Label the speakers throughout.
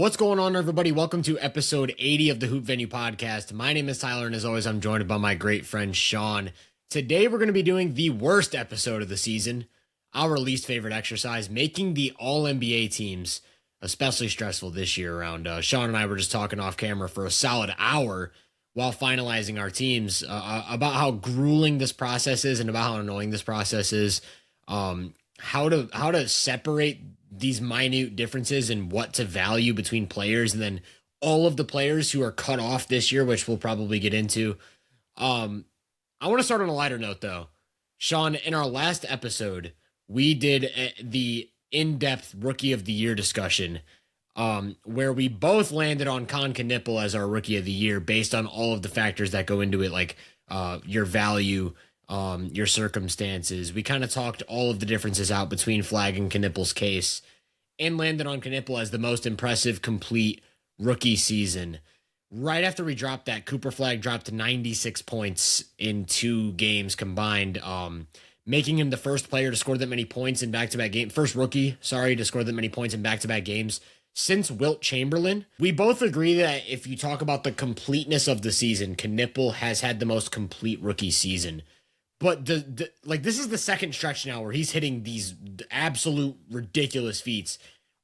Speaker 1: What's going on, everybody? Welcome to episode 80 of the Hoop Venue podcast. My name is Tyler, and as always, I'm joined by my great friend Sean. Today, we're going to be doing the worst episode of the season, our least favorite exercise, making the All-NBA teams, especially stressful this year around. Sean and I were just talking off camera for a solid hour while finalizing our teams about how grueling this process is and about how annoying this process is, how to separate these minute differences and what to value between players, and then all of the players who are cut off this year, which we'll probably get into. I want to start on a lighter note, though. Sean, in our last episode, we did the in-depth Rookie of the Year discussion, where we both landed on Kon Knipple as our Rookie of the Year based on all of the factors that go into it, like your value, your circumstances. We kind of talked all of the differences out between Flag and Knipple's case and landed on Knipple as the most impressive, complete rookie season. Right after we dropped that, Cooper Flag dropped to 96 points in 2 games combined, making him the first player to score that many points in back-to-back games. First rookie, to score that many points in back-to-back games since Wilt Chamberlain. We both agree that if you talk about the completeness of the season, Knipple has had the most complete rookie season. But this is the second stretch now where he's hitting these absolute ridiculous feats.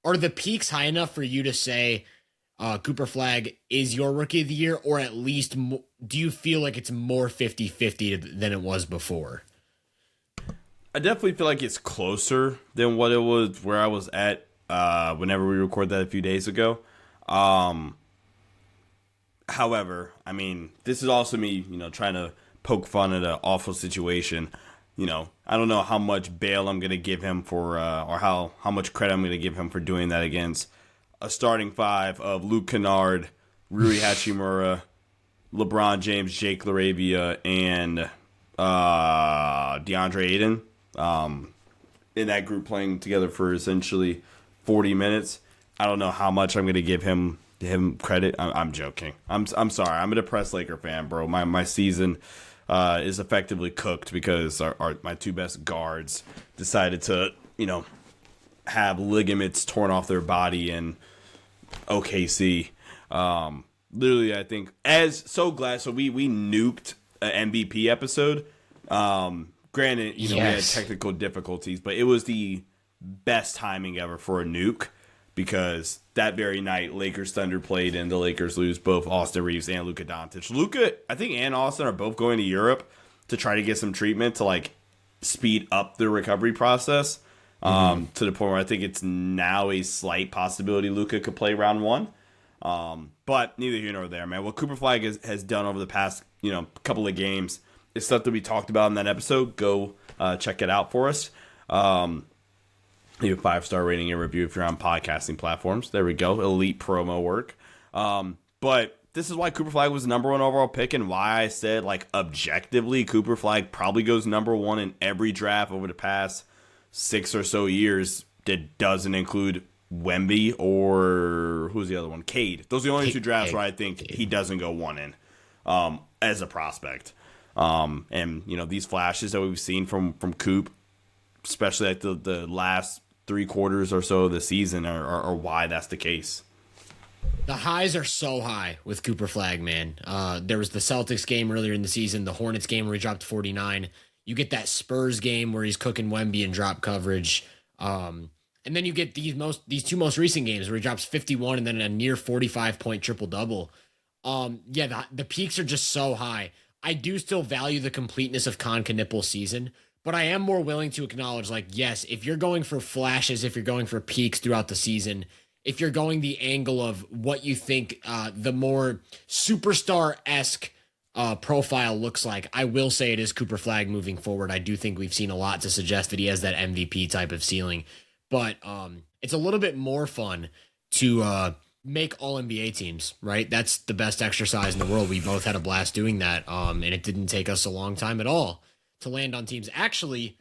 Speaker 1: Are the peaks high enough for you to say Cooper Flag is your Rookie of the Year, or at least do you feel like it's more 50-50 than it was before?
Speaker 2: I definitely feel like it's closer than what it was where I was at whenever we recorded that a few days ago. However, I mean, this is also me, trying to poke fun at an awful situation. I don't know how much bail I'm going to give him for, or how much credit I'm going to give him for doing that against a starting 5 of Luke Kennard, Rui Hachimura, LeBron James, Jake LaRavia, and DeAndre Ayton. In that group playing together for essentially 40 minutes. I don't know how much I'm going to give him credit. I'm joking. I'm sorry. I'm a depressed Laker fan, bro. My season is effectively cooked because my 2 best guards decided to, have ligaments torn off their body in OKC. Literally, I think so glad. So we nuked an MVP episode. Granted, we had technical difficulties, but it was the best timing ever for a nuke because that very night Lakers Thunder played and the Lakers lose both Austin Reeves and Luka Doncic. Luka, I think, and Austin are both going to Europe to try to get some treatment to speed up the recovery process. To the point where I think it's now a slight possibility Luka could play round 1. But neither here nor there, man. What Cooper Flag has done over the past couple of games is stuff that we talked about in that episode. Go check it out for us. Leave a 5-star rating and review if you're on podcasting platforms. There we go. Elite promo work. But this is why Cooper Flag was the number 1 overall pick and why I said, objectively, Cooper Flag probably goes number 1 in every draft over the past 6 or so years that doesn't include Wemby or who's the other one? Cade. Those are the only 2 drafts where I think he doesn't go 1 in as a prospect. And, these flashes that we've seen from Coop, especially at the last 3 quarters or so of the season are why that's the case.
Speaker 1: The highs are so high with Cooper Flag, man. There was the Celtics game earlier in the season, the Hornets game where he dropped 49. You get that Spurs game where he's cooking Wemby in drop coverage. And then you get these 2 most recent games where he drops 51 and then a near 45-point triple-double. The peaks are just so high. I do still value the completeness of Kon Knipple's season, but I am more willing to acknowledge, yes, if you're going for flashes, if you're going for peaks throughout the season, if you're going the angle of what you think the more superstar-esque profile looks like, I will say it is Cooper Flag moving forward. I do think we've seen a lot to suggest that he has that MVP type of ceiling, but it's a little bit more fun to make all NBA teams, right? That's the best exercise in the world. We both had a blast doing that, and it didn't take us a long time at all to land on teams. Actually,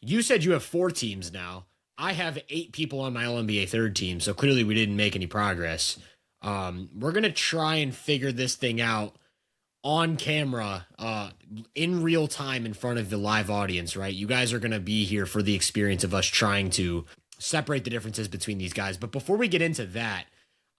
Speaker 1: you said you have 4 teams now. I have 8 people on my All-NBA third team, so clearly we didn't make any progress. We're going to try and figure this thing out on camera, in real time in front of the live audience, right? You guys are going to be here for the experience of us trying to separate the differences between these guys. But before we get into that,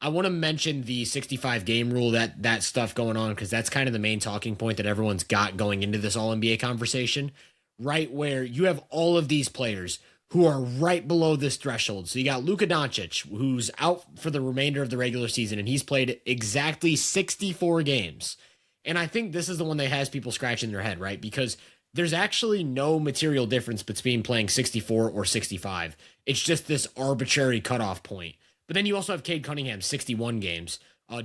Speaker 1: I want to mention the 65 game rule, that stuff going on, because that's kind of the main talking point that everyone's got going into this all NBA conversation, right? Where you have all of these players who are right below this threshold. So you got Luka Doncic, who's out for the remainder of the regular season, and he's played exactly 64 games. And I think this is the one that has people scratching their head, right? Because there's actually no material difference between playing 64 or 65. It's just this arbitrary cutoff point. But then you also have Cade Cunningham, 61 games.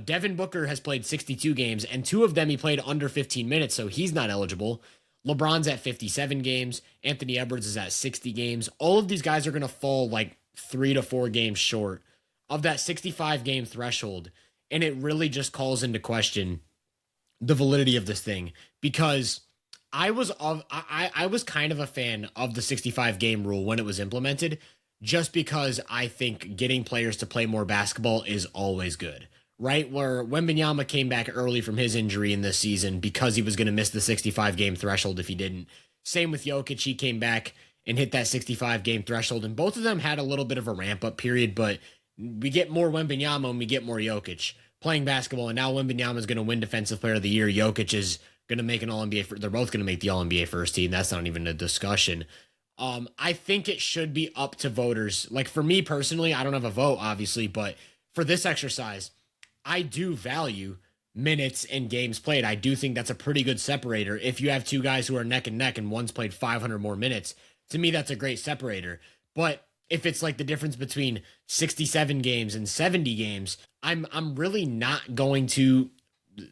Speaker 1: Devin Booker has played 62 games, and 2 of them he played under 15 minutes, so he's not eligible. LeBron's at 57 games. Anthony Edwards is at 60 games. All of these guys are going to fall like 3 to 4 games short of that 65 game threshold. And it really just calls into question the validity of this thing, because I was kind of a fan of the 65 game rule when it was implemented, just because I think getting players to play more basketball is always good, right? Where Wembanyama came back early from his injury in this season because he was going to miss the 65 game threshold if he didn't. Same with Jokic. He came back and hit that 65 game threshold, and both of them had a little bit of a ramp up period, but we get more Wembanyama and we get more Jokic playing basketball. And now Wembanyama is going to win Defensive Player of the Year. Jokic is going to make an All-NBA. They're both going to make the All-NBA first team. That's not even a discussion. I think it should be up to voters. Like, for me personally, I don't have a vote, obviously, but for this exercise, I do value minutes and games played. I do think that's a pretty good separator. If you have 2 guys who are neck and neck and one's played 500 more minutes, to me, that's a great separator. But if it's like the difference between 67 games and 70 games, I'm really not going to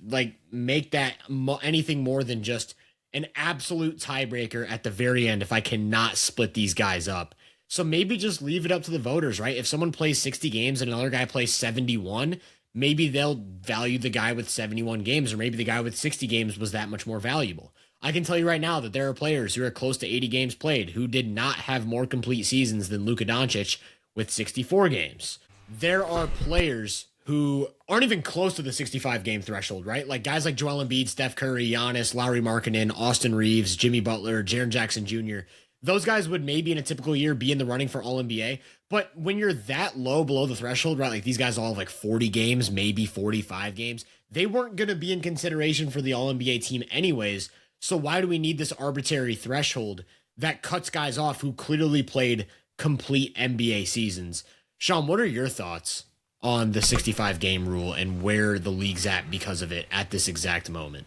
Speaker 1: like make that anything more than just an absolute tiebreaker at the very end if I cannot split these guys up. So maybe just leave it up to the voters, right? If someone plays 60 games and another guy plays 71, maybe they'll value the guy with 71 games, or maybe the guy with 60 games was that much more valuable. I can tell you right now that there are players who are close to 80 games played who did not have more complete seasons than Luka Doncic with 64 games. There are players who aren't even close to the 65 game threshold, right? Like guys like Joel Embiid, Steph Curry, Giannis, Lowry Markkanen, Austin Reeves, Jimmy Butler, Jaren Jackson Jr. Those guys would maybe in a typical year be in the running for All NBA. But when you're that low below the threshold, right? Like these guys all have like 40 games, maybe 45 games. They weren't going to be in consideration for the All NBA team anyways. So why do we need this arbitrary threshold that cuts guys off who clearly played complete NBA seasons? Sean, what are your thoughts on the 65 game rule and where the league's at because of it at this exact moment?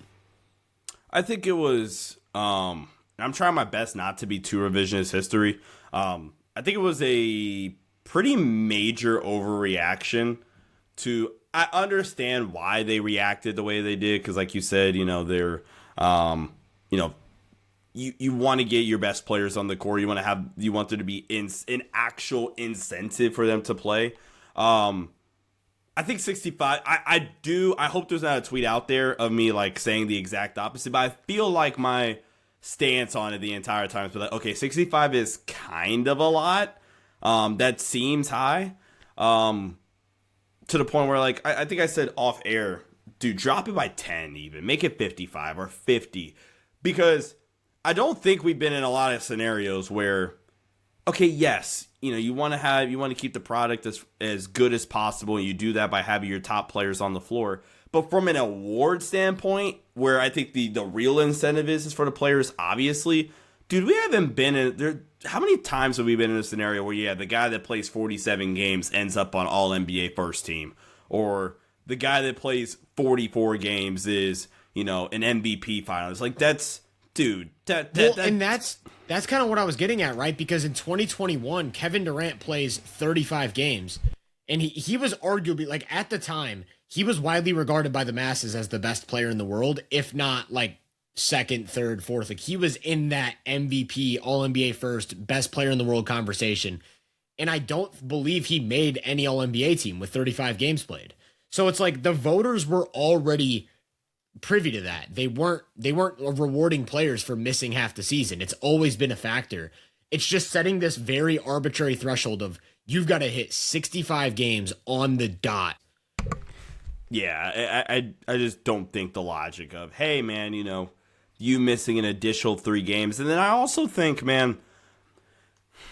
Speaker 2: I think it was, I'm trying my best not to be too revisionist history. I think it was a pretty major overreaction to, I understand why they reacted the way they did. Cause like you said, they're, you want to get your best players on the court. You want there to be an actual incentive for them to play. I think 65, I hope there's not a tweet out there of me like saying the exact opposite, but I feel like my stance on it the entire time has been like, okay, 65 is kind of a lot. That seems high. To the point where like, I think I said off air, dude, drop it by 10 even. Make it 55 or 50. Because I don't think we've been in a lot of scenarios where, okay, yes, you want to keep the product as good as possible, and you do that by having your top players on the floor. But from an award standpoint, where I think the real incentive is for the players, obviously, dude, we haven't been in there. How many times have we been in a scenario where the guy that plays 47 games ends up on All NBA first team, or the guy that plays 44 games is an MVP finalist? Like that's. Dude,
Speaker 1: and that's kind of what I was getting at, right? Because in 2021, Kevin Durant plays 35 games, and he was arguably, like, at the time, he was widely regarded by the masses as the best player in the world, if not like second, third, fourth. Like he was in that MVP, All NBA first, best player in the world conversation, and I don't believe he made any All NBA team with 35 games played. So it's like the voters were already privy to that. They weren't rewarding players for missing half the season. It's always been a factor. It's just setting this very arbitrary threshold of you've got to hit 65 games on the dot.
Speaker 2: Yeah, I just don't think the logic of, hey man, you missing an additional 3 games. And then I also think, man,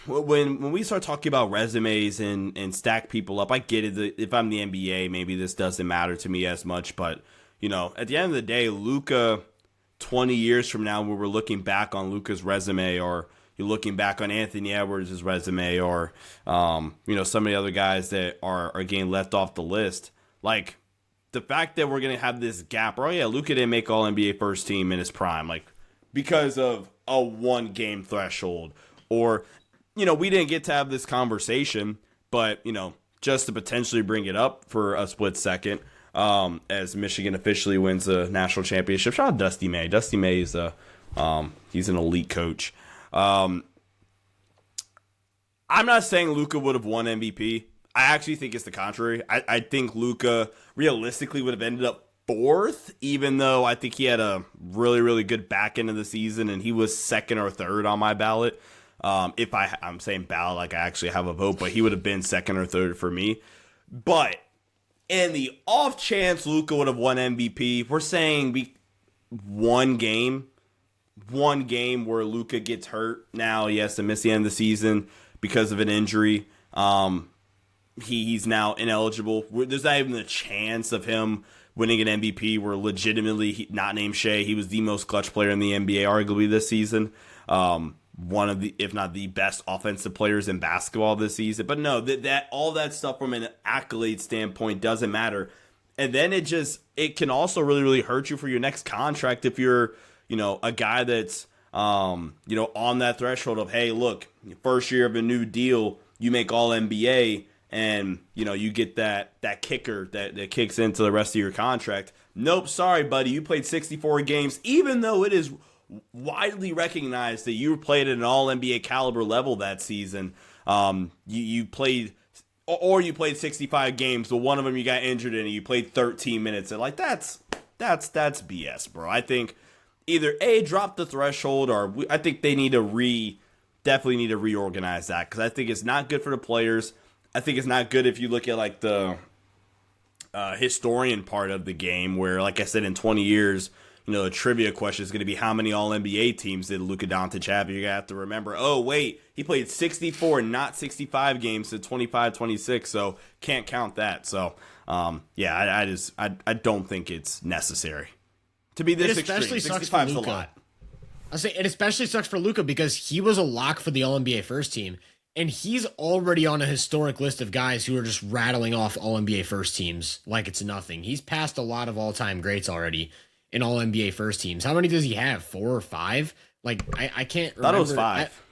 Speaker 2: when we start talking about resumes and stack people up, I get it. If I'm the NBA, maybe this doesn't matter to me as much. But, at the end of the day, Luka, 20 years from now, when we're looking back on Luka's resume, or you're looking back on Anthony Edwards' resume, or, some of the other guys that are getting left off the list, like, the fact that we're going to have this gap, Luka didn't make All-NBA first team in his prime, like, because of a one-game threshold, or, we didn't get to have this conversation, but, just to potentially bring it up for a split second, as Michigan officially wins the national championship. Shout out Dusty May. Dusty May is he's an elite coach. I'm not saying Luka would have won MVP. I actually think it's the contrary. I think Luka realistically would have ended up fourth, even though I think he had a really, really good back end of the season, and he was second or third on my ballot. If I'm saying ballot like I actually have a vote, but he would have been second or third for me. But in the off chance Luka would have won MVP, we're saying one game where Luka gets hurt. Now he has to miss the end of the season because of an injury. He's now ineligible. There's not even a chance of him winning an MVP. We're legitimately not named Shea. He was the most clutch player in the NBA, arguably, this season. One of the, if not the best offensive players in basketball this season. But no, that all that stuff from an accolade standpoint doesn't matter. And then it can also really, really hurt you for your next contract if you're, a guy that's, on that threshold of, hey, look, first year of a new deal, you make all NBA, and, you get that kicker that kicks into the rest of your contract. Nope, sorry, buddy, you played 64 games, even though it is widely recognized that you played at an all-NBA caliber level that season. You played 65 games, but one of them you got injured in, and you played 13 minutes. And, like, that's BS, bro. I think either A, drop the threshold, or I think they definitely need to reorganize that, because I think it's not good for the players. I think it's not good if you look at, like, the historian part of the game, where, like I said, in 20 years, the trivia question is going to be how many All-NBA teams did Luka Doncic have? You're going to have to remember, oh, wait, he played 64, not 65 games to 25, 26, so can't count that. So, I don't think it's necessary to be this extreme. 65 is a lot.
Speaker 1: I say it especially sucks for Luka because he was a lock for the All-NBA first team, and he's already on a historic list of guys who are just rattling off All-NBA first teams like it's nothing. He's passed a lot of all-time greats already in All-NBA first teams. How many does he have? 4 or 5? Like, I can't remember.
Speaker 2: I thought it was 5.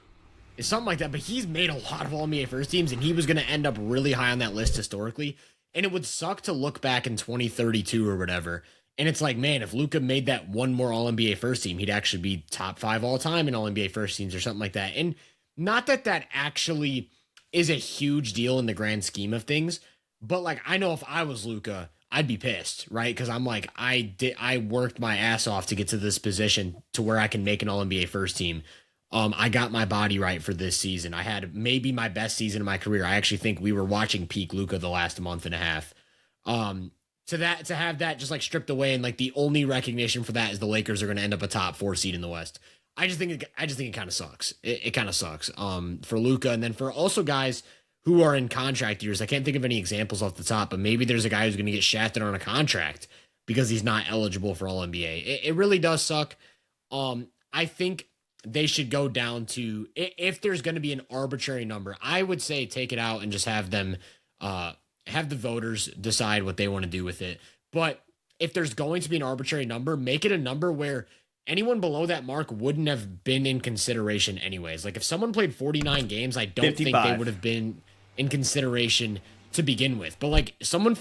Speaker 1: It's something like that, but he's made a lot of All-NBA first teams, and he was going to end up really high on that list historically. And it would suck to look back in 2032 or whatever, and it's like, man, if Luka made that one more All-NBA first team, he'd actually be top 5 all-time in All-NBA first teams or something like that. And not that actually is a huge deal in the grand scheme of things, but, like, I know if I was Luka, I'd be pissed, right? Because I'm like, I worked my ass off to get to this position to where I can make an All-NBA first team. I got my body right for this season. I had maybe my best season of my career. I actually think we were watching peak Luka the last month and a half. To have that just like stripped away, and like the only recognition for that is the Lakers are going to end up a top 4 seed in the West. I just think it kind of sucks. It kind of sucks for Luka, and then for also guys who are in contract years. I can't think of any examples off the top, but maybe there's a guy who's going to get shafted on a contract because he's not eligible for All-NBA. It really does suck. I think they should go down to, if there's going to be an arbitrary number, I would say take it out and just have them have the voters decide what they want to do with it. But if there's going to be an arbitrary number, make it a number where anyone below that mark wouldn't have been in consideration anyways. Like if someone played 49 games, I don't 55. Think they would have been in consideration to begin with. But like someone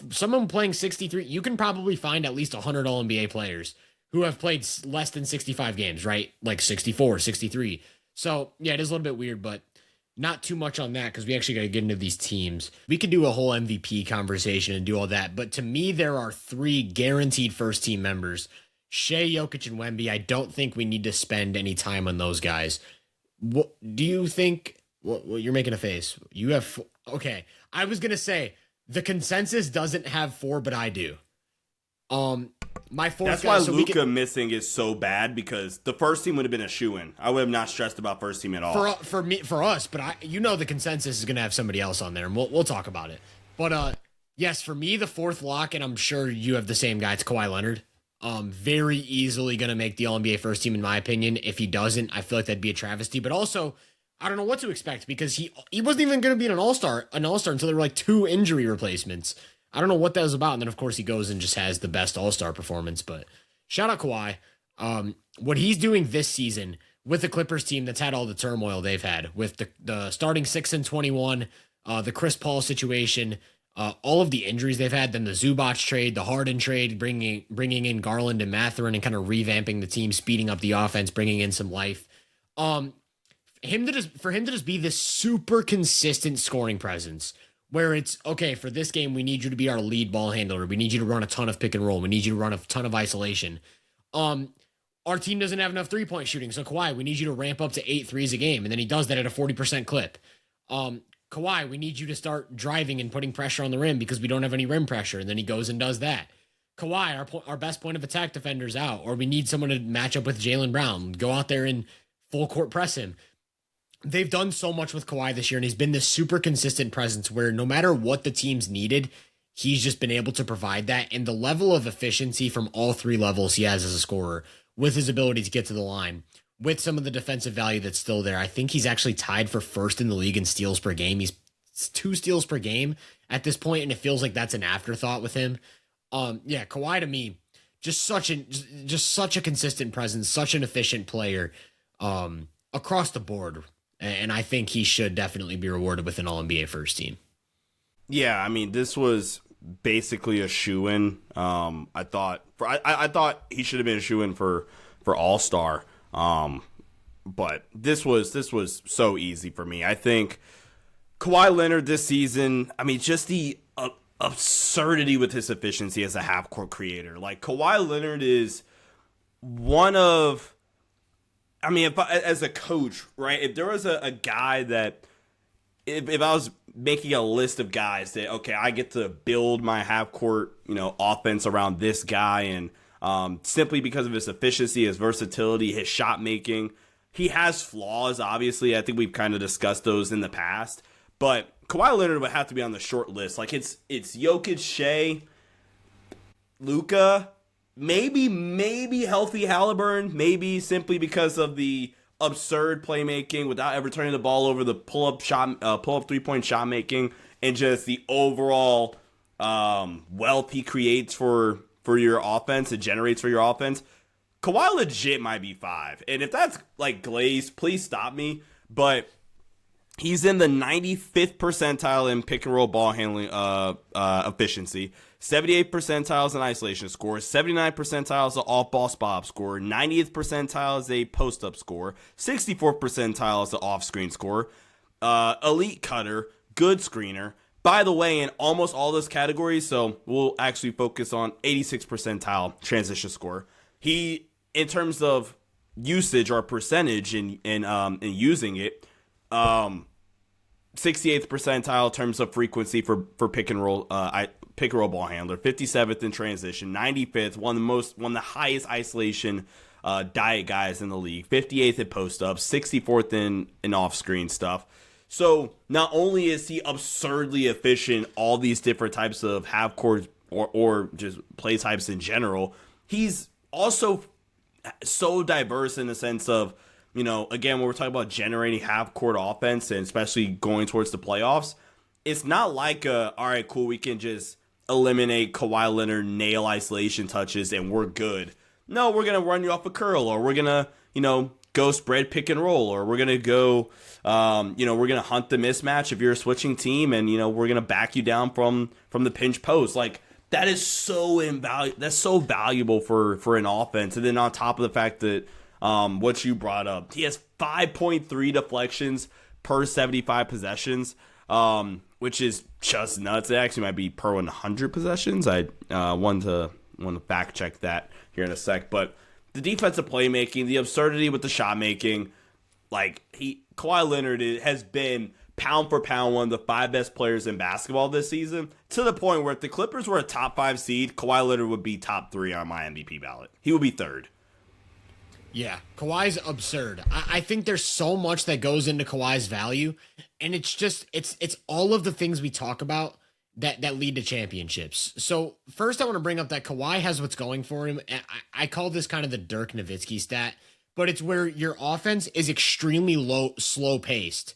Speaker 1: playing 63, you can probably find at least 100 All-NBA players who have played less than 65 games, right? Like 64, 63. So yeah, it is a little bit weird, but not too much on that because we actually got to get into these teams. We could do a whole MVP conversation and do all that, but to me, there are 3 guaranteed first team members: Shea, Jokic, and Wemby. I don't think we need to spend any time on those guys. What do you think? Well, you're making a face. You have okay. I was gonna say the consensus doesn't have 4, but I do. My fourth
Speaker 2: That's
Speaker 1: guy,
Speaker 2: why
Speaker 1: so
Speaker 2: Luka missing is so bad, because the first team would have been a shoo-in. I would have not stressed about first team at all.
Speaker 1: for us, but the consensus is going to have somebody else on there, and we'll talk about it. But yes, for me, the fourth lock, and I'm sure you have the same guy. It's Kawhi Leonard. Very easily going to make the All NBA first team, in my opinion. If he doesn't, I feel like that'd be a travesty. But also, I don't know what to expect, because he wasn't even going to be an all-star until there were like 2 injury replacements. I don't know what that was about. And then, of course, he goes and just has the best all-star performance. But shout out Kawhi. What he's doing this season with the Clippers team that's had all the turmoil they've had, with the starting 6-21, the Chris Paul situation, all of the injuries they've had, then the Zubac trade, the Harden trade, bringing in Garland and Mathurin and kind of revamping the team, speeding up the offense, bringing in some life. For him to just be this super consistent scoring presence, where it's, okay, for this game, we need you to be our lead ball handler. We need you to run a ton of pick and roll. We need you to run a ton of isolation. Our team doesn't have enough 3-point shooting. So Kawhi, we need you to ramp up to 8 threes a game. And then he does that at a 40% clip. Kawhi, we need you to start driving and putting pressure on the rim because we don't have any rim pressure. And then he goes and does that. Kawhi, our best point of attack defender's out. Or we need someone to match up with Jaylen Brown. Go out there and full court press him. They've done so much with Kawhi this year, and he's been this super consistent presence where no matter what the team's needed, he's just been able to provide that. And the level of efficiency from all 3 levels he has as a scorer, with his ability to get to the line, with some of the defensive value that's still there, I think he's actually tied for first in the league in steals per game. He's 2 steals per game at this point, and it feels like that's an afterthought with him. Kawhi to me, just such a consistent presence, such an efficient player, across the board. And I think he should definitely be rewarded with an All-NBA first team.
Speaker 2: Yeah, I mean, this was basically a shoo-in. I thought he should have been a shoo-in for All-Star. But this was so easy for me. I think Kawhi Leonard this season, I mean, just the absurdity with his efficiency as a half-court creator. Like, Kawhi Leonard is one of... I mean, as a coach, right, if there was a guy that, if I was making a list of guys that, okay, I get to build my half-court, offense around this guy, and simply because of his efficiency, his versatility, his shot making, he has flaws, obviously. I think we've kind of discussed those in the past, but Kawhi Leonard would have to be on the short list. Like, it's Jokic, Shea, Luka, maybe healthy Halliburton, maybe simply because of the absurd playmaking without ever turning the ball over, the pull-up 3-point shot making, and just the overall wealth he creates for your offense, it generates for your offense. Kawhi legit might be 5. And if that's like glazed, please stop me. But he's in the 95th percentile in pick and roll ball handling efficiency. 78th percentile is an isolation score, 79th percentile is an off-ball spot-up score, 90th percentile is a post-up score, 64th percentile is an off-screen score, elite cutter, good screener. By the way, in almost all those categories, so we'll actually focus on 86th percentile transition score. He, in terms of usage or percentage in using it, 68th percentile in terms of frequency for pick and roll ball handler, 57th in transition, 95th, one of the highest isolation diet guys in the league, 58th at post up, 64th in off screen stuff. So not only is he absurdly efficient, all these different types of half court or just play types in general, he's also so diverse in the sense of, again, when we're talking about generating half court offense and especially going towards the playoffs, it's not like all right, cool, we can just eliminate Kawhi Leonard nail isolation touches and we're good. No, we're going to run you off a curl, or we're going to, go spread pick and roll, or we're going to go, we're going to hunt the mismatch if you're a switching team, and, we're going to back you down from the pinch post. Like, that is so that's so valuable for an offense. And then on top of the fact that what you brought up, he has 5.3 deflections per 75 possessions, which is just nuts. It actually might be per 100 possessions. I want to fact check that here in a sec. But the defensive playmaking, the absurdity with the shot making, like Kawhi Leonard has been pound for pound one of the 5 best players in basketball this season, to the point where if the Clippers were a top 5 seed, Kawhi Leonard would be top 3 on my MVP ballot. He would be 3rd.
Speaker 1: Yeah, Kawhi's absurd. I think there's so much that goes into Kawhi's value, and it's just it's all of the things we talk about that lead to championships. So first, I want to bring up that Kawhi has what's going for him. I call this kind of the Dirk Nowitzki stat, but it's where your offense is extremely slow paced.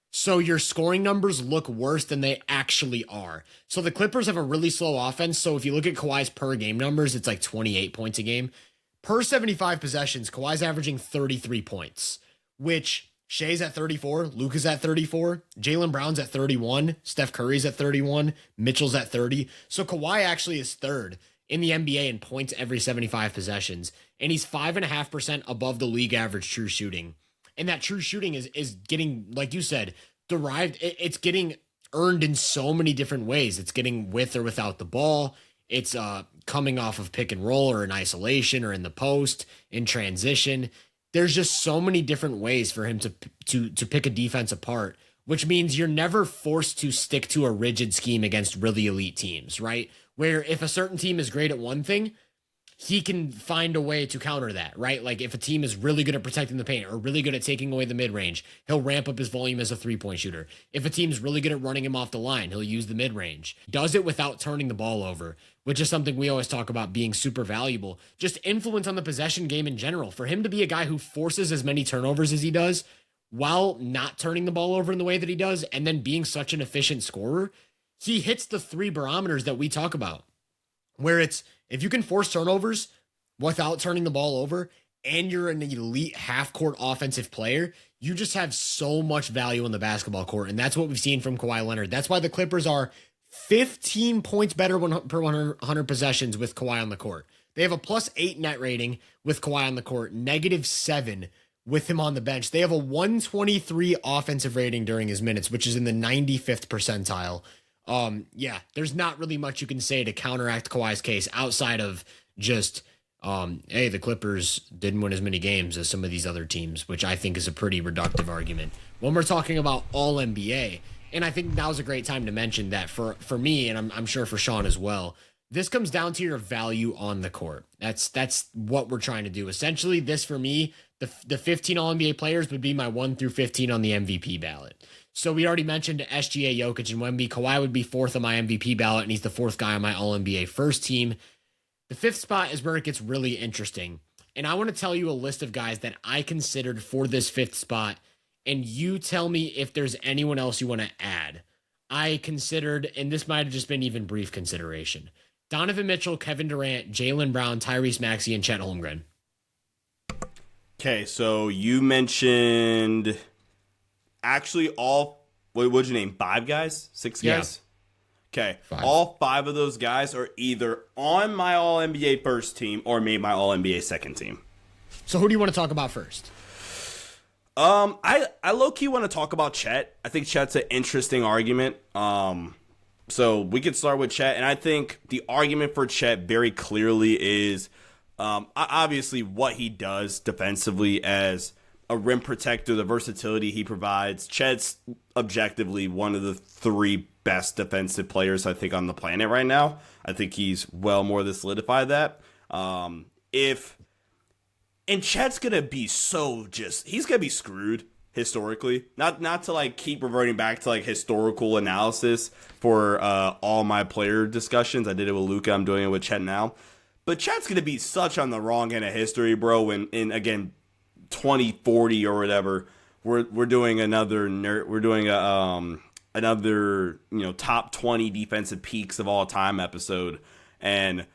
Speaker 1: So your scoring numbers look worse than they actually are. So the Clippers have a really slow offense. So if you look at Kawhi's per game numbers, it's like 28 points a game. Per 75 possessions, Kawhi's averaging 33 points, which Shea's at 34, Luka's at 34, Jaylen Brown's at 31, Steph Curry's at 31, Mitchell's at 30. So Kawhi actually is 3rd in the NBA in points every 75 possessions, and he's 5.5% above the league average true shooting. And that true shooting is getting, like you said, derived. It's getting earned in so many different ways. It's getting with or without the ball. It's coming off of pick and roll or in isolation or in the post, in transition. There's just so many different ways for him to pick a defense apart, which means you're never forced to stick to a rigid scheme against really elite teams, right? Where if a certain team is great at one thing, he can find a way to counter that, right? Like if a team is really good at protecting the paint or really good at taking away the mid-range, he'll ramp up his volume as a three-point shooter. If a team's really good at running him off the line, he'll use the mid-range. Does it without turning the ball over, which is something we always talk about being super valuable. Just influence on the possession game in general. For him to be a guy who forces as many turnovers as he does while not turning the ball over in the way that he does and then being such an efficient scorer, he hits the 3 barometers that we talk about, where it's if you can force turnovers without turning the ball over and you're an elite half-court offensive player, you just have so much value on the basketball court, and that's what we've seen from Kawhi Leonard. That's why the Clippers are 15 points better per 100 possessions with Kawhi on the court. They have a +8 net rating with Kawhi on the court, -7 with him on the bench. They have a 123 offensive rating during his minutes, which is in the 95th percentile. Yeah, there's not really much you can say to counteract Kawhi's case outside of just, hey, the Clippers didn't win as many games as some of these other teams, which I think is a pretty reductive argument when we're talking about all NBA. And I think now's a great time to mention that for me, and I'm sure for Sean as well, this comes down to your value on the court. That's what we're trying to do. Essentially, this for me, the 15 All-NBA players would be my 1 through 15 on the MVP ballot. So we already mentioned SGA, Jokic, and Wemby. Kawhi would be 4th on my MVP ballot, and he's the 4th guy on my All-NBA first team. The 5th spot is where it gets really interesting. And I want to tell you a list of guys that I considered for this 5th spot, and you tell me if there's anyone else you want to add. I considered, and this might have just been even brief consideration, Donovan Mitchell, Kevin Durant, Jaylen Brown, Tyrese Maxey, and Chet Holmgren.
Speaker 2: Okay, so you mentioned actually what'd you name? 5 guys? 6 guys? Okay.
Speaker 1: 5. All
Speaker 2: 5 of those guys are either on my All-NBA first team or made my All-NBA second team.
Speaker 1: So who do you want to talk about first?
Speaker 2: I low-key want to talk about Chet. I think Chet's an interesting argument. So we could start with Chet, and I think the argument for Chet very clearly is obviously what he does defensively as a rim protector, the versatility he provides. Chet's objectively one of the 3 best defensive players, I think, on the planet right now. I think he's well more than solidified that. And Chet's going to be he's going to be screwed historically. Not to like keep reverting back to like historical analysis for all my player discussions. I did it with Luka. I'm doing it with Chet now. But Chet's going to be such on the wrong end of history, bro, when in, again, 2040 or whatever, we're doing another top 20 defensive peaks of all time episode, and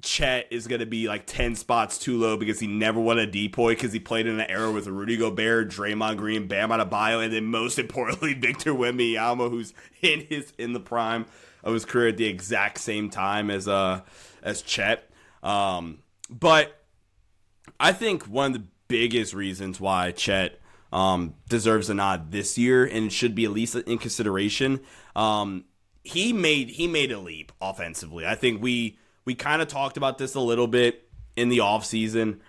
Speaker 2: Chet is going to be like 10 spots too low because he never won a depoy because he played in an era with Rudy Gobert, Draymond Green, Bam Adebayo, and then most importantly Victor Wembanyama, who's in the prime of his career at the exact same time as Chet. But I think one of the biggest reasons why Chet deserves a nod this year and should be at least in consideration, he made a leap offensively. I think we kind of talked about this a little bit in the offseason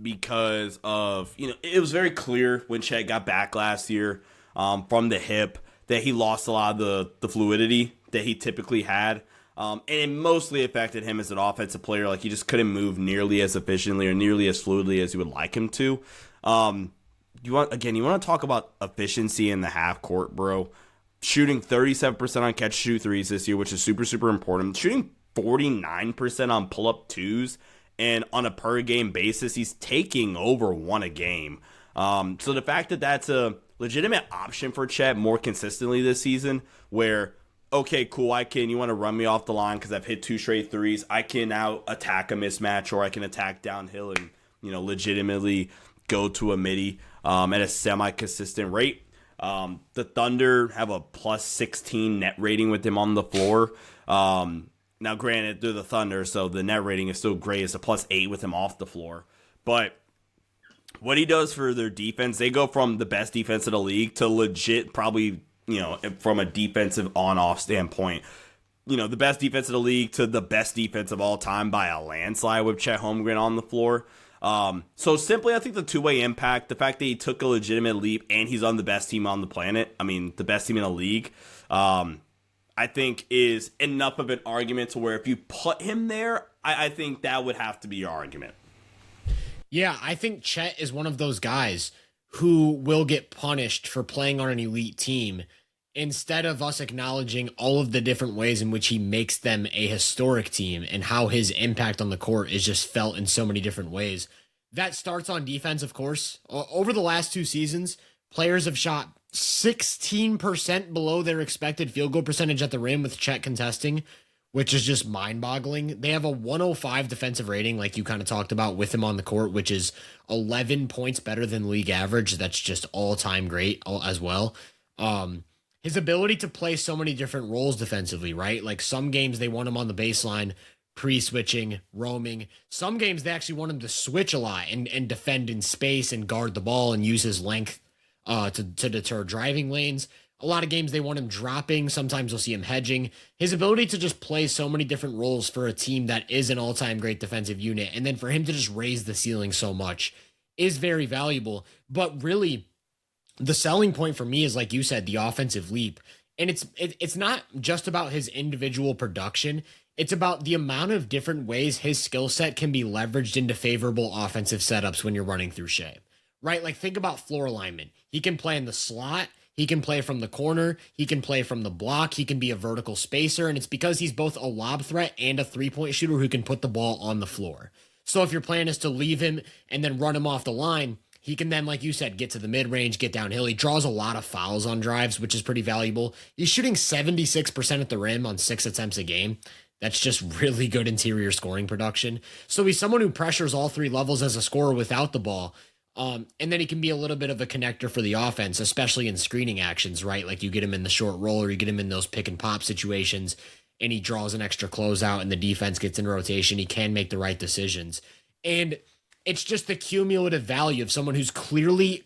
Speaker 2: because of, it was very clear when Chet got back last year from the hip, that he lost a lot of the fluidity that he typically had. And it mostly affected him as an offensive player. Like, he just couldn't move nearly as efficiently or nearly as fluidly as you would like him to. You want to talk about efficiency in the half court, bro. Shooting 37% on catch shoot threes this year, which is super, super important. Shooting 49% on pull-up twos, and on a per-game basis, he's taking over 1 a game. So the fact that that's a legitimate option for Chet more consistently this season, where, okay, cool, you want to run me off the line because I've hit 2 straight threes, I can now attack a mismatch, or I can attack downhill and, legitimately go to a midi at a semi-consistent rate. The Thunder have a plus 16 net rating with him on the floor. Now, granted, they're the Thunder, so the net rating is still great. It's a plus 8 with him off the floor. But what he does for their defense, they go from the best defense in the league to legit, probably, from a defensive on-off standpoint, the best defense in the league to the best defense of all time by a landslide with Chet Holmgren on the floor. So simply, I think the two-way impact, the fact that he took a legitimate leap and he's on the best team on the planet, the best team in the league, I think is enough of an argument to where if you put him there, I think that would have to be your argument.
Speaker 1: Yeah, I think Chet is one of those guys who will get punished for playing on an elite team instead of us acknowledging all of the different ways in which he makes them a historic team and how his impact on the court is just felt in so many different ways. That starts on defense, of course. Over the last 2 seasons, players have shot 16% below their expected field goal percentage at the rim with Chet contesting, which is just mind-boggling. They have a 105 defensive rating, like you kind of talked about, with him on the court, which is 11 points better than league average. That's just all-time great as well. His ability to play so many different roles defensively, right? Like, some games they want him on the baseline, pre-switching, roaming. Some games they actually want him to switch a lot and defend in space and guard the ball and use his length to deter driving lanes. A lot of games they want him dropping. Sometimes you'll see him hedging. His ability to just play so many different roles for a team that is an all-time great defensive unit, and then for him to just raise the ceiling so much, is very valuable. But really, the selling point for me is, like you said, the offensive leap. And it's not just about his individual production. It's about the amount of different ways his skill set can be leveraged into favorable offensive setups when you're running through Shea, right? Like, think about floor alignment. He can play in the slot. He can play from the corner. He can play from the block. He can be a vertical spacer. And it's because he's both a lob threat and a 3-point shooter who can put the ball on the floor. So if your plan is to leave him and then run him off the line, he can then, like you said, get to the mid-range, get downhill. He draws a lot of fouls on drives, which is pretty valuable. He's shooting 76% at the rim on 6 attempts a game. That's just really good interior scoring production. So he's someone who pressures all 3 levels as a scorer without the ball. And then he can be a little bit of a connector for the offense, especially in screening actions, right? Like, you get him in the short roll or you get him in those pick and pop situations and he draws an extra closeout and the defense gets in rotation. He can make the right decisions. And it's just the cumulative value of someone who's clearly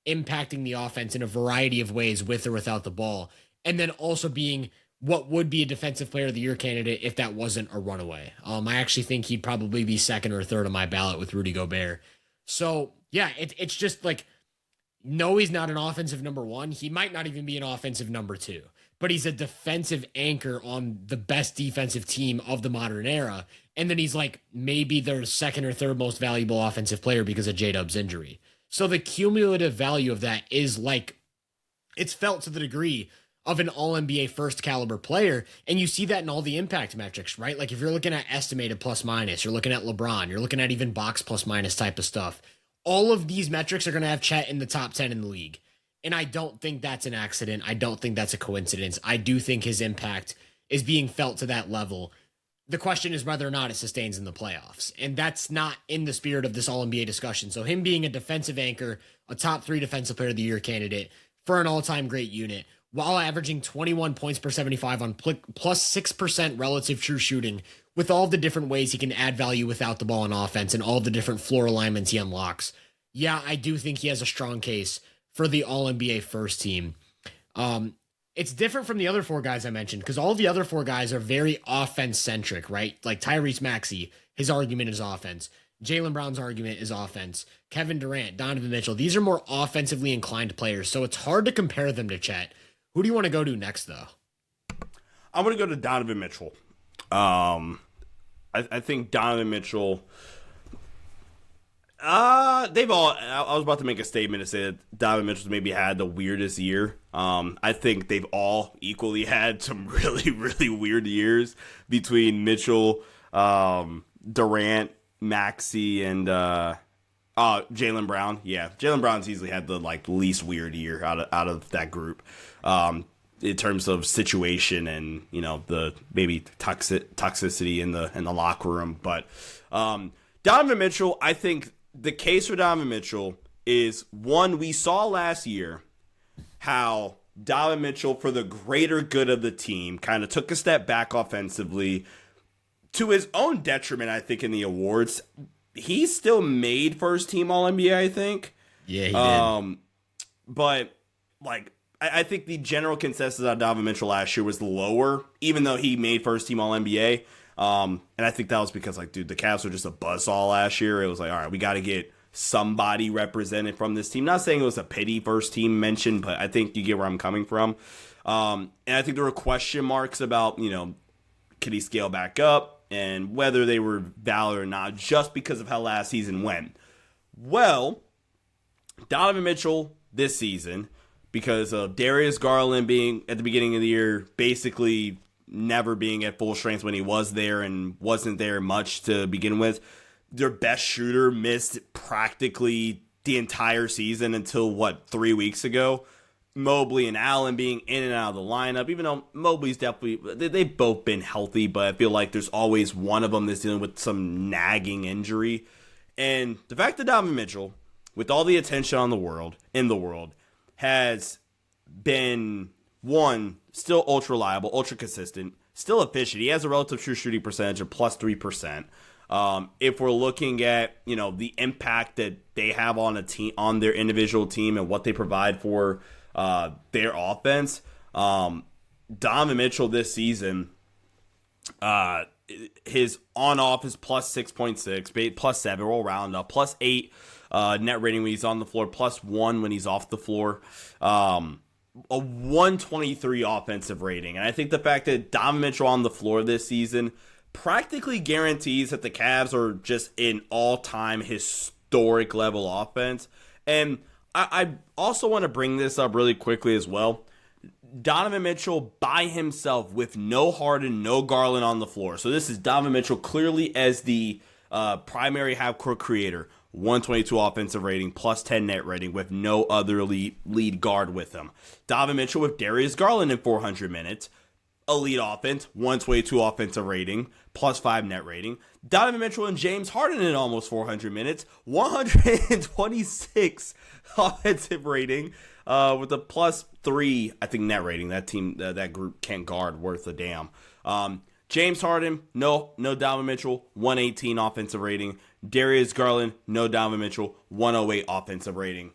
Speaker 1: impacting the offense in a variety of ways with or without the ball. And then also being what would be a defensive player of the year candidate if that wasn't a runaway. I actually think he'd probably be second or third on my ballot with Rudy Gobert. So yeah, it's just like, no, he's not an offensive number 1. He might not even be an offensive number 2, but he's a defensive anchor on the best defensive team of the modern era. And then he's like maybe their second or third most valuable offensive player because of J-Dub's injury. So the cumulative value of that is like, it's felt to the degree of an all-NBA first caliber player. And you see that in all the impact metrics, right? Like, if you're looking at estimated plus minus, you're looking at LeBron, you're looking at even box plus minus type of stuff. All of these metrics are going to have Chet in the top 10 in the league. And I don't think that's an accident. I don't think that's a coincidence. I do think his impact is being felt to that level. The question is whether or not it sustains in the playoffs. And that's not in the spirit of this all-NBA discussion. So him being a defensive anchor, a top 3 defensive player of the year candidate for an all-time great unit, while averaging 21 points per 75 on plus 6% relative true shooting, with all the different ways he can add value without the ball on offense and all the different floor alignments he unlocks. Yeah, I do think he has a strong case for the All-NBA first team. It's different from the other 4 guys I mentioned, because all the other 4 guys are very offense-centric, right? Like Tyrese Maxey, his argument is offense. Jaylen Brown's argument is offense. Kevin Durant, Donovan Mitchell, these are more offensively inclined players, so it's hard to compare them to Chet. Who do you want to go to next, though?
Speaker 2: I'm going to go to Donovan Mitchell. I think Donovan Mitchell. They've all. I was about to make a statement to say that Donovan Mitchell's maybe had the weirdest year. I think they've all equally had some really, really weird years between Mitchell, Durant, Maxey, and Jaylen Brown. Yeah, Jaylen Brown's easily had the least weird year out of that group. In terms of situation and the maybe toxicity in the locker room, but Donovan Mitchell, I think the case for Donovan Mitchell is one we saw last year, how Donovan Mitchell, for the greater good of the team, kind of took a step back offensively to his own detriment. I think in the awards, he still made first team All NBA. I think,
Speaker 1: yeah, he did.
Speaker 2: But I think the general consensus on Donovan Mitchell last year was lower, even though he made first team All NBA. And I think that was because, the Cavs were just a buzzsaw last year. It was all right, we got to get somebody represented from this team. Not saying it was a pity first team mention, but I think you get where I'm coming from. And I think there were question marks about, could he scale back up and whether they were valid or not, just because of how last season went. Well, Donovan Mitchell this season, because of Darius Garland being at the beginning of the year, basically never being at full strength when he was there and wasn't there much to begin with. Their best shooter missed practically the entire season until 3 weeks ago. Mobley and Allen being in and out of the lineup, even though Mobley's definitely, they've both been healthy, but I feel like there's always one of them that's dealing with some nagging injury. And the fact that Donovan Mitchell, with all the attention in the world, has been still ultra reliable, ultra consistent, still efficient. He has a relative true shooting percentage of plus 3%. If we're looking at, the impact that they have on a team, on their individual team and what they provide for their offense, Donovan Mitchell this season, his on-off is plus 6.6, plus 7, roll round up, plus 8 net rating when he's on the floor, plus 1 when he's off the floor. A 123 offensive rating. And I think the fact that Donovan Mitchell on the floor this season practically guarantees that the Cavs are just an all-time historic level offense. And I also want to bring this up really quickly as well. Donovan Mitchell by himself with no Harden, no Garland on the floor. So this is Donovan Mitchell clearly as the primary half-court creator. 122 offensive rating, plus 10 net rating with no other lead guard with him. Donovan Mitchell with Darius Garland in 400 minutes. Elite offense, 122 offensive rating, plus 5 net rating. Donovan Mitchell and James Harden in almost 400 minutes, 126 offensive rating with a plus 3, I think, net rating. That team, that group can't guard worth a damn. James Harden, no Donovan Mitchell, 118 offensive rating. Darius Garland, no Donovan Mitchell, 108 offensive rating.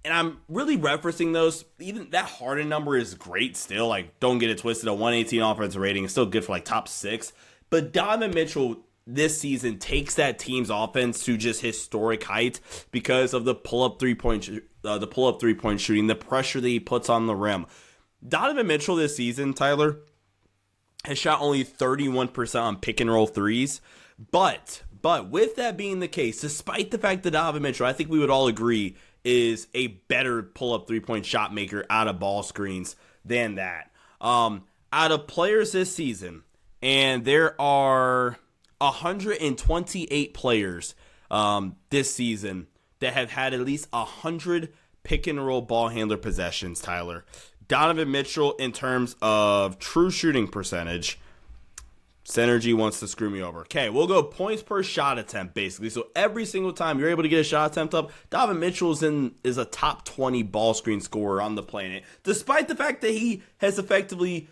Speaker 2: And I'm really referencing those. Even that Harden number is great still. Don't get it twisted. A 118 offensive rating is still good for top 6. But Donovan Mitchell this season takes that team's offense to just historic heights because of the pull-up three-point shooting, the pressure that he puts on the rim. Donovan Mitchell this season, Tyler, has shot only 31% on pick-and-roll threes. But with that being the case, despite the fact that Donovan Mitchell, I think we would all agree, is a better pull-up three-point shot maker out of ball screens than that. Out of players this season, and there are 128 players this season that have had at least 100 pick-and-roll ball handler possessions, Tyler. Donovan Mitchell, in terms of true shooting percentage, Synergy wants to screw me over. Okay, we'll go points per shot attempt, basically. So every single time you're able to get a shot attempt up, Donovan Mitchell is a top 20 ball screen scorer on the planet, despite the fact that he has effectively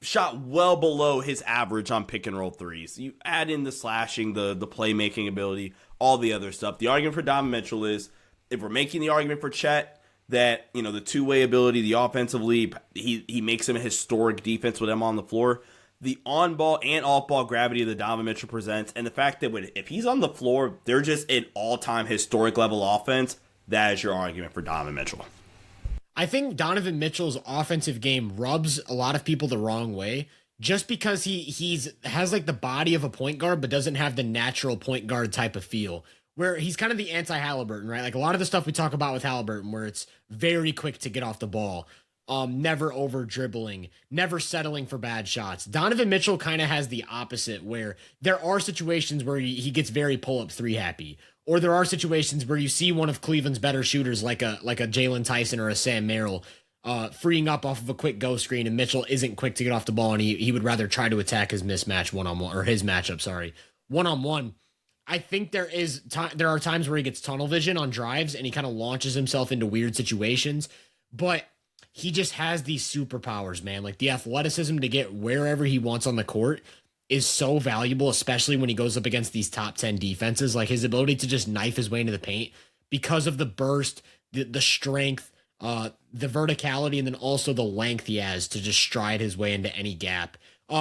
Speaker 2: shot well below his average on pick and roll threes. You add in the slashing, the playmaking ability, all the other stuff. The argument for Donovan Mitchell is, if we're making the argument for Chet, that, the two-way ability, the offensive leap, he makes him a historic defense with him on the floor. the on-ball and off-ball gravity that Donovan Mitchell presents, and the fact that if he's on the floor, they're just an all-time historic level offense, that is your argument for Donovan Mitchell.
Speaker 1: I think Donovan Mitchell's offensive game rubs a lot of people the wrong way just because he has like the body of a point guard but doesn't have the natural point guard type of feel, where he's kind of the anti-Halliburton, right? Like a lot of the stuff we talk about with Halliburton where it's very quick to get off the ball, never over dribbling, never settling for bad shots. Donovan Mitchell kind of has the opposite, where there are situations where he gets very pull-up three happy, or there are situations where you see one of Cleveland's better shooters like a Jalen Tyson or a Sam Merrill freeing up off of a quick go screen, and Mitchell isn't quick to get off the ball, and he would rather try to attack his mismatch one-on-one, or his matchup, sorry, one-on-one. I think there are times where he gets tunnel vision on drives and he kind of launches himself into weird situations, but he just has these superpowers, man. Like the athleticism to get wherever he wants on the court is so valuable, especially when he goes up against these top 10 defenses. Like his ability to just knife his way into the paint because of the burst, the strength, the verticality, and then also the length he has to just stride his way into any gap.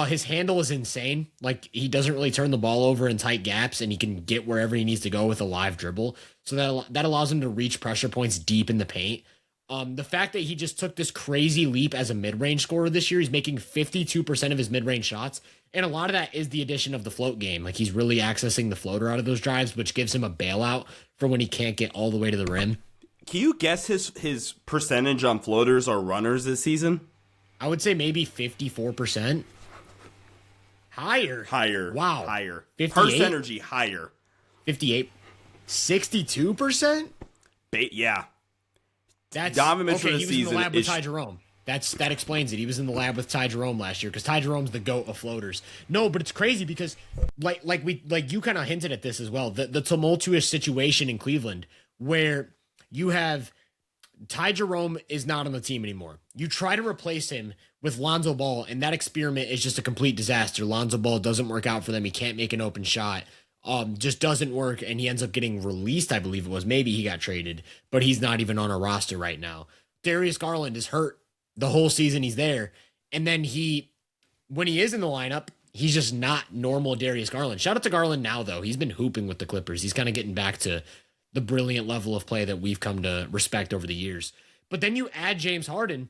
Speaker 1: His handle is insane. Like he doesn't really turn the ball over in tight gaps, and he can get wherever he needs to go with a live dribble. So that allows him to reach pressure points deep in the paint. The fact that he just took this crazy leap as a mid-range scorer this year, he's making 52% of his mid-range shots. And a lot of that is the addition of the float game. Like he's really accessing the floater out of those drives, which gives him a bailout for when he can't get all the way to the rim.
Speaker 2: Can you guess his percentage on floaters or runners this season?
Speaker 1: I would say maybe 54%. Higher. Wow.
Speaker 2: Higher.
Speaker 1: 58?
Speaker 2: Percentage higher.
Speaker 1: 58. 62%?
Speaker 2: Yeah.
Speaker 1: That's
Speaker 2: Donovan Mitchell
Speaker 1: okay.
Speaker 2: this
Speaker 1: He was in the lab with
Speaker 2: season
Speaker 1: Ty Jerome. That explains it. He was in the lab with Ty Jerome last year because Ty Jerome's the GOAT of floaters. No, but it's crazy because like you kind of hinted at this as well. The tumultuous situation in Cleveland where you have Ty Jerome is not on the team anymore. You try to replace him with Lonzo Ball, and that experiment is just a complete disaster. Lonzo Ball doesn't work out for them. He can't make an open shot. Just doesn't work, and he ends up getting released, I believe it was. Maybe he got traded, but he's not even on a roster right now. Darius Garland is hurt the whole season he's there, and then when he is in the lineup, he's just not normal Darius Garland. Shout out to Garland now, though. He's been hooping with the Clippers. He's kind of getting back to the brilliant level of play that we've come to respect over the years. But then you add James Harden,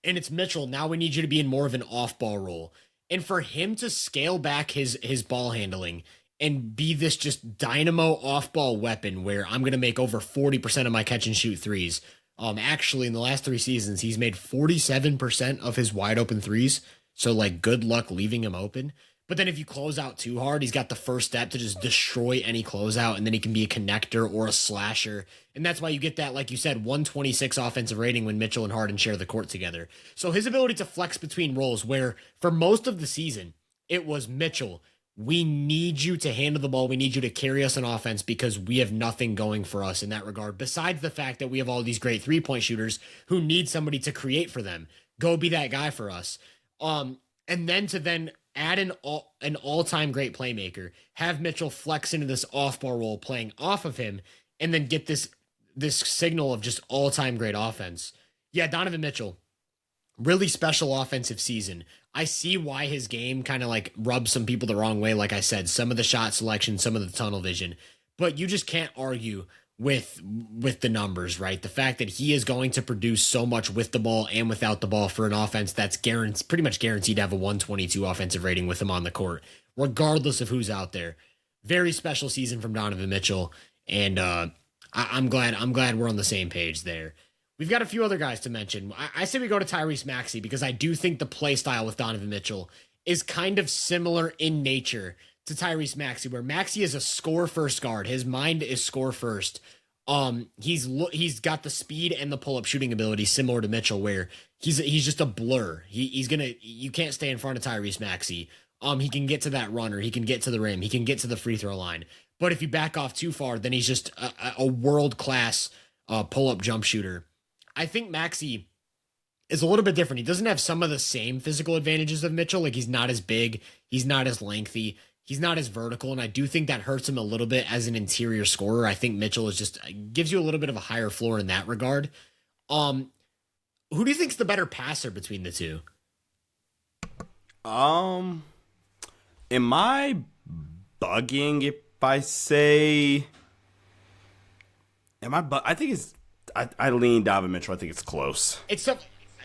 Speaker 1: and it's Mitchell. Now we need you to be in more of an off-ball role. And for him to scale back his ball handling and be this just dynamo off-ball weapon where I'm going to make over 40% of my catch-and-shoot threes. Actually, in the last 3 seasons, he's made 47% of his wide-open threes. So, like, good luck leaving him open. But then if you close out too hard, he's got the first step to just destroy any closeout, and then he can be a connector or a slasher. And that's why you get that, like you said, 126 offensive rating when Mitchell and Harden share the court together. So his ability to flex between roles, where for most of the season, it was Mitchell, we need you to handle the ball. We need you to carry us on offense because we have nothing going for us in that regard, besides the fact that we have all these great three-point shooters who need somebody to create for them. Go be that guy for us. And then add an all-time great playmaker, have Mitchell flex into this off-ball role playing off of him, and then get this signal of just all-time great offense. Yeah, Donovan Mitchell, really special offensive season. I see why his game kind of like rubs some people the wrong way. Like I said, some of the shot selection, some of the tunnel vision, but you just can't argue with the numbers, right? The fact that he is going to produce so much with the ball and without the ball for an offense that's pretty much guaranteed to have a 122 offensive rating with him on the court, regardless of who's out there. Very special season from Donovan Mitchell, and I'm glad we're on the same page there. We've got a few other guys to mention. I say we go to Tyrese Maxey because I do think the play style with Donovan Mitchell is kind of similar in nature to Tyrese Maxey, where Maxey is a score-first guard. His mind is score-first. He's got the speed and the pull-up shooting ability similar to Mitchell, where he's just a blur. You can't stay in front of Tyrese Maxey. He can get to that runner. He can get to the rim. He can get to the free throw line. But if you back off too far, then he's just a world-class pull-up jump shooter. I think Maxey is a little bit different. He doesn't have some of the same physical advantages of Mitchell. Like he's not as big. He's not as lengthy. He's not as vertical. And I do think that hurts him a little bit as an interior scorer. I think Mitchell gives you a little bit of a higher floor in that regard. Who do you think's the better passer between the two?
Speaker 2: Um, am I bugging if I say? I think it's. I lean Donovan Mitchell. I think it's close.
Speaker 1: It's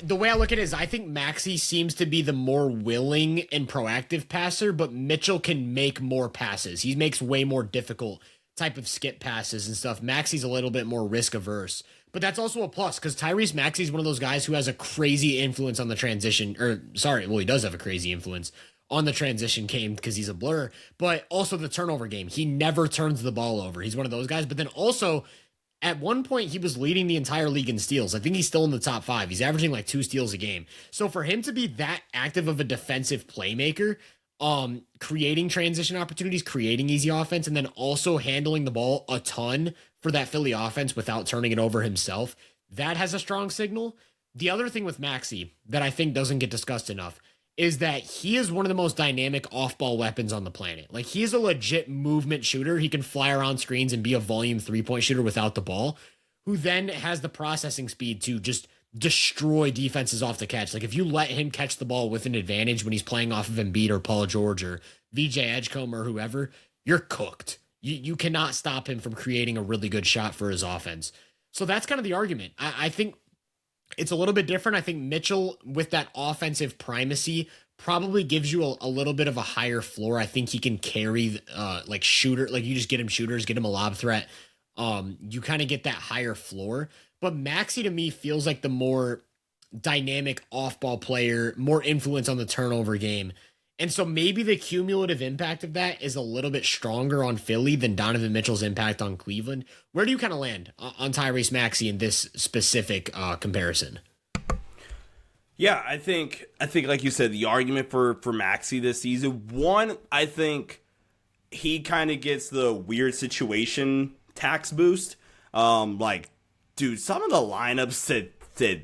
Speaker 1: the way I look at it is I think Maxey seems to be the more willing and proactive passer, but Mitchell can make more passes. He makes way more difficult type of skip passes and stuff. Maxey's a little bit more risk averse, but that's also a plus because Tyrese Maxey is one of those guys who has a crazy influence on the transition. He does have a crazy influence on the transition game because he's a blur, but also the turnover game. He never turns the ball over. He's one of those guys, but then also at one point, he was leading the entire league in steals. I think he's still in the top 5. He's averaging like 2 steals a game. So for him to be that active of a defensive playmaker, creating transition opportunities, creating easy offense, and then also handling the ball a ton for that Philly offense without turning it over himself, that has a strong signal. The other thing with Maxey that I think doesn't get discussed enough is that he is one of the most dynamic off-ball weapons on the planet. Like, he is a legit movement shooter. He can fly around screens and be a volume three-point shooter without the ball, who then has the processing speed to just destroy defenses off the catch. Like, if you let him catch the ball with an advantage when he's playing off of Embiid or Paul George or VJ Edgecombe or whoever, you're cooked. You cannot stop him from creating a really good shot for his offense. So that's kind of the argument. I think it's a little bit different. I think Mitchell, with that offensive primacy, probably gives you a little bit of a higher floor. I think he can carry shooter, like you just get him shooters, get him a lob threat. You kind of get that higher floor. But Maxey to me feels like the more dynamic off-ball player, more influence on the turnover game. And so maybe the cumulative impact of that is a little bit stronger on Philly than Donovan Mitchell's impact on Cleveland. Where do you kind of land on Tyrese Maxey in this specific comparison?
Speaker 2: Yeah, I think like you said, the argument for Maxey this season, one, I think he kind of gets the weird situation tax boost. Dude, some of the lineups that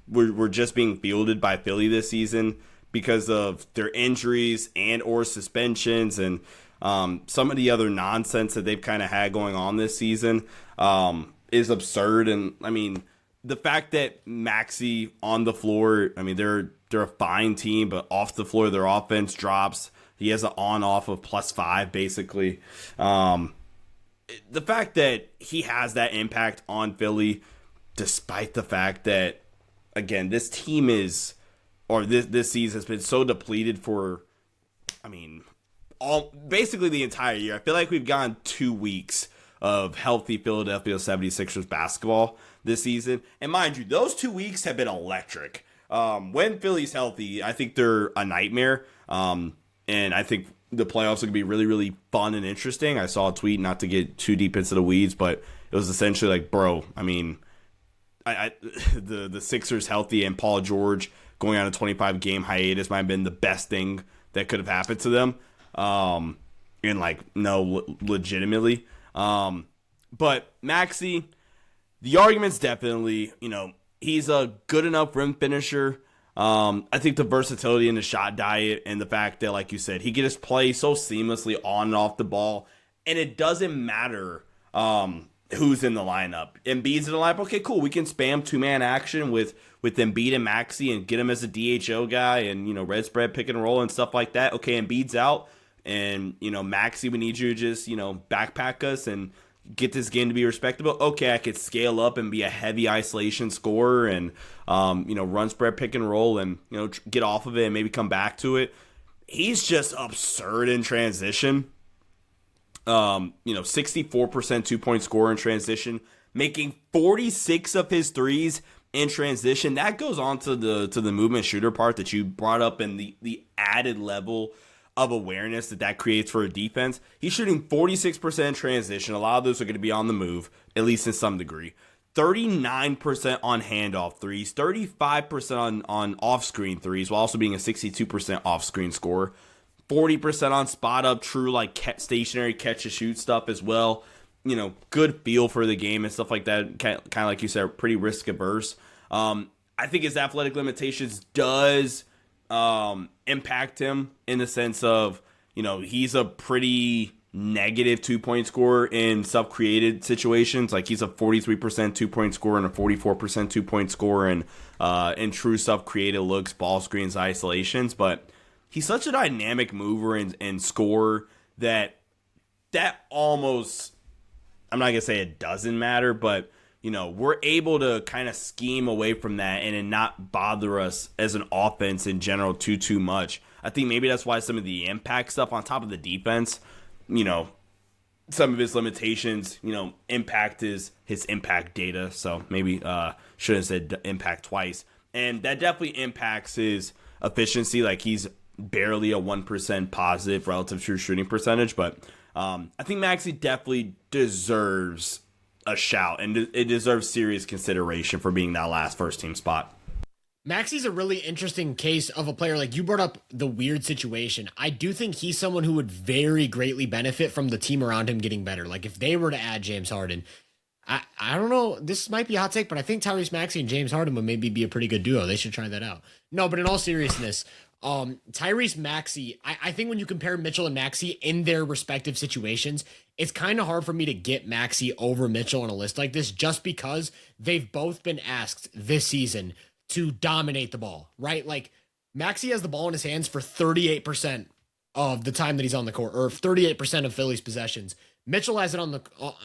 Speaker 2: were just being fielded by Philly this season because of their injuries and or suspensions and some of the other nonsense that they've kind of had going on this season is absurd. And I mean, the fact that Maxey on the floor, I mean, they're a fine team, but off the floor, their offense drops. He has an on-off of +5, basically. The fact that he has that impact on Philly, despite the fact that, again, this team is, or this season has been so depleted for, I mean, basically the entire year. I feel like we've gone 2 weeks of healthy Philadelphia 76ers basketball this season. And mind you, those 2 weeks have been electric. When Philly's healthy, I think they're a nightmare. And I think the playoffs are going to be really, really fun and interesting. I saw a tweet, not to get too deep into the weeds, but it was essentially like, bro, I mean, the Sixers healthy and Paul George going on a 25-game hiatus might have been the best thing that could have happened to them. Legitimately. But Maxey, the argument's definitely, he's a good enough rim finisher. I think the versatility in the shot diet and the fact that, like you said, he can just play so seamlessly on and off the ball, and it doesn't matter who's in the lineup. Embiid's in the lineup. Okay, cool. We can spam 2-man action with Embiid and Maxey and get him as a DHO guy and, red spread, pick and roll and stuff like that. Okay, Embiid's out. And, Maxey, we need you to just, backpack us and get this game to be respectable. Okay, I could scale up and be a heavy isolation scorer and, run spread, pick and roll and, get off of it and maybe come back to it. He's just absurd in transition. 64% 2-point scorer in transition, making 46 of his threes in transition. That goes on to the movement shooter part that you brought up and the added level of awareness that creates for a defense. He's shooting 46% in transition. A lot of those are going to be on the move, at least in some degree. 39% on handoff threes, 35% on off-screen threes, while also being a 62% off-screen scorer. 40% on spot-up, true stationary catch-and-shoot stuff as well. Good feel for the game and stuff like that. Kind of like you said, pretty risk-averse. I think his athletic limitations does impact him in the sense of, he's a pretty negative 2-point scorer in self-created situations. Like he's a 43% 2-point scorer and a 44% 2-point scorer in true self-created looks, ball screens, isolations. But he's such a dynamic mover and scorer that almost, I'm not gonna say it doesn't matter, but we're able to kind of scheme away from that and it not bother us as an offense in general too much. I think maybe that's why some of the impact stuff on top of the defense, some of his limitations, impact is his impact data. So maybe shouldn't have said impact twice. And that definitely impacts his efficiency. Like he's barely a 1% positive relative to shooting percentage. But I think Maxey definitely deserves a shout, and it deserves serious consideration for being that last first team spot.
Speaker 1: Maxey's a really interesting case of a player. Like you brought up the weird situation. I do think he's someone who would very greatly benefit from the team around him getting better. Like if they were to add James Harden, I don't know, this might be a hot take, but I think Tyrese Maxey and James Harden would maybe be a pretty good duo. They should try that out. No, but in all seriousness, Tyrese Maxey, I think when you compare Mitchell and Maxey in their respective situations, it's kind of hard for me to get Maxey over Mitchell on a list like this just because they've both been asked this season to dominate the ball, right? Like Maxey has the ball in his hands for 38% of the time that he's on the court, or 38% of Philly's possessions. Mitchell has it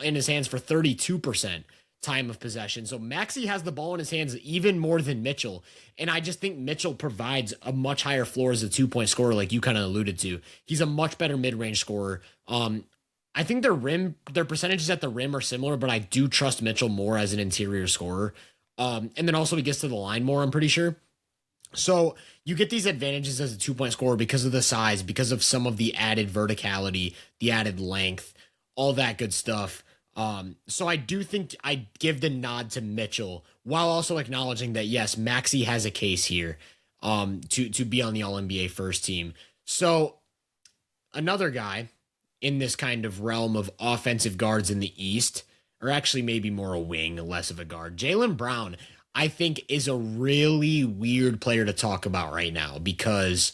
Speaker 1: in his hands for 32% time of possession. So Maxey has the ball in his hands even more than Mitchell. And I just think Mitchell provides a much higher floor as a 2-point scorer, like you kind of alluded to. He's a much better mid-range scorer. I think their percentages at the rim are similar, but I do trust Mitchell more as an interior scorer. And then also he gets to the line more, I'm pretty sure. So you get these advantages as a 2-point scorer because of the size, because of some of the added verticality, the added length, all that good stuff. So I do think I give the nod to Mitchell while also acknowledging that, yes, Maxey has a case here to be on the All-NBA first team. So another guy in this kind of realm of offensive guards in the East, or actually maybe more a wing, less of a guard, Jaylen Brown, I think is a really weird player to talk about right now because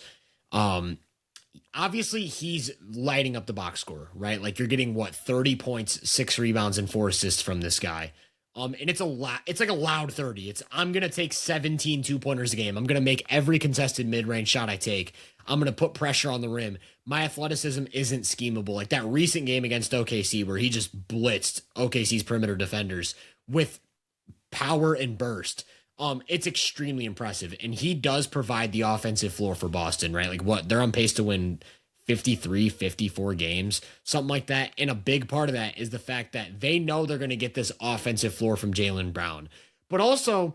Speaker 1: obviously he's lighting up the box score, right? Like you're getting 30 points, 6 rebounds, and 4 assists from this guy. And it's a lot. It's like a loud 30. I'm going to take 17 2-pointers a game. I'm going to make every contested mid-range shot I take. I'm going to put pressure on the rim. My athleticism isn't schemable. Like that recent game against OKC where he just blitzed OKC's perimeter defenders with power and burst. It's extremely impressive. And he does provide the offensive floor for Boston, right? Like they're on pace to win 53, 54 games, something like that. And a big part of that is the fact that they know they're going to get this offensive floor from Jaylen Brown. But also,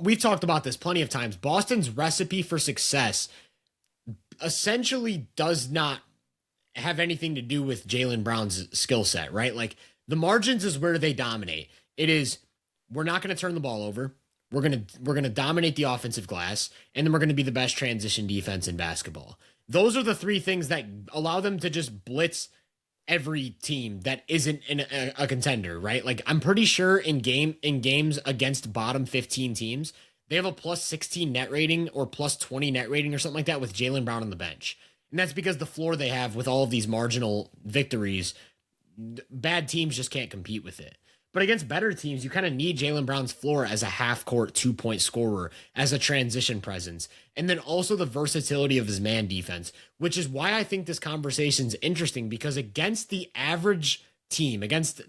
Speaker 1: we've talked about this plenty of times. Boston's recipe for success essentially does not have anything to do with Jaylen Brown's skill set, right? Like the margins is where they dominate. It is, we're not going to turn the ball over. We're going to dominate the offensive glass, and then we're going to be the best transition defense in basketball. Those are the three things that allow them to just blitz every team that isn't in a contender, right? Like I'm pretty sure in games against bottom 15 teams, they have a plus 16 net rating or plus 20 net rating or something like that with Jaylen Brown on the bench. And that's because the floor they have with all of these marginal victories, bad teams just can't compete with it. But against better teams, you kind of need Jaylen Brown's floor as a half-court 2-point scorer, as a transition presence, and then also the versatility of his man defense, which is why I think this conversation's interesting, because against the average team, against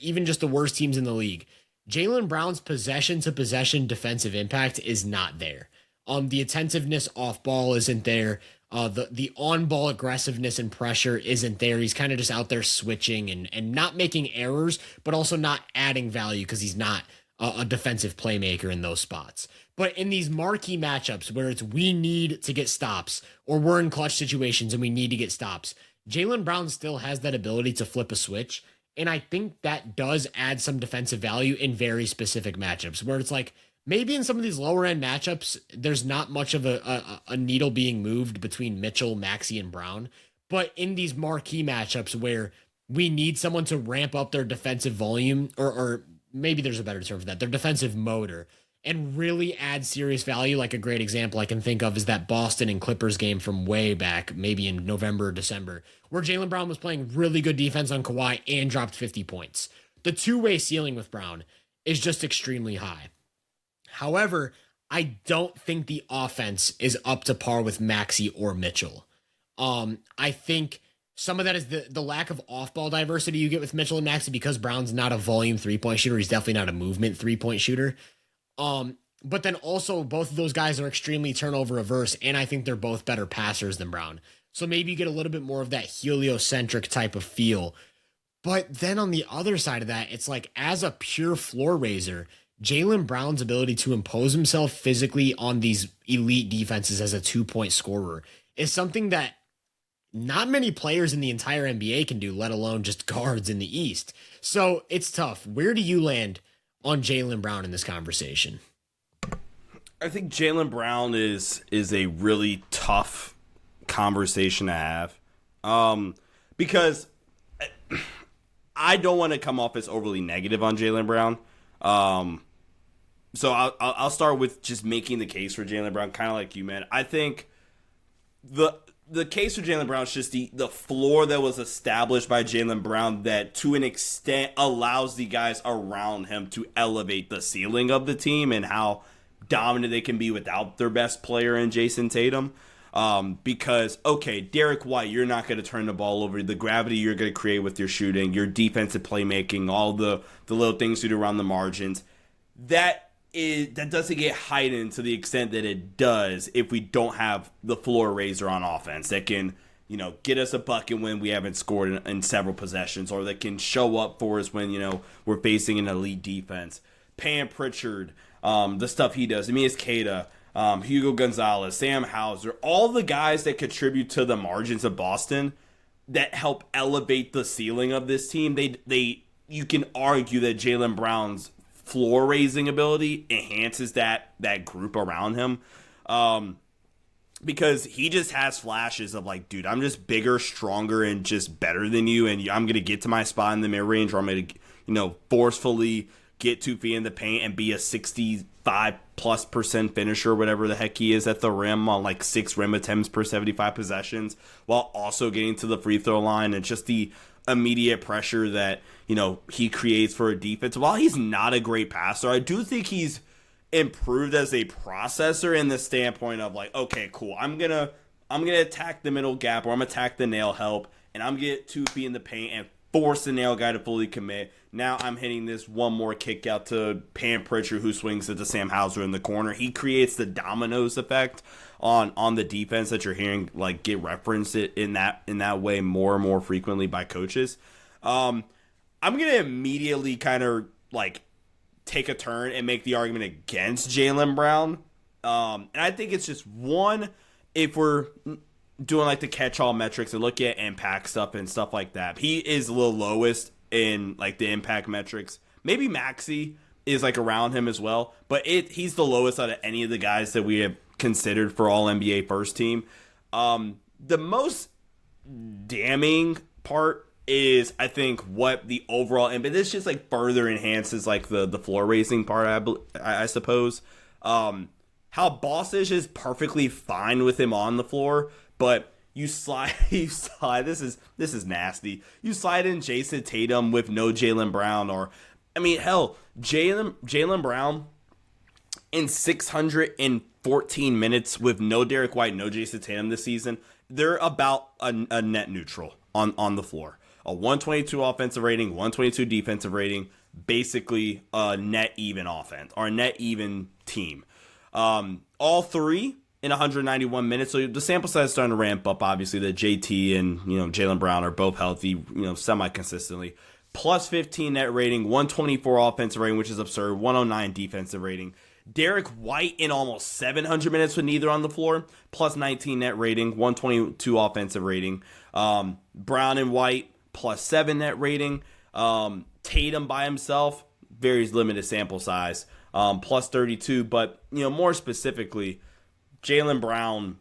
Speaker 1: even just the worst teams in the league, Jaylen Brown's possession-to-possession defensive impact is not there. The attentiveness off ball isn't there. The on-ball aggressiveness and pressure isn't there. He's kind of just out there switching and not making errors, but also not adding value because he's not a defensive playmaker in those spots. But in these marquee matchups where it's we need to get stops or we're in clutch situations and we need to get stops, Jaylen Brown still has that ability to flip a switch. And I think that does add some defensive value in very specific matchups where it's like, maybe in some of these lower end matchups, there's not much of a needle being moved between Mitchell, Maxey, and Brown. But in these marquee matchups where we need someone to ramp up their defensive volume, or maybe there's a better term for that, their defensive motor, and really add serious value, like a great example I can think of is that Boston and Clippers game from way back, maybe in November or December, where Jaylen Brown was playing really good defense on Kawhi and dropped 50 points. The two-way ceiling with Brown is just extremely high. However, I don't think the offense is up to par with Maxey or Mitchell. I think some of that is the lack of off-ball diversity you get with Mitchell and Maxey because Brown's not a volume three-point shooter. He's definitely not a movement three-point shooter. But then also both of those guys are extremely turnover averse, and I think they're both better passers than Brown. So maybe you get a little bit more of that heliocentric type of feel. But then on the other side of that, it's like as a pure floor raiser, Jaylen Brown's ability to impose himself physically on these elite defenses as a 2-point scorer is something that not many players in the entire NBA can do, let alone just guards in the East. So it's tough. Where do you land on Jaylen Brown in this conversation?
Speaker 2: I think Jaylen Brown is a really tough conversation to have, because I don't want to come off as overly negative on Jaylen Brown. So I'll start with just making the case for Jaylen Brown, kind of like you, man. I think the case for Jaylen Brown is just the floor that was established by Jaylen Brown that to an extent allows the guys around him to elevate the ceiling of the team and how dominant they can be without their best player in Jason Tatum. Because, okay, Derek White, you're not going to turn the ball over. The gravity you're going to create with your shooting, your defensive playmaking, all the little things you do around the margins, that doesn't get heightened to the extent that it does if we don't have the floor raiser on offense that can, get us a bucket when we haven't scored in several possessions, or that can show up for us when, we're facing an elite defense. Pam Pritchard, the stuff he does, Amias Queta, Hugo Gonzalez, Sam Hauser, all the guys that contribute to the margins of Boston that help elevate the ceiling of this team. You can argue that Jaylen Brown's floor raising ability enhances that group around him, because he just has flashes of like, dude, I'm just bigger, stronger, and just better than you, and I'm gonna get to my spot in the mid range, or I'm gonna forcefully get 2 feet in the paint and be a 65+% finisher, whatever the heck he is at the rim on like 6 rim attempts per 75 possessions, while also getting to the free throw line, and just the immediate pressure that he creates for a defense. While he's not a great passer, I do think he's improved as a processor in the standpoint of like, okay, cool, I'm gonna attack the middle gap, or I'm gonna attack the nail help, and I'm gonna get 2 feet in the paint and force the nail guy to fully commit. Now I'm hitting this one more kick out to Pam Pritchard, who swings it to Sam Hauser in the corner. He creates the dominoes effect on the defense that you're hearing like get referenced in that way more and more frequently by coaches. I'm gonna immediately kind of like take a turn and make the argument against Jaylen Brown, and I think it's just one, if we're doing like the catch-all metrics and look at impact stuff and stuff like that, he is the lowest in like the impact metrics. Maybe Maxey is like around him as well, but he's the lowest out of any of the guys that we have considered for all NBA first team. The most damning part is, I think, what the overall, but this just like further enhances like the floor raising part, I suppose. How Bostic is perfectly fine with him on the floor, but you slide. This is nasty. You slide in Jason Tatum with no Jaylen Brown, or I mean, hell, Jaylen Brown in 614 minutes with no Derek White, no Jason Tatum this season. They're about a net neutral on the floor. A 122 offensive rating, 122 defensive rating, basically a net even offense, or a net even team. All three in 191 minutes. So the sample size is starting to ramp up. Obviously, that JT and Jaylen Brown are both healthy, semi-consistently. Plus 15 net rating, 124 offensive rating, which is absurd, 109 defensive rating. Derek White in almost 700 minutes with neither on the floor, plus 19 net rating, 122 offensive rating. Brown and White, plus 7 net rating. Tatum by himself, very limited sample size, plus 32. But, more specifically, Jaylen Brown,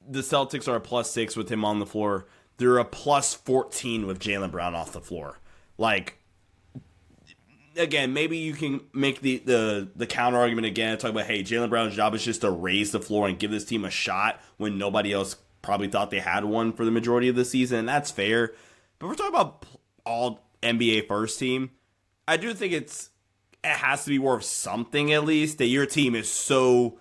Speaker 2: the Celtics are a plus 6 with him on the floor. They're a plus 14 with Jaylen Brown off the floor. Like, again, maybe you can make the counter argument again and talk about, hey, Jaylen Brown's job is just to raise the floor and give this team a shot when nobody else probably thought they had one for the majority of the season, and that's fair. But we're talking about all NBA first team. I do think it's it has to be worth something at least that your team is so,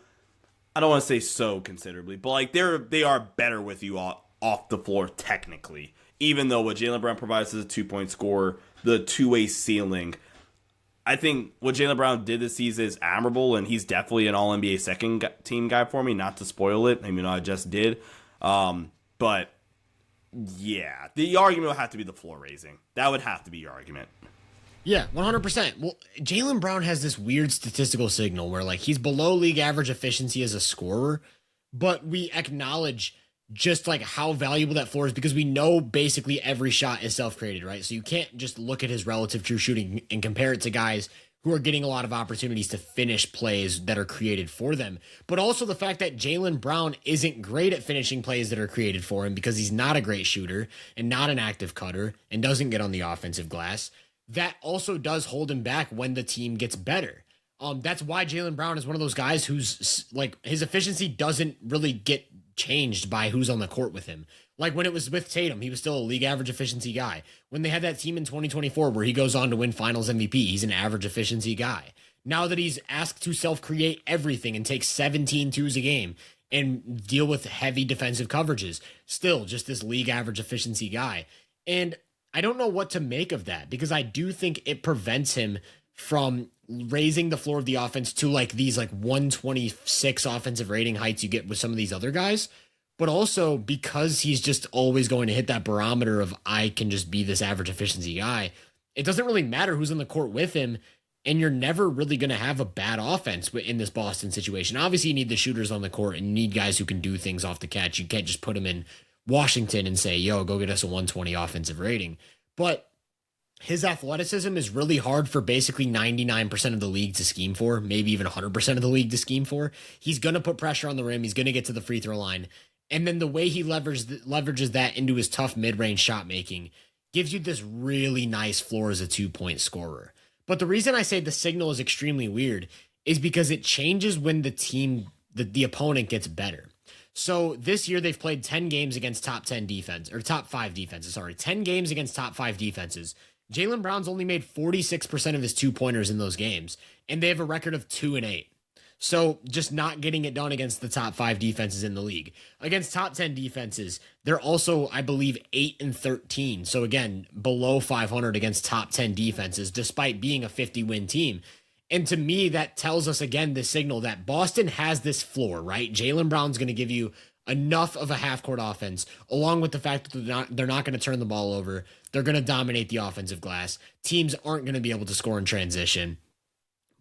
Speaker 2: I don't want to say so considerably, but like they are better with you off the floor technically. Even though what Jaylen Brown provides as a 2-point scorer, the two-way ceiling, I think what Jaylen Brown did this season is admirable, and he's definitely an All-NBA second team guy for me, not to spoil it. I mean, I just did. But, yeah, the argument would have to be the floor raising. That would have to be your argument.
Speaker 1: Yeah, 100%. Well, Jaylen Brown has this weird statistical signal where, like, he's below league average efficiency as a scorer, but we acknowledge just like how valuable that floor is because we know basically every shot is self-created, right? So you can't just look at his relative true shooting and compare it to guys who are getting a lot of opportunities to finish plays that are created for them. But also the fact that Jaylen Brown isn't great at finishing plays that are created for him because he's not a great shooter and not an active cutter and doesn't get on the offensive glass. That also does hold him back when the team gets better. That's why Jaylen Brown is one of those guys who's like his efficiency doesn't really get changed by who's on the court with him. Like when it was with Tatum, he was still a league average efficiency guy. When they had that team in 2024 where he goes on to win finals MVP, he's an average efficiency guy. Now that he's asked to self-create everything and take 17 twos a game and deal with heavy defensive coverages, still just this league average efficiency guy. And I don't know what to make of that because I do think it prevents him from raising the floor of the offense to like these like 126 offensive rating heights you get with some of these other guys, but also because he's just always going to hit that barometer of I can just be this average efficiency guy. It doesn't really matter who's on the court with him, and you're never really going to have a bad offense in this Boston situation. Obviously, you need the shooters on the court and you need guys who can do things off the catch. You can't just put them in Washington and say, yo, go get us a 120 offensive rating. But his athleticism is really hard for basically 99% of the league to scheme for, maybe even 100% of the league to scheme for. He's going to put pressure on the rim. He's going to get to the free throw line. And then the way he leverages that into his tough mid-range shot making gives you this really nice floor as a 2-point scorer. But the reason I say the signal is extremely weird is because it changes when the opponent gets better. So this year they've played 10 games against top 5 defenses, 10 games against top 5 defenses. Jaylen Brown's only made 46% of his 2-pointers in those games, and they have a record of 2-8. So just not getting it done against the top 5 defenses in the league. Against top 10 defenses, they're also, I believe, 8-13. So again, below 500 against top 10 defenses, despite being a 50-win team. And to me, that tells us again the signal that Boston has this floor, right? Jaylen Brown's going to give you enough of a half-court offense, along with the fact that they're not going to turn the ball over. They're going to dominate the offensive glass. Teams aren't going to be able to score in transition.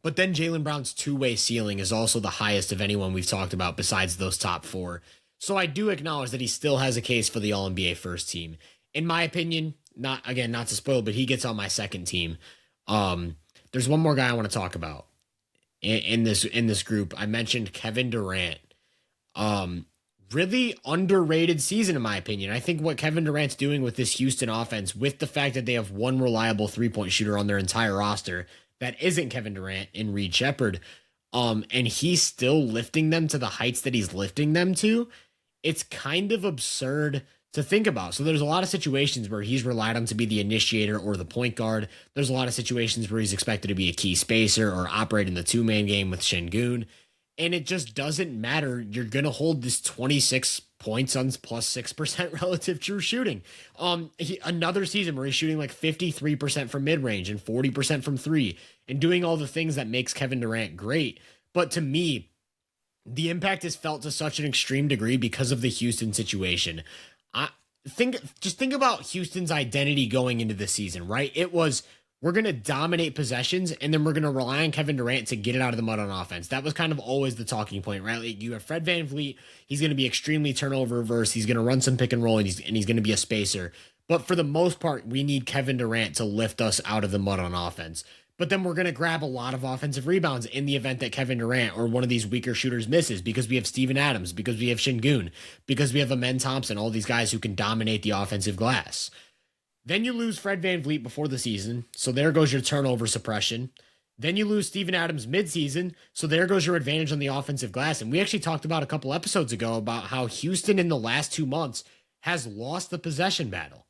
Speaker 1: But then Jaylen Brown's two-way ceiling is also the highest of anyone we've talked about besides those top 4. So I do acknowledge that he still has a case for the All-NBA first team. In my opinion, not to spoil, but he gets on my second team. There's one more guy I want to talk about in this group. I mentioned Kevin Durant. Really underrated season, in my opinion. I think what Kevin Durant's doing with this Houston offense, with the fact that they have one reliable 3-point shooter on their entire roster that isn't Kevin Durant in Reed Shepherd, and he's still lifting them to the heights that he's lifting them to, it's kind of absurd to think about. So there's a lot of situations where he's relied on to be the initiator or the point guard. There's a lot of situations where he's expected to be a key spacer or operate in the 2-man game with Şengün. And it just doesn't matter. You're going to hold this 26 points on plus 6% relative true shooting. Another season where he's shooting like 53% from mid-range and 40% from 3 and doing all the things that makes Kevin Durant great. But to me, the impact is felt to such an extreme degree because of the Houston situation. Just think about Houston's identity going into this season, right? It was, we're going to dominate possessions, and then we're going to rely on Kevin Durant to get it out of the mud on offense. That was kind of always the talking point, right? Like you have Fred VanVleet. He's going to be extremely turnover averse. He's going to run some pick and roll, and he's going to be a spacer. But for the most part, we need Kevin Durant to lift us out of the mud on offense. But then we're going to grab a lot of offensive rebounds in the event that Kevin Durant or one of these weaker shooters misses, because we have Steven Adams, because we have Şengün, because we have Amen Thompson, all these guys who can dominate the offensive glass. Then you lose Fred VanVleet before the season, so there goes your turnover suppression. Then you lose Steven Adams midseason, so there goes your advantage on the offensive glass. And we actually talked about a couple episodes ago about how Houston in the last 2 months has lost the possession battle.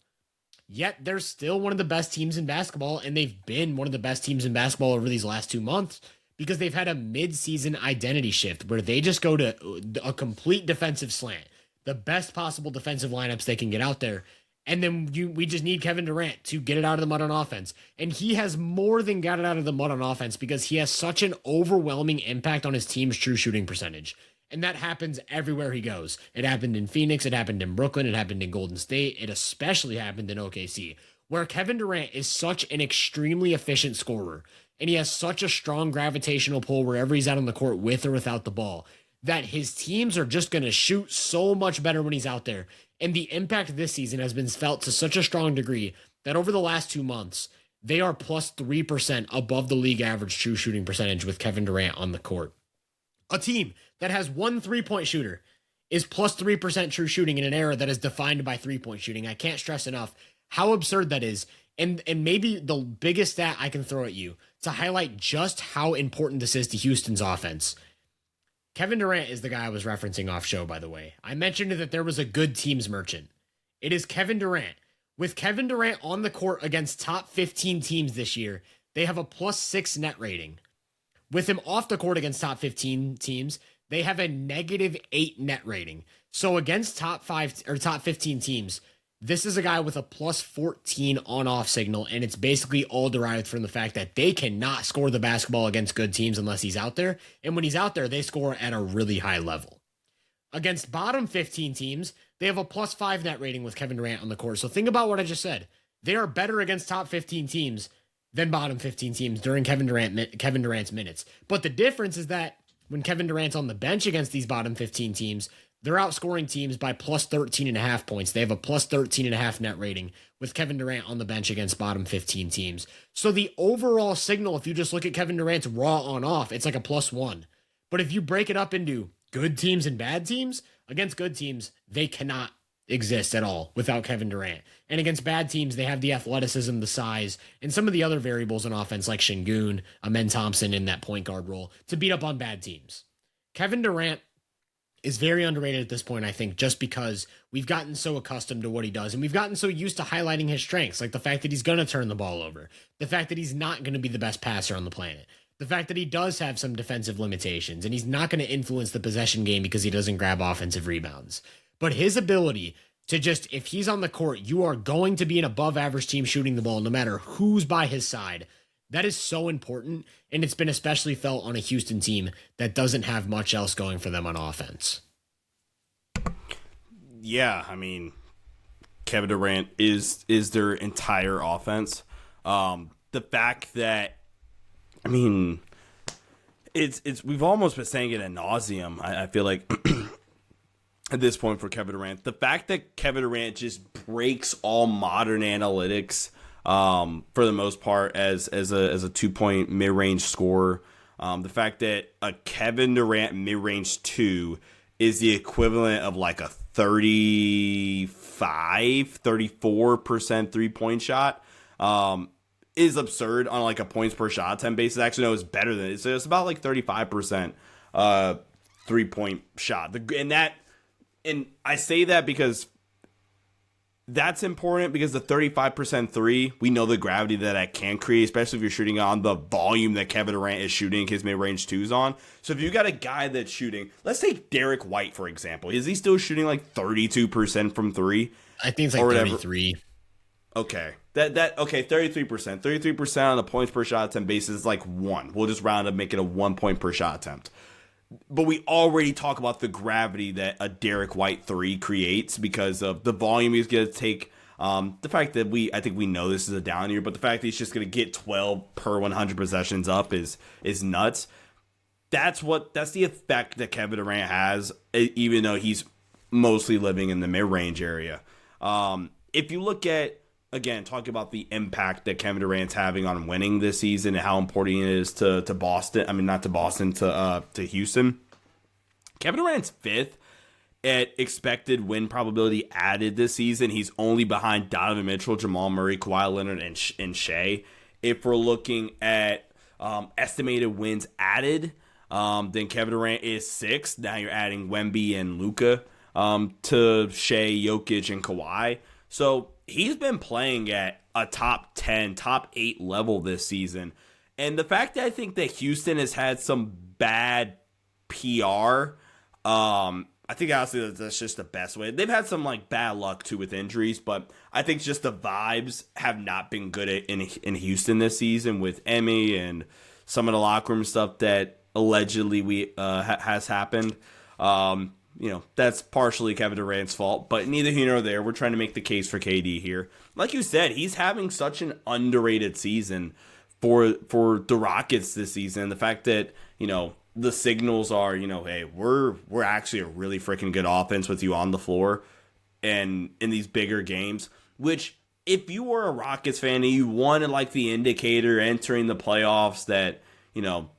Speaker 1: Yet they're still one of the best teams in basketball, and they've been one of the best teams in basketball over these last 2 months because they've had a mid-season identity shift where they just go to a complete defensive slant, the best possible defensive lineups they can get out there. And then we just need Kevin Durant to get it out of the mud on offense. And he has more than got it out of the mud on offense because he has such an overwhelming impact on his team's true shooting percentage. And that happens everywhere he goes. It happened in Phoenix, it happened in Brooklyn, it happened in Golden State, it especially happened in OKC, where Kevin Durant is such an extremely efficient scorer, and he has such a strong gravitational pull wherever he's out on the court with or without the ball, that his teams are just going to shoot so much better when he's out there. And the impact this season has been felt to such a strong degree that over the last 2 months, they are plus 3% above the league average true shooting percentage with Kevin Durant on the court. A team that has one 3-point shooter is plus 3% true shooting in an era that is defined by 3-point shooting. I can't stress enough how absurd that is. And maybe the biggest stat I can throw at you to highlight just how important this is to Houston's offense. Kevin Durant is the guy I was referencing off show, by the way. I mentioned that there was a good teams merchant. It is Kevin Durant. With Kevin Durant on the court against top 15 teams this year, they have a plus 6 net rating. With him off the court against top 15 teams, they have a negative 8 net rating. So against top 15 teams, this is a guy with a plus 14 on-off signal, and it's basically all derived from the fact that they cannot score the basketball against good teams unless he's out there. And when he's out there, they score at a really high level. Against bottom 15 teams, they have a plus 5 net rating with Kevin Durant on the court. So think about what I just said. They are better against top 15 teams than bottom 15 teams during Kevin Durant's minutes. But the difference is that when Kevin Durant's on the bench against these bottom 15 teams, they're outscoring teams by plus 13.5 points. They have a plus 13.5 net rating with Kevin Durant on the bench against bottom 15 teams. So the overall signal, if you just look at Kevin Durant's raw on off, it's like a plus 1. But if you break it up into good teams and bad teams, against good teams, they cannot exist at all without Kevin Durant. And against bad teams, they have the athleticism, the size, and some of the other variables in offense like Şengün, Amen Thompson in that point guard role to beat up on bad teams. Kevin Durant is very underrated at this point, I think, just because we've gotten so accustomed to what he does, and we've gotten so used to highlighting his strengths, like the fact that he's going to turn the ball over, the fact that he's not going to be the best passer on the planet, the fact that he does have some defensive limitations, and he's not going to influence the possession game because he doesn't grab offensive rebounds. But his ability to just, if he's on the court, you are going to be an above average team shooting the ball no matter who's by his side. That is so important, and it's been especially felt on a Houston team that doesn't have much else going for them on offense.
Speaker 2: Yeah, I mean, Kevin Durant is their entire offense. The fact that, I mean, it's we've almost been saying it ad nauseum. I feel like at this point for Kevin Durant, the fact that Kevin Durant just breaks all modern analytics. For the most part, as a 2-point mid-range scorer, the fact that a Kevin Durant mid-range 2 is the equivalent of like a 34% 3-point shot, is absurd on like a points per shot attempt basis. Actually, no, it's better than it. It's about like 35% 3-point shot. And I say that because that's important, because the 35% 3, we know the gravity that can create, especially if you're shooting on the volume that Kevin Durant is shooting his mid-range 2s on. So if you got a guy that's shooting, let's take Derek White, for example. Is he still shooting like 32% from 3?
Speaker 1: I think it's like 33.
Speaker 2: Okay. Okay, 33%. 33% on the points per shot attempt basis is like 1. We'll just round up, make it a 1 point per shot attempt. But we already talk about the gravity that a Derek White 3 creates because of the volume he's going to take. The fact that I think we know this is a down year, but the fact that he's just going to get 12 per 100 possessions up is nuts. That's the effect that Kevin Durant has, even though he's mostly living in the mid-range area. If you look at, again, talking about the impact that Kevin Durant's having on winning this season and how important it is to Boston. I mean, not to Boston, to Houston. Kevin Durant's 5th at expected win probability added this season. He's only behind Donovan Mitchell, Jamal Murray, Kawhi Leonard, and Shea. If we're looking at estimated wins added, then Kevin Durant is 6th. Now you're adding Wemby and Luka to Shea, Jokic, and Kawhi. So he's been playing at a top 10, top 8 level this season. And the fact that I think that Houston has had some bad PR, I think honestly that's just the best way. They've had some like bad luck too with injuries, but I think just the vibes have not been good in Houston this season with Emmy and some of the locker room stuff that allegedly has happened. That's partially Kevin Durant's fault, but neither here nor there. We're trying to make the case for KD here. Like you said, he's having such an underrated season for the Rockets this season. The fact that, the signals are, hey, we're actually a really freaking good offense with you on the floor and in these bigger games, which if you were a Rockets fan and you wanted like the indicator entering the playoffs that,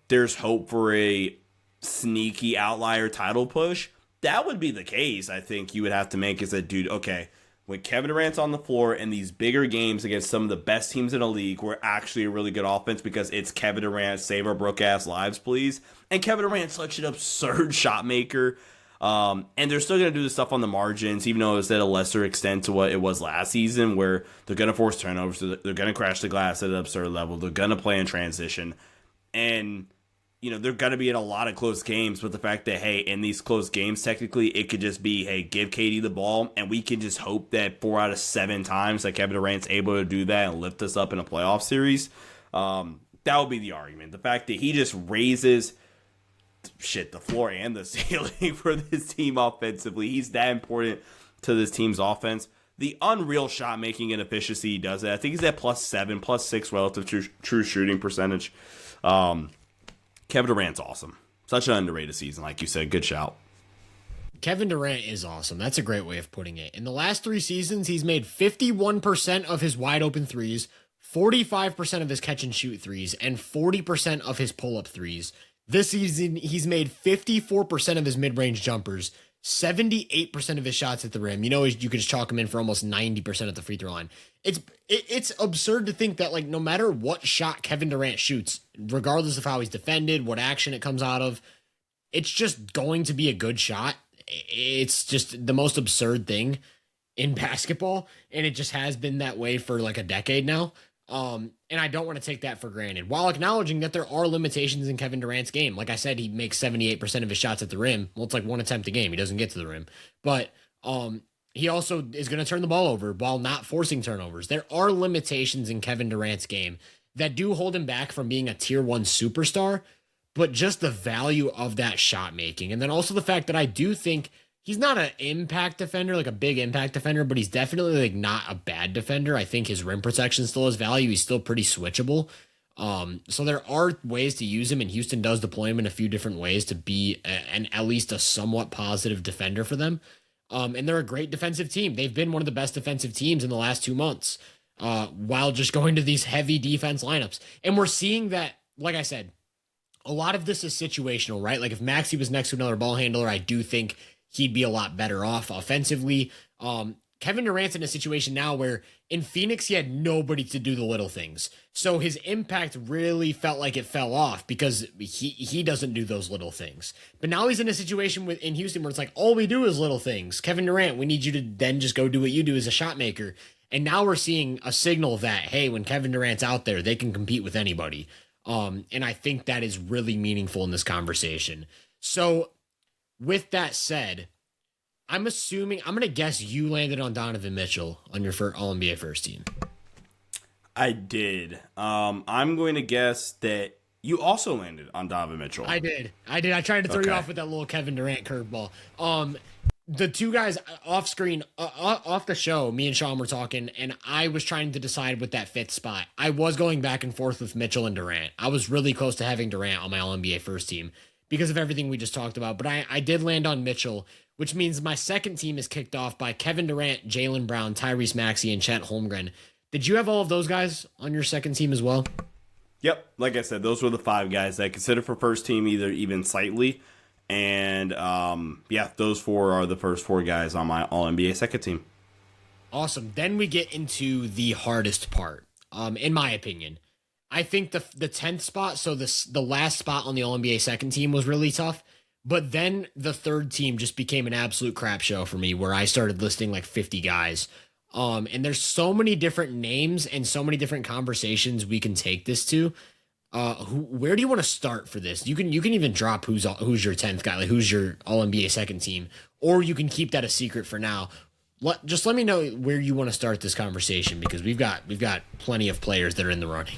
Speaker 2: there's hope for a sneaky outlier title push, that would be the case. I think you would have to make is that, dude, okay, when Kevin Durant's on the floor in these bigger games against some of the best teams in the league, we're actually a really good offense because it's Kevin Durant, save our broke ass lives, please. And Kevin Durant's such an absurd shot maker. And they're still going to do the stuff on the margins, even though it's at a lesser extent to what it was last season, where they're going to force turnovers, so they're going to crash the glass at an absurd level, they're going to play in transition. And they're going to be in a lot of close games, but the fact that, hey, in these close games, technically, it could just be, hey, give KD the ball, and we can just hope that 4 out of 7 times that Kevin Durant's able to do that and lift us up in a playoff series. That would be the argument. The fact that he just raises, the floor and the ceiling for this team offensively. He's that important to this team's offense. The unreal shot making and efficiency he does it. I think he's at +7, +6 relative true shooting percentage. Kevin Durant's awesome. Such an underrated season, like you said. Good shout.
Speaker 1: Kevin Durant is awesome. That's a great way of putting it. In the last 3 seasons, he's made 51% of his wide open threes, 45% of his catch and shoot threes, and 40% of his pull-up threes. This season, he's made 54% of his mid-range jumpers, 78% of his shots at the rim. You could just chalk him in for almost 90% at the free throw line. It's absurd to think that, like, no matter what shot Kevin Durant shoots, regardless of how he's defended, what action it comes out of, it's just going to be a good shot. It's just the most absurd thing in basketball, and it just has been that way for like a decade now. And I don't want to take that for granted, while acknowledging that there are limitations in Kevin Durant's game. Like I said, he makes 78% of his shots at the rim. Well, it's like 1 attempt a game. He doesn't get to the rim. But he also is going to turn the ball over while not forcing turnovers. There are limitations in Kevin Durant's game that do hold him back from being a tier 1 superstar, but just the value of that shot making. And then also the fact that I do think he's not an impact defender, like a big impact defender, but he's definitely like not a bad defender. I think his rim protection still has value. He's still pretty switchable. So there are ways to use him, and Houston does deploy him in a few different ways to be at least a somewhat positive defender for them. And they're a great defensive team. They've been one of the best defensive teams in the last 2 months, while just going to these heavy defense lineups. And we're seeing that, like I said, a lot of this is situational, right? Like if Maxey was next to another ball handler, I do think he'd be a lot better off offensively. Kevin Durant's in a situation now where in Phoenix, he had nobody to do the little things. So his impact really felt like it fell off because he doesn't do those little things. But now he's in a situation in Houston where it's like, all we do is little things. Kevin Durant, we need you to then just go do what you do as a shot maker. And now we're seeing a signal that, hey, when Kevin Durant's out there, they can compete with anybody. And I think that is really meaningful in this conversation. So with that said, I'm going to guess you landed on Donovan Mitchell on your All-NBA first team.
Speaker 2: I did. I'm going to guess that you also landed on Donovan Mitchell.
Speaker 1: I did. I tried to throw you off with that little Kevin Durant curveball. The two guys off screen, off the show, me and Sean were talking, and I was trying to decide with that 5th spot. I was going back and forth with Mitchell and Durant. I was really close to having Durant on my All-NBA first team because of everything we just talked about, but I did land on Mitchell, which means my second team is kicked off by Kevin Durant, Jaylen Brown, Tyrese Maxey, and Chet Holmgren. Did you have all of those guys on your second team as well?
Speaker 2: Yep. Like I said, those were the 5 guys that I considered for first team, either even slightly. And those 4 are the first 4 guys on my All-NBA second team.
Speaker 1: Awesome. Then we get into the hardest part, in my opinion. I think the 10th spot, so the last spot on the All-NBA second team was really tough. But then the third team just became an absolute crap show for me, where I started listing like 50 guys. And there's so many different names and so many different conversations we can take this to. Where do you want to start for this? You can even drop who's your 10th guy, like who's your All NBA second team, or you can keep that a secret for now. Just let me know where you want to start this conversation, because we've got plenty of players that are in the running.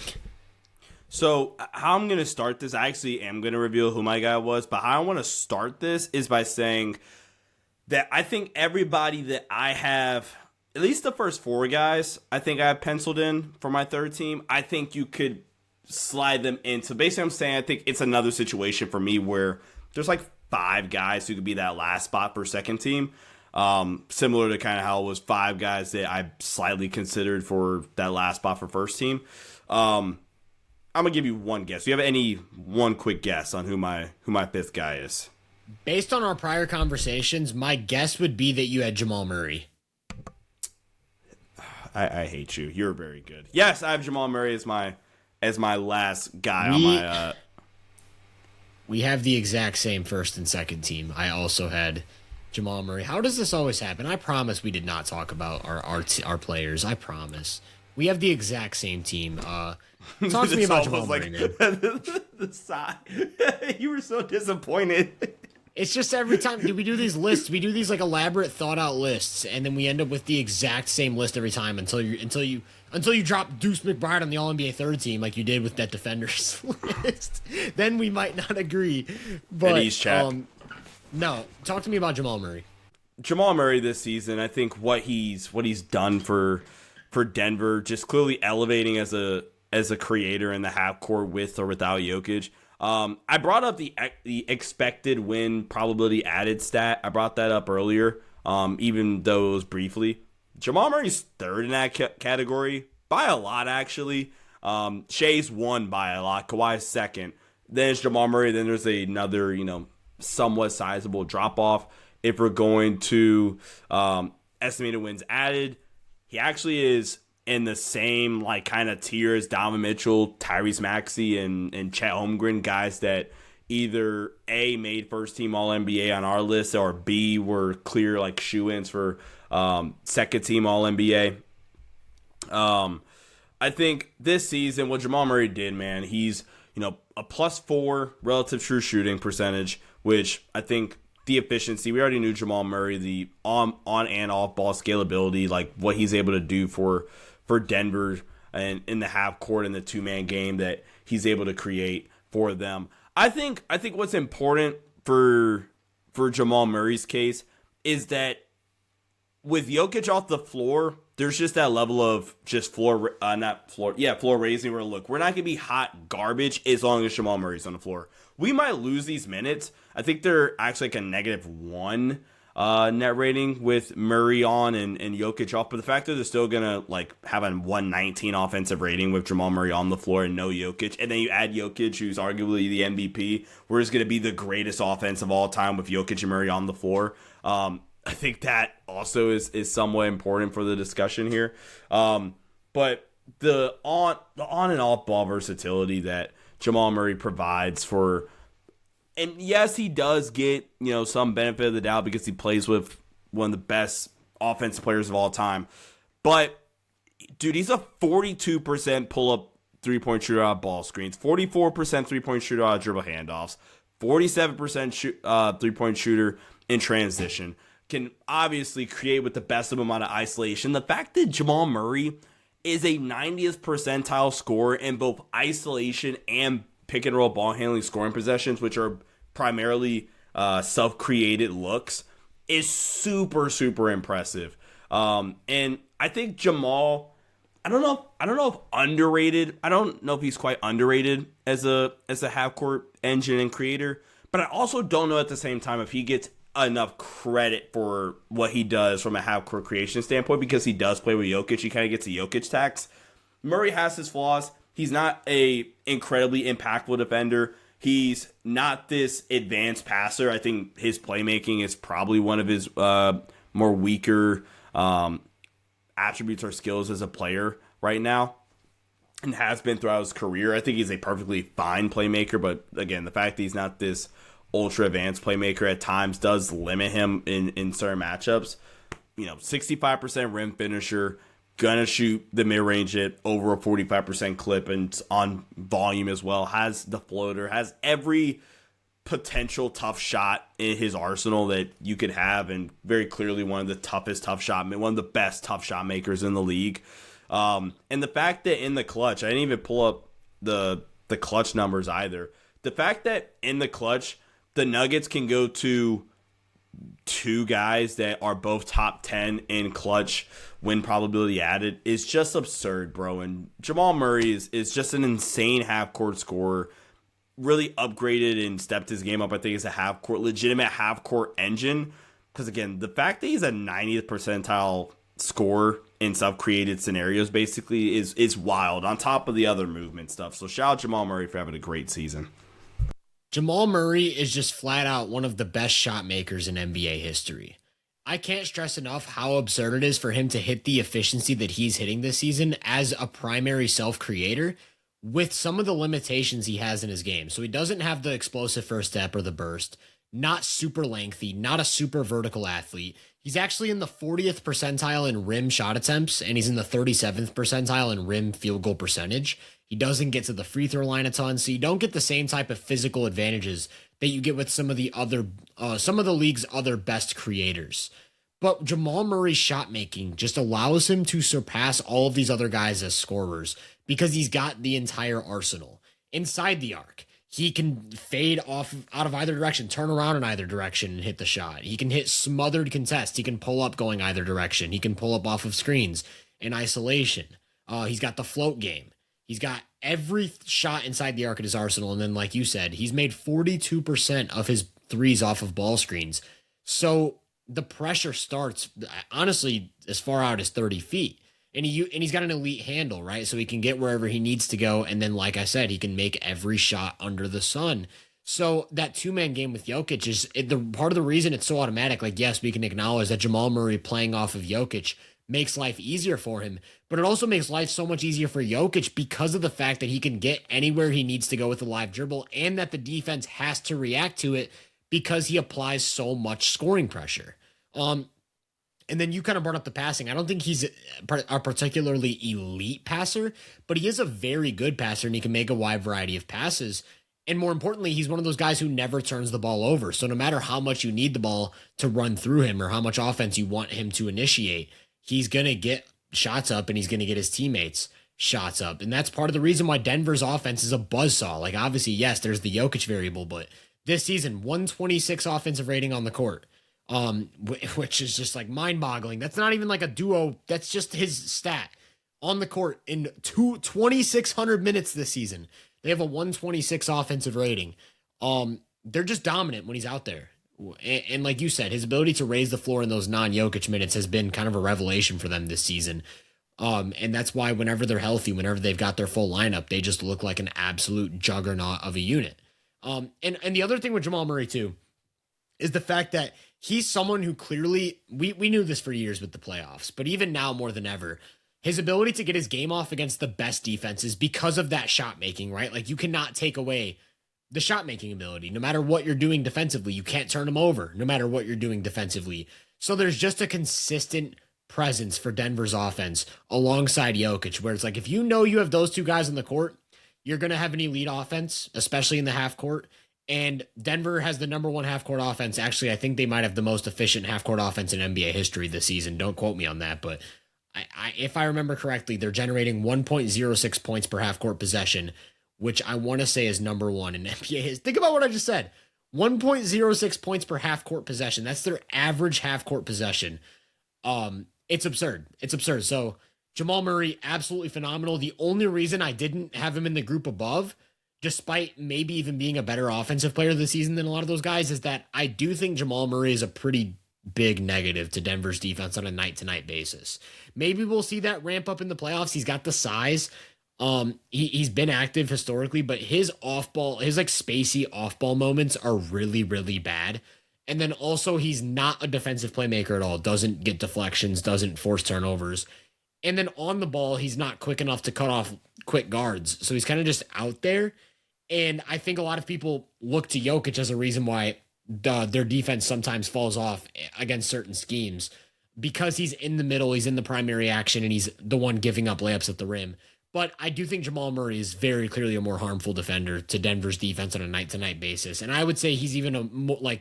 Speaker 2: So how I'm going to start this, I actually am going to reveal who my guy was, but how I want to start this is by saying that I think everybody that I have, at least the first four guys, I think I have penciled in for my third team. I think you could slide them in. So basically I'm saying I think it's another situation for me where there's like five guys who could be that last spot for second team. Similar to kind of how it was five guys that I slightly considered for that last spot for first team. I'm gonna give you one guess. Do you have one quick guess on who my fifth guy is?
Speaker 1: Based on our prior conversations, my guess would be that you had Jamal Murray.
Speaker 2: I hate you. You're very good. Yes, I have Jamal Murray as my last guy on my.
Speaker 1: We have the exact same first and second team. I also had Jamal Murray. How does this always happen? I promise we did not talk about our players. I promise. We have the exact same team. Talk to me about Jamal Murray, man.
Speaker 2: The sigh. You were so disappointed.
Speaker 1: It's just every time we do these lists, we do these like elaborate thought out lists, and then we end up with the exact same list every time until you drop Deuce McBride on the All NBA third team like you did with that defenders list. Then we might not agree. But
Speaker 2: he's Chet.
Speaker 1: No, talk to me about Jamal Murray.
Speaker 2: Jamal Murray this season, I think what he's done for Denver, just clearly elevating as a creator in the half court with or without Jokic. I brought up the expected win probability added stat. I brought that up earlier, even though it was briefly. Jamal Murray's third in that category by a lot, actually. Shea's won by a lot. Kawhi's second. Then it's Jamal Murray. Then there's another, somewhat sizable drop off. If we're going to estimated wins added, he actually is in the same kind of tier as Donovan Mitchell, Tyrese Maxey, and Chet Holmgren, guys that either A, made first team All NBA on our list, or B, were clear shoe-ins for second team All NBA. I think this season what Jamal Murray did, man, he's a +4 relative true shooting percentage, which I think the efficiency, we already knew Jamal Murray, the on and off ball scalability, what he's able to do for Denver and in the half court and the two-man game that he's able to create for them. I think what's important for Jamal Murray's case is that with Jokic off the floor, there's just that level of just floor raising where, look, we're not going to be hot garbage as long as Jamal Murray's on the floor. We might lose these minutes. I think they're actually a -1 net rating with Murray on and Jokic off, but the fact that they're still gonna have a 119 offensive rating with Jamal Murray on the floor and no Jokic, and then you add Jokic, who's arguably the MVP, where it's gonna be the greatest offense of all time with Jokic and Murray on the floor. I think that also is somewhat important for the discussion here. But the on and off ball versatility that Jamal Murray provides for. And yes, he does get, some benefit of the doubt because he plays with one of the best offensive players of all time. But, dude, he's a 42% pull-up three-point shooter out of ball screens, 44% three-point shooter out of dribble handoffs, 47% three-point shooter in transition. Can obviously create with the best of them out of isolation. The fact that Jamal Murray is a 90th percentile scorer in both isolation and pick and roll ball handling scoring possessions, which are primarily self-created looks, is super, super impressive. And I think Jamal, I don't know if underrated. I don't know if he's quite underrated as a half court engine and creator, but I also don't know at the same time if he gets enough credit for what he does from a half court creation standpoint, because he does play with Jokic. He kind of gets a Jokic tax. Murray has his flaws. He's not a incredibly impactful defender. He's not this advanced passer. I think his playmaking is probably one of his more weaker attributes or skills as a player right now, and has been throughout his career. I think he's a perfectly fine playmaker, but again, the fact that he's not this ultra advanced playmaker at times does limit him in certain matchups. 65% rim finisher, gonna shoot the mid-range at over a 45% clip and on volume as well, has the floater, has every potential tough shot in his arsenal that you could have, and very clearly one of the one of the best tough shot makers in the league. And the fact that in the clutch, I didn't even pull up the clutch numbers either. The fact that in the clutch, the Nuggets can go to two guys that are both top 10 in clutch win probability added is just absurd, bro. And Jamal Murray is just an insane half-court scorer, really upgraded and stepped his game up, I think, as a legitimate half-court engine. Because, again, the fact that he's a 90th percentile scorer in self-created scenarios basically is wild, on top of the other movement stuff. So shout out Jamal Murray for having a great season.
Speaker 1: Jamal Murray is just flat out one of the best shot makers in NBA history. I can't stress enough how absurd it is for him to hit the efficiency that he's hitting this season as a primary self-creator with some of the limitations he has in his game. So he doesn't have the explosive first step or the burst, not super lengthy, not a super vertical athlete. He's actually in the 40th percentile in rim shot attempts, and he's in the 37th percentile in rim field goal percentage. He doesn't get to the free throw line a ton, so you don't get the same type of physical advantages that you get with some of the league's other best creators. But Jamal Murray's shot making just allows him to surpass all of these other guys as scorers because he's got the entire arsenal. Inside the arc, he can fade off out of either direction, turn around in either direction and hit the shot. He can hit smothered contests. He can pull up going either direction. He can pull up off of screens in isolation. He's got the float game. He's got every shot inside the arc at his arsenal. And then, like you said, he's made 42% of his threes off of ball screens. So the pressure starts, honestly, as far out as 30 feet. And he's got an elite handle, right? So he can get wherever he needs to go. And then, like I said, he can make every shot under the sun. So that two-man game with Jokic is the part of the reason it's so automatic. Like, yes, we can acknowledge that Jamal Murray playing off of Jokic makes life easier for him, but it also makes life so much easier for Jokic because of the fact that he can get anywhere he needs to go with a live dribble, and that the defense has to react to it because he applies so much scoring pressure. And then you kind of brought up the passing. I don't think he's a particularly elite passer, but he is a very good passer, and he can make a wide variety of passes. And more importantly, he's one of those guys who never turns the ball over. So no matter how much you need the ball to run through him or how much offense you want him to initiate, he's going to get shots up and he's going to get his teammates shots up. And that's part of the reason why Denver's offense is a buzzsaw. Like, obviously, yes, there's the Jokic variable, but this season, 126 offensive rating on the court, which is just like mind-boggling. That's not even like a duo. That's just his stat on the court in 2,600 minutes this season. They have a 126 offensive rating. They're just dominant when he's out there. And like you said, his ability to raise the floor in those non-Jokic minutes has been kind of a revelation for them this season. And that's why whenever they're healthy, whenever they've got their full lineup, they just look like an absolute juggernaut of a unit. And the other thing with Jamal Murray too is the fact that he's someone who clearly, we knew this for years with the playoffs, but even now more than ever, his ability to get his game off against the best defenses because of that shot making, right? Like, you cannot take away the shot making ability. No matter what you're doing defensively, you can't turn him over no matter what you're doing defensively. So there's just a consistent presence for Denver's offense alongside Jokic, where it's like, if you know you have those two guys on the court, you're going to have an elite offense, especially in the half court. And Denver has the number one half court offense. Actually, I think they might have the most efficient half court offense in NBA history this season. Don't quote me on that, but if I remember correctly, they're generating 1.06 points per half court possession, which I want to say is number one in NBA. Think about what I just said. 1.06 points per half court possession. That's their average half court possession. It's absurd. It's absurd. So Jamal Murray, absolutely phenomenal. The only reason I didn't have him in the group above, despite maybe even being a better offensive player this season than a lot of those guys, is that I do think Jamal Murray is a pretty big negative to Denver's defense on a night-to-night basis. Maybe we'll see that ramp up in the playoffs. He's got the size. He's been active historically, but his off-ball, his like spacey off-ball moments are really, really bad. And then also, he's not a defensive playmaker at all. Doesn't get deflections, doesn't force turnovers. And then on the ball, he's not quick enough to cut off quick guards. So he's kind of just out there. And I think a lot of people look to Jokic as a reason why their defense sometimes falls off against certain schemes. because he's in the middle, he's in the primary action, and he's the one giving up layups at the rim. But I do think Jamal Murray is very clearly a more harmful defender to Denver's defense on a night-to-night basis. And I would say he's even a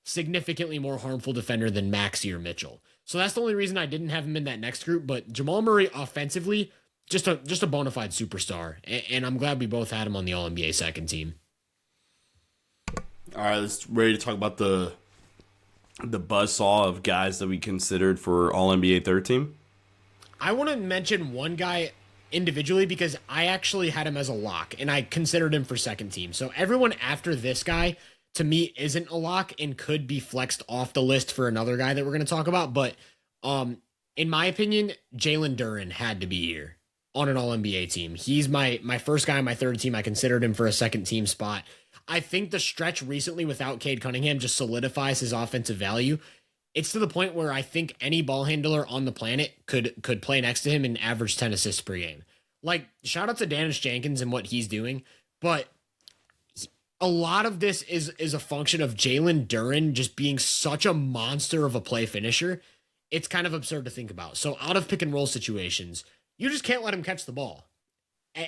Speaker 1: significantly more harmful defender than Maxey or Mitchell. So that's the only reason I didn't have him in that next group. But Jamal Murray offensively, just a bona fide superstar. And I'm glad we both had him on the All-NBA second team.
Speaker 2: All right, let's ready to talk about the buzzsaw of guys that we considered for All-NBA third team.
Speaker 1: I want to mention one guy individually because I actually had him as a lock and I considered him for second team. So everyone after this guy to me isn't a lock and could be flexed off the list for another guy that we're going to talk about. But in my opinion, Jaylen Brown had to be here on an All-NBA team. He's my first guy on my third team. I considered him for a second team spot. I think the stretch recently without Cade Cunningham just solidifies his offensive value. It's to the point where I think any ball handler on the planet could play next to him and average 10 assists per game. Like, shout out to Dennis Jenkins and what he's doing, but a lot of this is a function of Jaylen Brown just being such a monster of a play finisher. It's kind of absurd to think about. So out of pick and roll situations, you just can't let him catch the ball.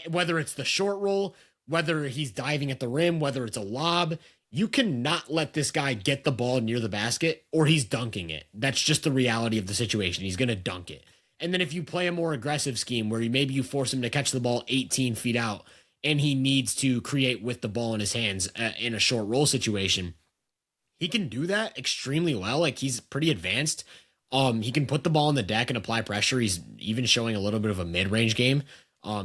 Speaker 1: Whether it's the short roll, whether he's diving at the rim, whether it's a lob, you cannot let this guy get the ball near the basket or he's dunking it. That's just the reality of the situation. He's going to dunk it. And then if you play a more aggressive scheme where maybe you force him to catch the ball 18 feet out and he needs to create with the ball in his hands in a short roll situation, he can do that extremely well. Like, he's pretty advanced. He can put the ball on the deck and apply pressure. He's even showing a little bit of a mid-range game.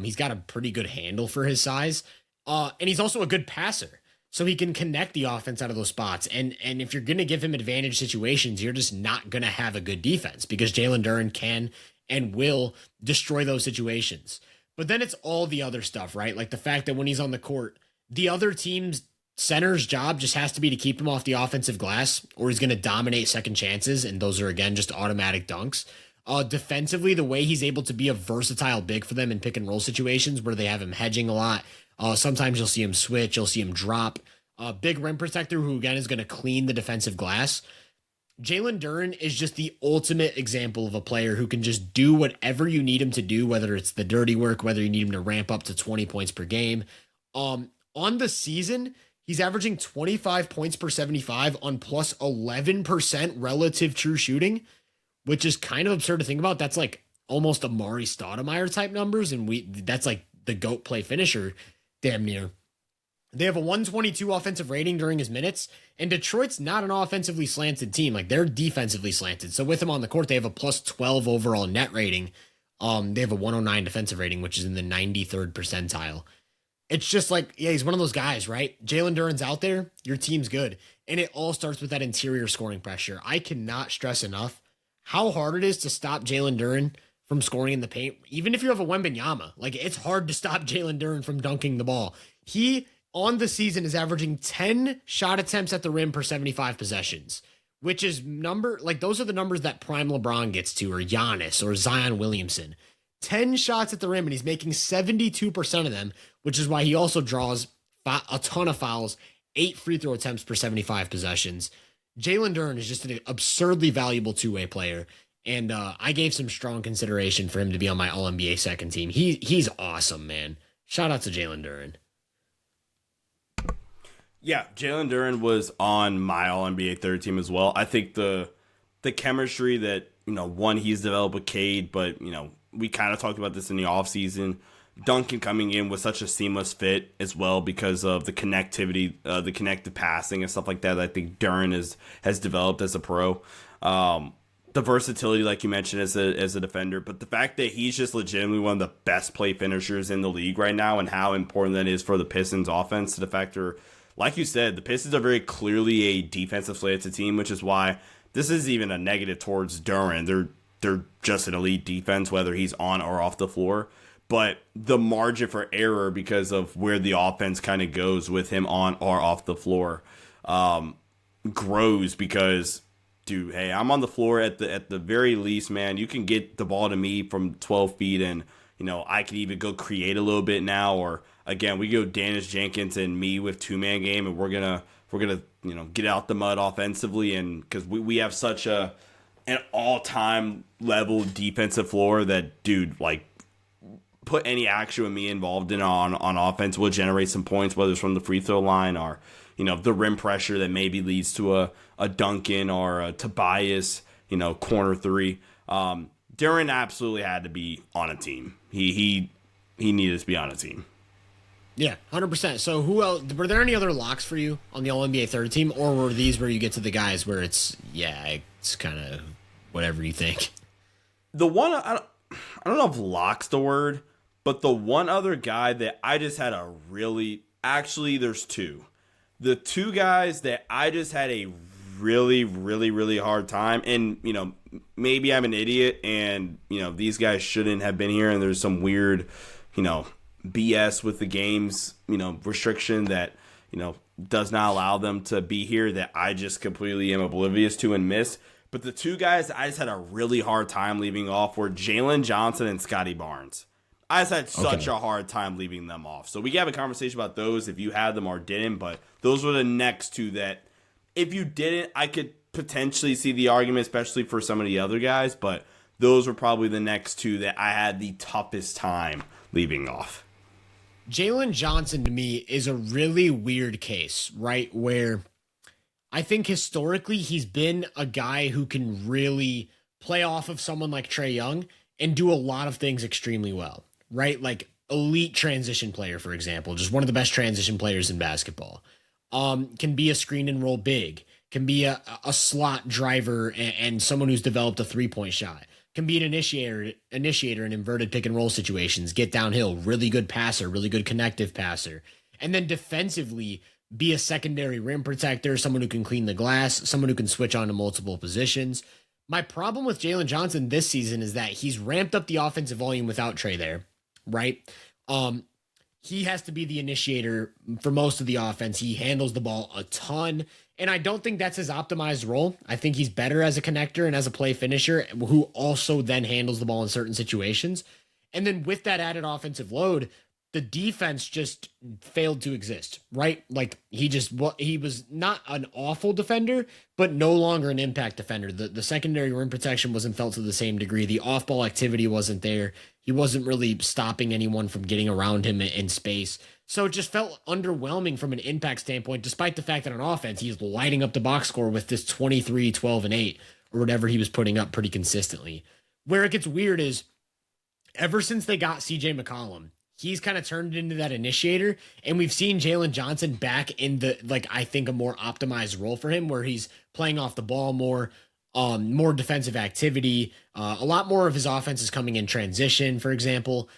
Speaker 1: He's got a pretty good handle for his size. And he's also a good passer. So he can connect the offense out of those spots. And if you're going to give him advantage situations, you're just not going to have a good defense because Jaylen Brown can and will destroy those situations. But then it's all the other stuff, right? Like the fact that when he's on the court, the other team's center's job just has to be to keep him off the offensive glass or he's going to dominate second chances. And those are, again, just automatic dunks. Defensively, the way he's able to be a versatile big for them in pick and roll situations where they have him hedging a lot. Sometimes you'll see him switch. You'll see him drop. Big rim protector who, again, is going to clean the defensive glass. Jaylen Brown is just the ultimate example of a player who can just do whatever you need him to do, whether it's the dirty work, whether you need him to ramp up to 20 points per game. On the season, he's averaging 25 points per 75 on plus 11% relative true shooting, which is kind of absurd to think about. That's like almost Amari Stoudemire type numbers, and that's like the GOAT play finisher. Damn near. They have a 122 offensive rating during his minutes, and Detroit's not an offensively slanted team. Like, they're defensively slanted. So with him on the court, they have a plus 12 overall net rating. They have a 109 defensive rating, which is in the 93rd percentile. It's just like, yeah, he's one of those guys, right? Jaylen Brown's out there, your team's good. And it all starts with that interior scoring pressure. I cannot stress enough how hard it is to stop Jaylen Brown from scoring in the paint, even if you have a Wembanyama. Like, it's hard to stop Jaylen Brown from dunking the ball. He, on the season, is averaging 10 shot attempts at the rim per 75 possessions, which is those are the numbers that prime LeBron gets to, or Giannis, or Zion Williamson. 10 shots at the rim, and he's making 72% of them, which is why he also draws a ton of fouls, 8 free throw attempts per 75 possessions. Jaylen Brown is just an absurdly valuable two-way player. And I gave some strong consideration for him to be on my All-NBA second team. He's awesome, man. Shout out to Jaylen Brown.
Speaker 2: Yeah, Jaylen Brown was on my All-NBA third team as well. I think the chemistry that, one, he's developed with Cade, but, we kind of talked about this in the offseason. Duncan coming in was such a seamless fit as well because of the connectivity, the connected passing and stuff like that. I think Durant has developed as a pro. The versatility, like you mentioned, as a defender, but the fact that he's just legitimately one of the best play finishers in the league right now, and how important that is for the Pistons offense. To the factor, like you said, the Pistons are very clearly a defensive slanted team, which is why this is even a negative towards Durant. They're just an elite defense, whether he's on or off the floor. But the margin for error because of where the offense kind of goes with him on or off the floor grows because, dude, hey, I'm on the floor at the very least, man. You can get the ball to me from 12 feet and, I can even go create a little bit now. Or, again, we go Dennis Jenkins and me with two-man game, and we're gonna get out the mud offensively. And because we have such a an all-time level defensive floor that, dude, like, put any action with me involved in on offense will generate some points, whether it's from the free throw line or, you know, the rim pressure that maybe leads to a Duncan or a Tobias, you know, corner three. Durant absolutely had to be on a team. He needed to be on a team.
Speaker 1: Yeah, 100%. So who else? Were there any other locks for you on the All-NBA third team, or were these where you get to the guys where it's kind of whatever you think?
Speaker 2: The one, I don't know if lock's the word, but the one other guy that I just had a really, actually there's two. The two guys that I just had a really, really, really hard time, and, you know, maybe I'm an idiot and, you know, these guys shouldn't have been here and there's some weird, you know, BS with the game's, you know, restriction that, you know, does not allow them to be here that I just completely am oblivious to and miss. But the two guys I just had a really hard time leaving off were Jaylen Johnson and Scotty Barnes. I just had such a hard time leaving them off. So we can have a conversation about those if you had them or didn't, but those were the next two that if you didn't, I could potentially see the argument, especially for some of the other guys, but those were probably the next two that I had the toughest time leaving off.
Speaker 1: Jaylen Johnson to me is a really weird case, right? Where I think historically he's been a guy who can really play off of someone like Trae Young and do a lot of things extremely well, right? Like elite transition player, for example, just one of the best transition players in basketball. Can be a screen and roll big, can be a slot driver and someone who's developed a 3-point shot. Can be an initiator in inverted pick and roll situations, get downhill, really good passer, really good connective passer. And then defensively, be a secondary rim protector, someone who can clean the glass, someone who can switch on to multiple positions. My problem with Jaylen Johnson this season is that he's ramped up the offensive volume without Trae there, right? He has to be the initiator for most of the offense. He handles the ball a ton. And I don't think that's his optimized role. I think he's better as a connector and as a play finisher who also then handles the ball in certain situations. And then with that added offensive load, the defense just failed to exist, right? Like he was not an awful defender, but no longer an impact defender. The secondary rim protection wasn't felt to the same degree. The off-ball activity wasn't there. He wasn't really stopping anyone from getting around him in space. So it just felt underwhelming from an impact standpoint, despite the fact that on offense, he's lighting up the box score with this 23, 12, and 8, or whatever he was putting up pretty consistently. Where it gets weird is ever since they got CJ McCollum, he's kind of turned into that initiator, and we've seen Jaylen Johnson back in the, like, I think a more optimized role for him where he's playing off the ball more defensive activity. A lot more of his offense is coming in transition, for example.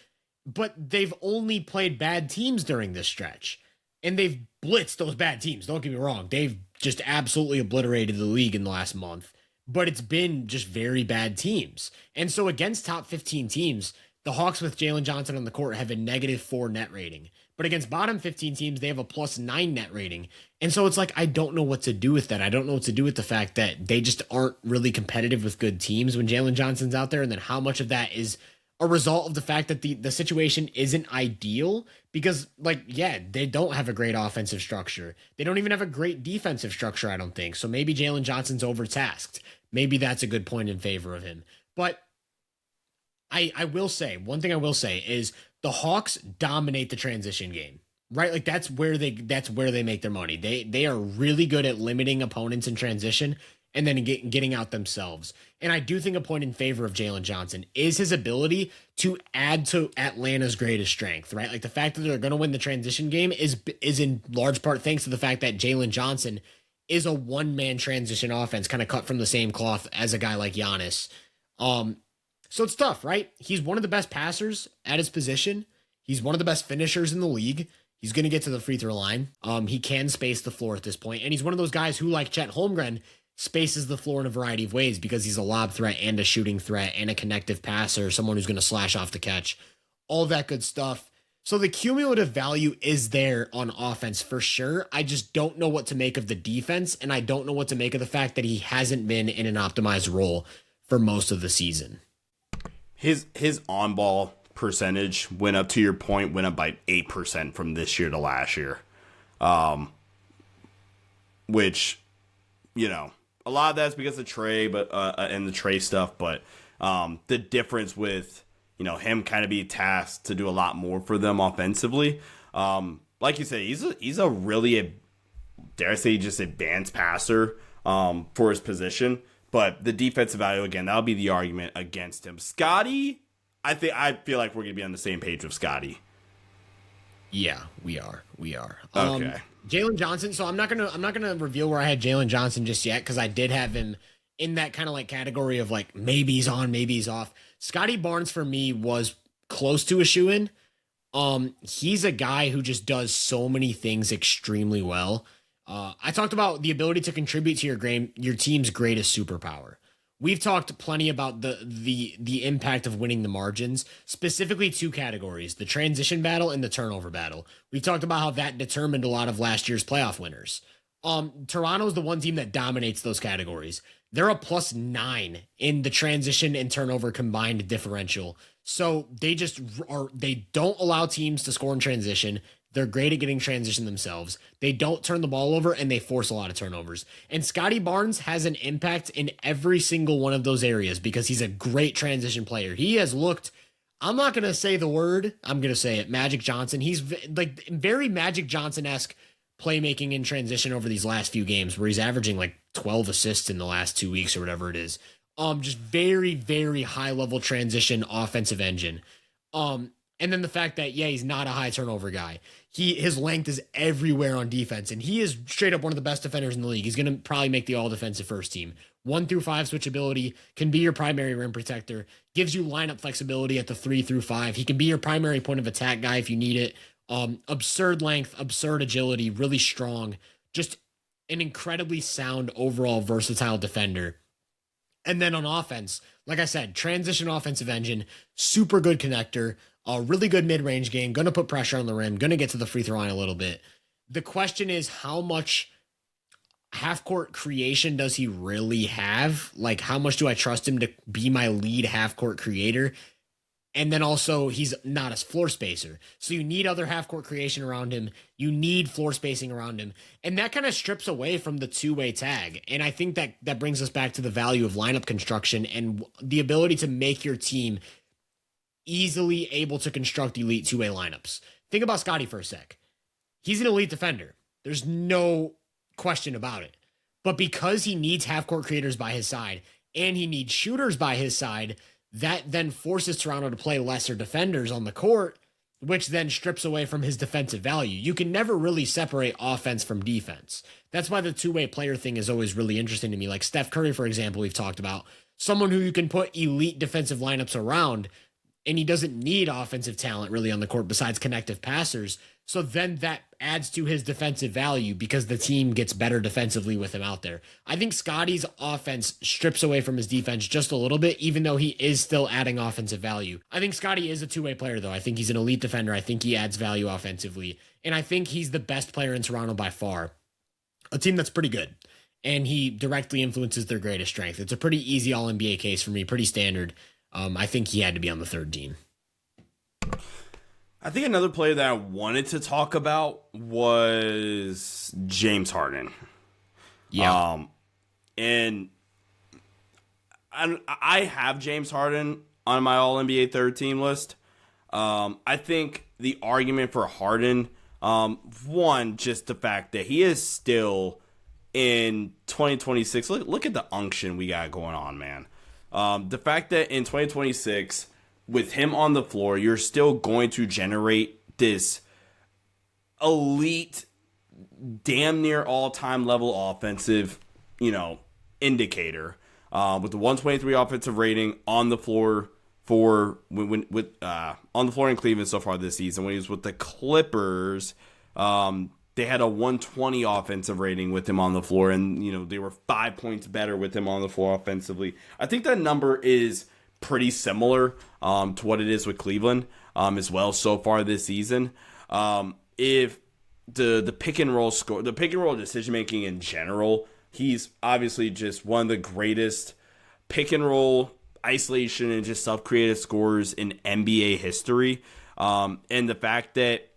Speaker 1: But they've only played bad teams during this stretch, and they've blitzed those bad teams. Don't get me wrong. They've just absolutely obliterated the league in the last month, but it's been just very bad teams. And so against top 15 teams, the Hawks with Jaylen Johnson on the court have a -4 net rating, but against bottom 15 teams, they have a +9 net rating. And so it's like, I don't know what to do with that. I don't know what to do with the fact that they just aren't really competitive with good teams when Jaylen Johnson's out there. And then how much of that is a result of the fact that the situation isn't ideal because, like, yeah, they don't have a great offensive structure. They don't even have a great defensive structure, I don't think. So maybe Jaylen Johnson's overtasked. Maybe that's a good point in favor of him. But I will say, one thing I will say is the Hawks dominate the transition game, right? Like that's where they make their money. They are really good at limiting opponents in transition and then getting out themselves. And I do think a point in favor of Jaylen Johnson is his ability to add to Atlanta's greatest strength, right? Like the fact that they're going to win the transition game is in large part thanks to the fact that Jaylen Johnson is a one-man transition offense kind of cut from the same cloth as a guy like Giannis. So it's tough, right? He's one of the best passers at his position. He's one of the best finishers in the league. He's going to get to the free throw line. He can space the floor at this point. And he's one of those guys who, like Chet Holmgren, spaces the floor in a variety of ways because he's a lob threat and a shooting threat and a connective passer, someone who's going to slash off the catch, all that good stuff. So the cumulative value is there on offense for sure. I just don't know what to make of the defense, and I don't know what to make of the fact that he hasn't been in an optimized role for most of the season.
Speaker 2: His on-ball percentage went up, to your point, went up by 8% from this year to last year. Which, you know, a lot of that's because of Trey, but and the Trey stuff. But the difference with him kind of being tasked to do a lot more for them offensively. Like you said, he's a really, dare I say, just advanced passer for his position. But the defensive value, again, that'll be the argument against him. Scotty, I feel like we're gonna be on the same page with Scotty.
Speaker 1: Yeah, we are.
Speaker 2: Okay.
Speaker 1: Jalen Johnson. So I'm not gonna reveal where I had Jalen Johnson just yet, because I did have him in that kind of like category of like maybe he's on, maybe he's off. Scotty Barnes for me was close to a shoo-in. He's a guy who just does so many things extremely well. I talked about the ability to contribute to your team's greatest superpower. We've talked plenty about the impact of winning the margins, specifically two categories: the transition battle and the turnover battle. We've talked about how that determined a lot of last year's playoff winners. Toronto's the one team that dominates those categories. They're a +9 in the transition and turnover combined differential. So they don't allow teams to score in transition. They're great at getting transition themselves. They don't turn the ball over, and they force a lot of turnovers. And Scotty Barnes has an impact in every single one of those areas because he's a great transition player. He has looked, I'm not going to say the word, I'm going to say it, Magic Johnson. He's like very Magic Johnson-esque playmaking in transition over these last few games, where he's averaging like 12 assists in the last 2 weeks or whatever it is. Just very, very high level transition offensive engine. And then the fact that, yeah, he's not a high turnover guy. His length is everywhere on defense, and he is straight up one of the best defenders in the league. He's going to probably make the all defensive first team. 1 through 5 switchability, can be your primary rim protector, gives you lineup flexibility at the 3 through 5. He can be your primary point of attack guy if you need it. Absurd length, absurd agility, really strong, just an incredibly sound overall versatile defender. And then on offense, like I said, transition offensive engine, super good connector, a really good mid-range game, going to put pressure on the rim, going to get to the free throw line a little bit. The question is, how much half-court creation does he really have? Like, how much do I trust him to be my lead half-court creator? And then also, he's not a floor spacer. So you need other half-court creation around him. You need floor spacing around him. And that kind of strips away from the two-way tag. And I think that brings us back to the value of lineup construction and the ability to make your team easily able to construct elite two-way lineups. Think about Scotty for a sec. He's an elite defender. There's no question about it. But because he needs half-court creators by his side and he needs shooters by his side, that then forces Toronto to play lesser defenders on the court, which then strips away from his defensive value. You can never really separate offense from defense. That's why the two-way player thing is always really interesting to me. Like Steph Curry, for example, we've talked about. Someone who you can put elite defensive lineups around, and he doesn't need offensive talent really on the court besides connective passers. So then that adds to his defensive value because the team gets better defensively with him out there. I think Scotty's offense strips away from his defense just a little bit, even though he is still adding offensive value. I think Scotty is a two-way player, though. I think he's an elite defender. I think he adds value offensively. And I think he's the best player in Toronto by far. A team that's pretty good. And he directly influences their greatest strength. It's a pretty easy All-NBA case for me, pretty standard. I think he had to be on the third team.
Speaker 2: I think another player that I wanted to talk about was James Harden.
Speaker 1: Yeah.
Speaker 2: And I have James Harden on my All-NBA third team list. I think the argument for Harden, one, just the fact that he is still in 2026. Look at the unction we got going on, man. The fact that in 2026, with him on the floor, you're still going to generate this elite, damn near all-time level offensive, indicator. With the 123 offensive rating on the floor on the floor in Cleveland so far this season. When he was with the Clippers, they had a 120 offensive rating with him on the floor, and they were 5 points better with him on the floor offensively. I think that number is pretty similar to what it is with Cleveland as well so far this season. If the pick and roll score, the pick and roll decision making in general, he's obviously just one of the greatest pick and roll isolation and just self created scorers in NBA history. And the fact that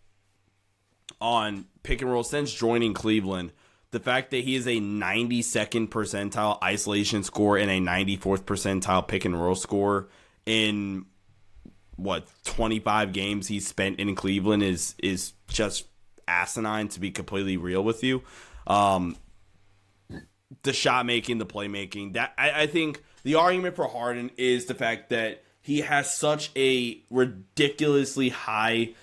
Speaker 2: on pick and roll since joining Cleveland, the fact that he is a 92nd percentile isolation score and a 94th percentile pick and roll score in 25 games he's spent in Cleveland is just asinine, to be completely real with you. The shot making, the playmaking, that I think the argument for Harden is the fact that he has such a ridiculously high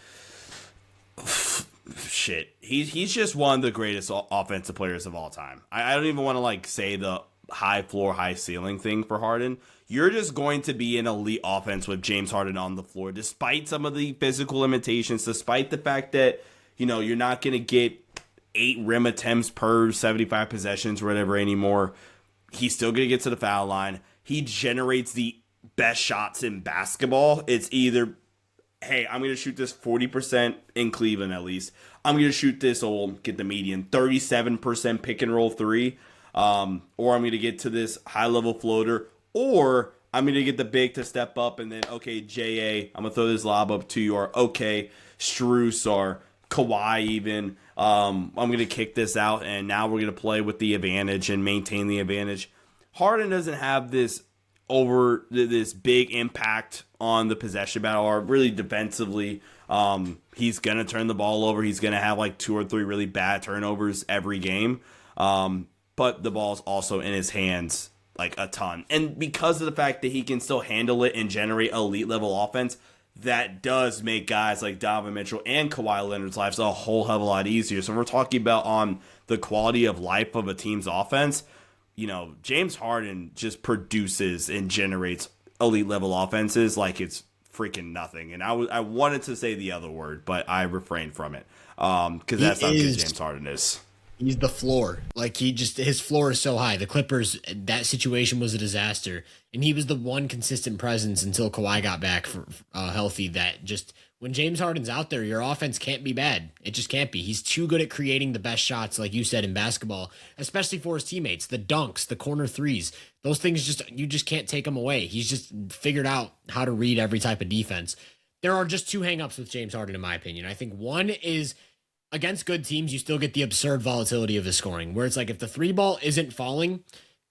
Speaker 2: shit. He's just one of the greatest offensive players of all time. I don't even want to say the high floor, high ceiling thing for Harden. You're just going to be an elite offense with James Harden on the floor, despite some of the physical limitations, despite the fact that, you're not going to get 8 rim attempts per 75 possessions or whatever anymore. He's still going to get to the foul line. He generates the best shots in basketball. It's either, hey, I'm going to shoot this 40% in Cleveland at least. I'm going to shoot this, get the median, 37% pick and roll 3. Or I'm going to get to this high-level floater. Or I'm going to get the big to step up and then, okay, J.A., I'm going to throw this lob up to you. Or, okay, Strus or Kawhi even. I'm going to kick this out, and now we're going to play with the advantage and maintain the advantage. Harden doesn't have this big impact on the possession battle, or really defensively. He's going to turn the ball over. He's going to have 2 or 3 really bad turnovers every game. But the ball's also in his hands a ton. And because of the fact that he can still handle it and generate elite level offense, that does make guys like Donovan Mitchell and Kawhi Leonard's lives a whole hell of a lot easier. So we're talking about on the quality of life of a team's offense. James Harden just produces and generates elite level offenses like it's freaking nothing. And I wanted to say the other word, but I refrained from it because that's not who James Harden is.
Speaker 1: He's the floor. His floor is so high. The Clippers, that situation was a disaster. And he was the one consistent presence until Kawhi got back healthy, that just, when James Harden's out there, your offense can't be bad. It just can't be. He's too good at creating the best shots, like you said, in basketball, especially for his teammates. The dunks, the corner threes, those things you just can't take them away. He's just figured out how to read every type of defense. There are just 2 hangups with James Harden, in my opinion. I think one is, against good teams, you still get the absurd volatility of his scoring, where it's if the 3 ball isn't falling,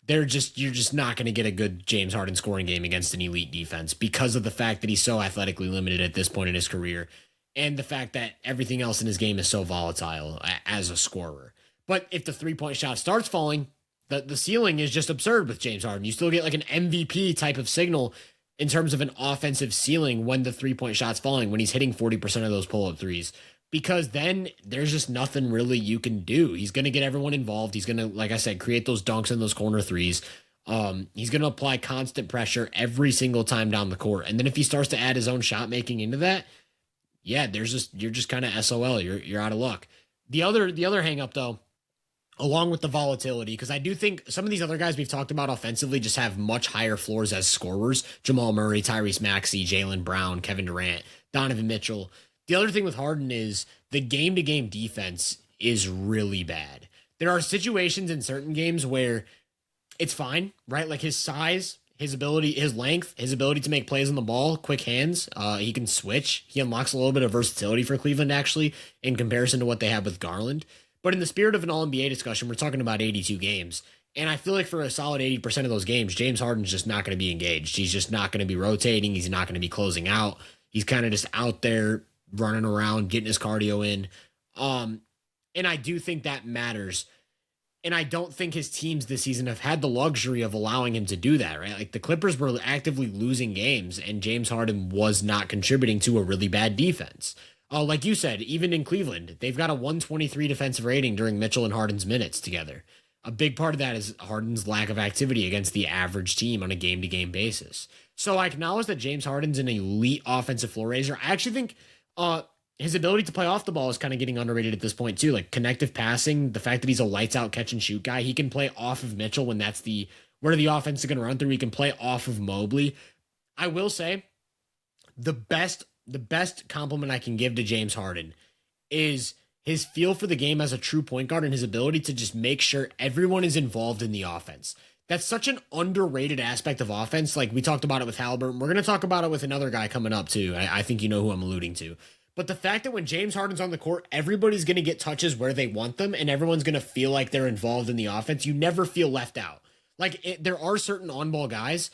Speaker 1: you're just not going to get a good James Harden scoring game against an elite defense, because of the fact that he's so athletically limited at this point in his career, and the fact that everything else in his game is so volatile as a scorer. But if the 3-point shot starts falling, the ceiling is just absurd with James Harden. You still get an MVP type of signal in terms of an offensive ceiling when the 3-point shot's falling, when he's hitting 40% of those pull-up threes. Because then there's just nothing really you can do. He's going to get everyone involved. He's going to, like I said, create those dunks and those corner threes. He's going to apply constant pressure every single time down the court. And then if he starts to add his own shot making into that, yeah, you're just kind of SOL. You're out of luck. The other hang up though, along with the volatility, because I do think some of these other guys we've talked about offensively just have much higher floors as scorers. Jamal Murray, Tyrese Maxey, Jaylen Brown, Kevin Durant, Donovan Mitchell. The other thing with Harden is the game-to-game defense is really bad. There are situations in certain games where it's fine, right? His size, his ability, his length, his ability to make plays on the ball, quick hands. He can switch. He unlocks a little bit of versatility for Cleveland, actually, in comparison to what they have with Garland. But in the spirit of an All-NBA discussion, we're talking about 82 games. And I feel for a solid 80% of those games, James Harden's just not going to be engaged. He's just not going to be rotating. He's not going to be closing out. He's kind of just out there running around, getting his cardio in. And I do think that matters. And I don't think his teams this season have had the luxury of allowing him to do that, right? The Clippers were actively losing games, and James Harden was not contributing to a really bad defense. Like you said, even in Cleveland, they've got a 123 defensive rating during Mitchell and Harden's minutes together. A big part of that is Harden's lack of activity against the average team on a game-to-game basis. So I acknowledge that James Harden's an elite offensive floor raiser. I actually think his ability to play off the ball is kind of getting underrated at this point too. Connective passing, the fact that he's a lights out catch and shoot guy. He can play off of Mitchell when that's where the offense is going to run through. He can play off of Mobley. I will say the best compliment I can give to James Harden is his feel for the game as a true point guard and his ability to just make sure everyone is involved in the offense. That's such an underrated aspect of offense. We talked about it with Halliburton. We're going to talk about it with another guy coming up too. I think you know who I'm alluding to. But the fact that when James Harden's on the court, everybody's going to get touches where they want them, and everyone's going to feel like they're involved in the offense. You never feel left out. There are certain on-ball guys.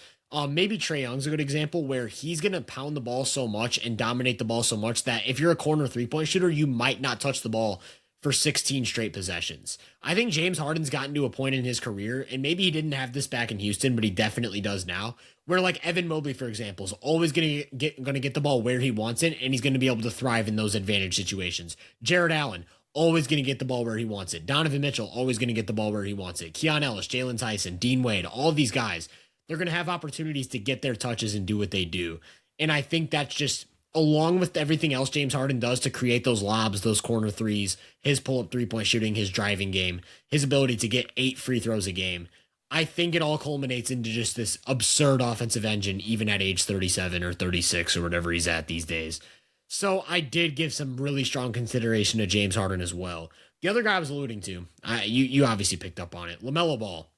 Speaker 1: Maybe Trae Young's a good example where he's going to pound the ball so much and dominate the ball so much that if you're a corner three-point shooter, you might not touch the ball for 16 straight possessions. I think James Harden's gotten to a point in his career, and maybe he didn't have this back in Houston, but he definitely does now, where like Evan Mobley, for example, is always going to get the ball where he wants it, and he's going to be able to thrive in those advantage situations. Jared Allen, always going to get the ball where he wants it. Donovan Mitchell, always going to get the ball where he wants it. Keon Ellis, Jalen Tyson, Dean Wade, all these guys, they're going to have opportunities to get their touches and do what they do. And I think that's just, along with everything else James Harden does to create those lobs, those corner threes, his pull-up three-point shooting, his driving game, his ability to get 8 free throws a game, I think it all culminates into just this absurd offensive engine, even at age 37 or 36 or whatever he's at these days. So I did give some really strong consideration to James Harden as well. The other guy I was alluding to, you obviously picked up on it, LaMelo Ball.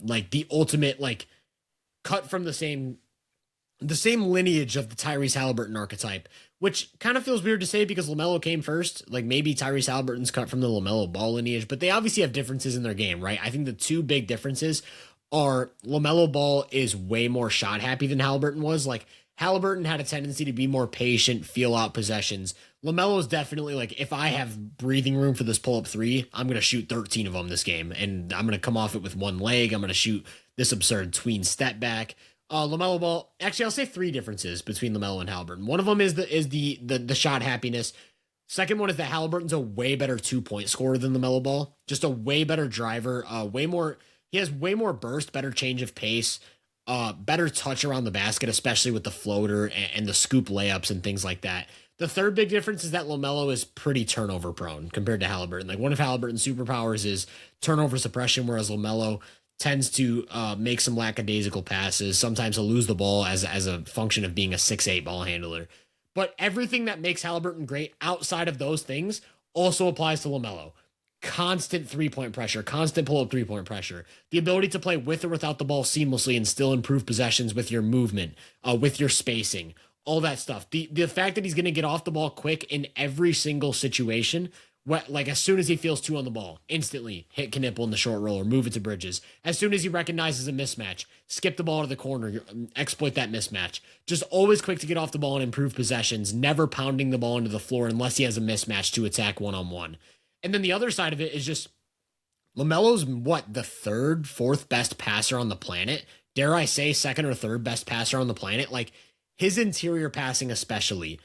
Speaker 1: Like the ultimate, like, cut from the same lineage of the Tyrese Halliburton archetype, which kind of feels weird to say because LaMelo came first. Like maybe Tyrese Halliburton's cut from the LaMelo Ball lineage, but they obviously have differences in their game, right? I think the two big differences are LaMelo Ball is way more shot happy than Halliburton was. Like Halliburton had a tendency to be more patient, feel out possessions. LaMelo is definitely like, if I have breathing room for this pull-up three, I'm going to shoot 13 of them this game, and I'm going to come off it with one leg. I'm going to shoot this absurd tween step back. LaMelo Ball, actually, I'll say 3 differences between LaMelo and Halliburton. One of them is the shot happiness. Second one is that Halliburton's a way better 2-point scorer than LaMelo Ball. Just a way better driver, he has way more burst, better change of pace, better touch around the basket, especially with the floater and the scoop layups and things like that. The third big difference is that LaMelo is pretty turnover prone compared to Halliburton. Like one of Halliburton's superpowers is turnover suppression, whereas LaMelo tends to make some lackadaisical passes. Sometimes he'll lose the ball as a function of being a 6'8" ball handler. But everything that makes Halliburton great outside of those things also applies to LaMelo. Constant three-point pressure, constant pull-up three-point pressure, the ability to play with or without the ball seamlessly and still improve possessions with your movement, with your spacing, all that stuff. The fact that he's going to get off the ball quick in every single situation, like as soon as he feels 2 on the ball, instantly hit Knipple in the short roll or move it to Bridges. As soon as he recognizes a mismatch, skip the ball to the corner, exploit that mismatch. Just always quick to get off the ball and improve possessions, never pounding the ball into the floor unless he has a mismatch to attack one-on-one. And then the other side of it is just LaMelo's the 3rd, 4th best passer on the planet. Dare I say 2nd or 3rd best passer on the planet? Like his interior passing, especially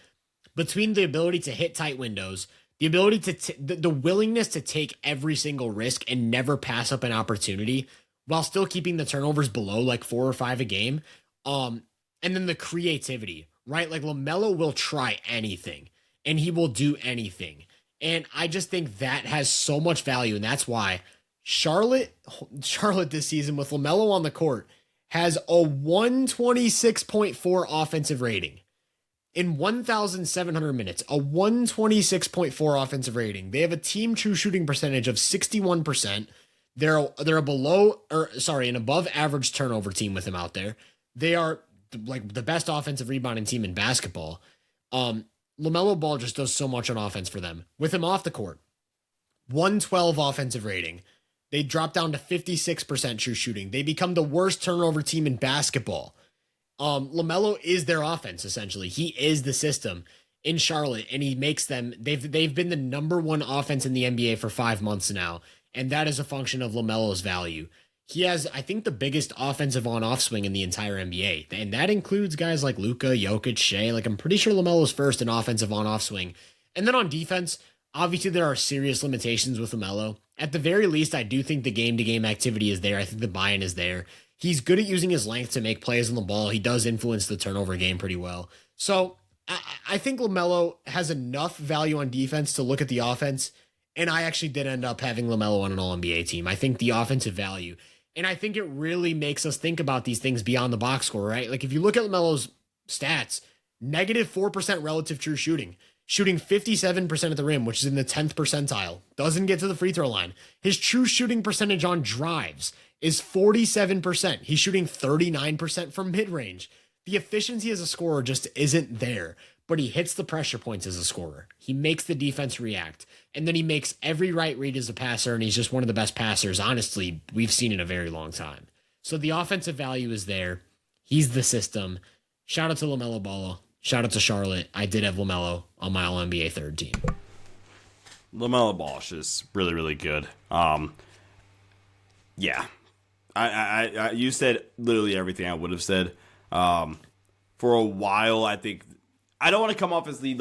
Speaker 1: between the ability to hit tight windows, the ability to the willingness to take every single risk and never pass up an opportunity while still keeping the turnovers below like 4 or 5 a game. And then the creativity, right? Like LaMelo will try anything and he will do anything. And I just think that has so much value. And that's why Charlotte this season with LaMelo on the court has a 126.4 offensive rating. In 1,700 minutes, a 126.4 offensive rating. They have a team true shooting percentage of 61%. They're an above average turnover team with him out there. They are like the best offensive rebounding team in basketball. LaMelo Ball just does so much on offense for them. With him off the court, 112 offensive rating. They drop down to 56% true shooting. They become the worst turnover team in basketball. LaMelo is their offense, essentially. He is the system in Charlotte, and he makes them, they've been the number 1 offense in the NBA for 5 months now, and that is a function of LaMelo's value. He has, I think, the biggest offensive on-off swing in the entire NBA, and that includes guys like Luka, Jokic, Shea. Like, I'm pretty sure LaMelo's first in offensive on-off swing. And then on defense, obviously there are serious limitations with LaMelo. At the very least, I do think the game-to-game activity is there. I think the buy-in is there. He's good at using his length to make plays on the ball. He does influence the turnover game pretty well. So I think LaMelo has enough value on defense to look at the offense, and I actually did end up having LaMelo on an All-NBA team. I think the offensive value, and I think it really makes us think about these things beyond the box score, right? Like if you look at LaMelo's stats, -4% relative true shooting, shooting 57% at the rim, which is in the 10th percentile, doesn't get to the free throw line. His true shooting percentage on drives is 47%. He's shooting 39% from mid-range. The efficiency as a scorer just isn't there. but he hits the pressure points as a scorer. He makes the defense react, and then he makes every right read as a passer, and he's just one of the best passers, honestly, we've seen in a very long time. So the offensive value is there. He's the system. Shout out to LaMelo Ball. Shout out to Charlotte. I did have LaMelo on my All-NBA third team.
Speaker 2: LaMelo Ball is just really, really good. Yeah. I you said literally everything I would have said. For a while, I think I don't want to come off as the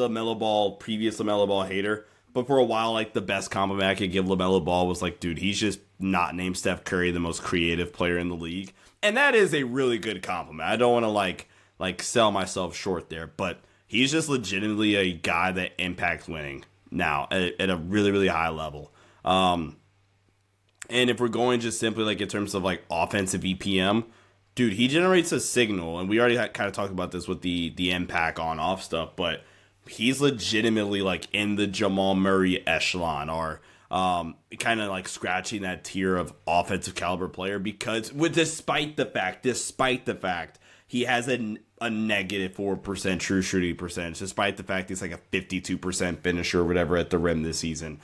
Speaker 2: previous LaMelo Ball hater, but for a while, like the best compliment I could give LaMelo Ball was like, dude, he's just not named Steph Curry, the most creative player in the league, and that is a really good compliment. I don't want to like sell myself short there, but he's just legitimately a guy that impacts winning now at a really, really high level. And if we're going just simply like in terms of like offensive EPM, dude, he generates a signal, and we already kind of talked about this with the impact on off stuff, but he's legitimately like in the Jamal Murray echelon, or kind of like scratching that tier of offensive caliber player, because despite the fact he has a negative 4% true shooting percentage, despite the fact he's like a 52% finisher or whatever at the rim this season.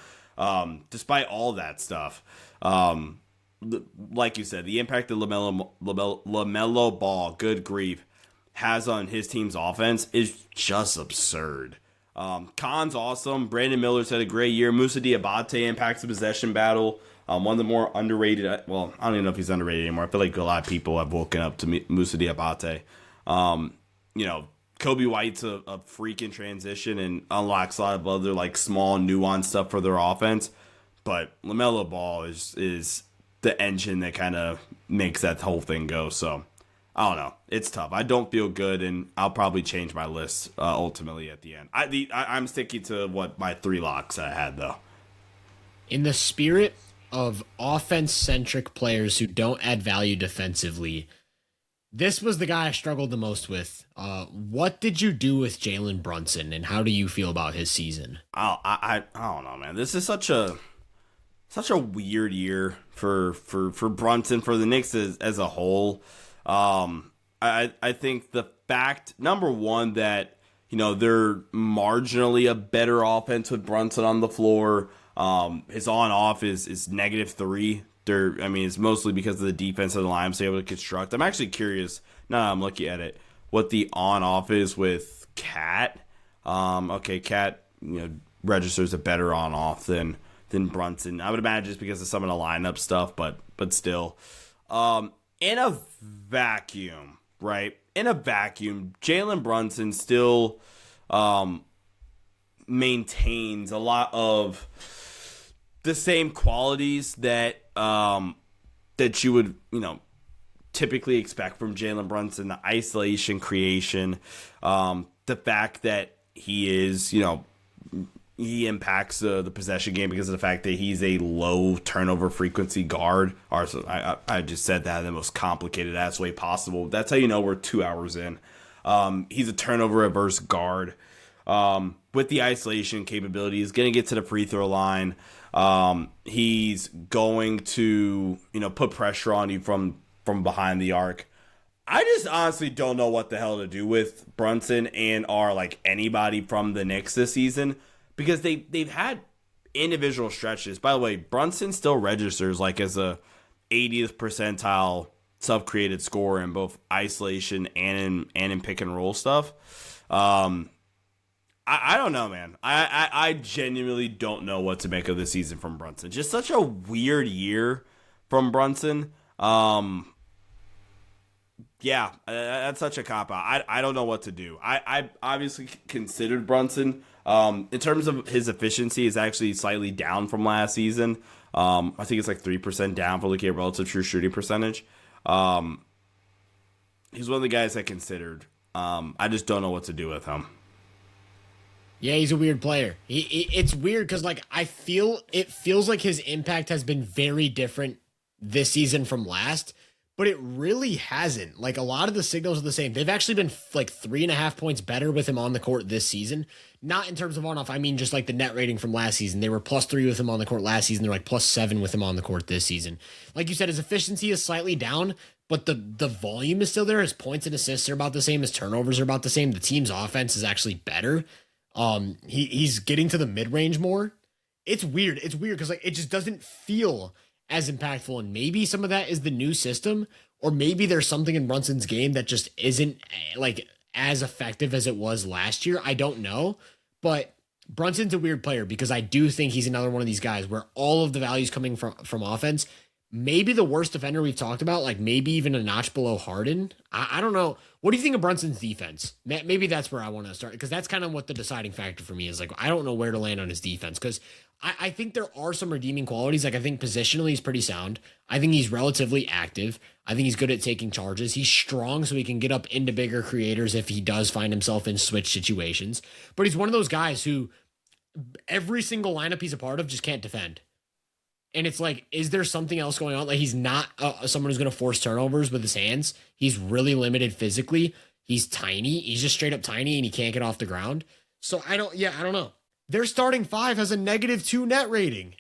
Speaker 2: Despite all that stuff, like you said, the impact that LaMelo Ball, good grief, has on his team's offense is just absurd. Khan's awesome. Brandon Miller's had a great year. Moussa Diabate impacts the possession battle. One of the more underrated. Well, I don't even know if he's underrated anymore. I feel like a lot of people have woken up to Moussa Diabate. Kobe White's a freak in transition and unlocks a lot of other like small nuanced stuff for their offense. But LaMelo Ball is the engine that kind of makes that whole thing go. So I don't know. It's tough. I don't feel good, and I'll probably change my list ultimately at the end. I'm sticking to what my 3 locks I had, though.
Speaker 1: In the spirit of offense-centric players who don't add value defensively, this was the guy I struggled the most with. What did you do with Jalen Brunson, and how do you feel about his season?
Speaker 2: I don't know, man. This is such a weird year for Brunson, for the Knicks as a whole. I think the fact, number one, that they're marginally a better offense with Brunson on the floor. His on-off is -3. It's mostly because of the defense of the line able to construct. I'm actually curious, now that I'm looking at it, what the on-off is with Cat. Cat, registers a better on-off than Brunson. I would imagine just because of some of the lineup stuff, but still. In a vacuum, right? In a vacuum, Jalen Brunson still maintains a lot of the same qualities that you would typically expect from Jalen Brunson: the isolation creation, the fact that he is he impacts the possession game because of the fact that he's a low turnover frequency guard. I just said that in the most complicated ass way possible. That's how we're 2 hours in. He's a turnover averse guard with the isolation capability. He's going to get to the free throw line. He's going to put pressure on you from behind the arc. I just honestly don't know what the hell to do with Brunson and anybody from the Knicks this season, because they've had individual stretches. By the way, Brunson still registers as a 80th percentile self-created scorer in both isolation and in pick and roll stuff. I don't know, man. I genuinely don't know what to make of this season from Brunson. Just such a weird year from Brunson. Yeah, that's such a cop-out. I don't know what to do. I obviously considered Brunson. In terms of his efficiency, is actually slightly down from last season. I think it's 3% down for looking at relative true shooting percentage. He's one of the guys I considered. I just don't know what to do with him.
Speaker 1: Yeah, he's a weird player. It's weird because it feels like his impact has been very different this season from last, but it really hasn't. A lot of the signals are the same. They've actually been 3.5 points better with him on the court this season. Not in terms of on-off. I mean, just the net rating from last season. They were +3 with him on the court last season. They're +7 with him on the court this season. Like you said, his efficiency is slightly down, but the volume is still there. His points and assists are about the same. His turnovers are about the same. The team's offense is actually better. He's getting to the mid range more. It's weird. It's weird because like it just doesn't feel as impactful. And maybe some of that is the new system, or maybe there's something in Brunson's game that just isn't like as effective as it was last year. I don't know, but Brunson's a weird player because I do think he's another one of these guys where all of the values coming from offense. Maybe the worst defender we've talked about, like maybe even a notch below Harden. I don't know. What do you think of Brunson's defense? Maybe that's where I want to start because that's kind of what the deciding factor for me is. Like, I don't know where to land on his defense because I think there are some redeeming qualities. Like, I think positionally he's pretty sound. I think he's relatively active. I think he's good at taking charges. He's strong so he can get up into bigger creators if he does find himself in switch situations. But he's one of those guys who every single lineup he's a part of just can't defend. And it's like, is there something else going on? Like, he's not someone who's going to force turnovers with his hands. He's really limited physically. He's tiny. He's just straight up tiny and he can't get off the ground. So I don't know. Their starting five has a -2 net rating.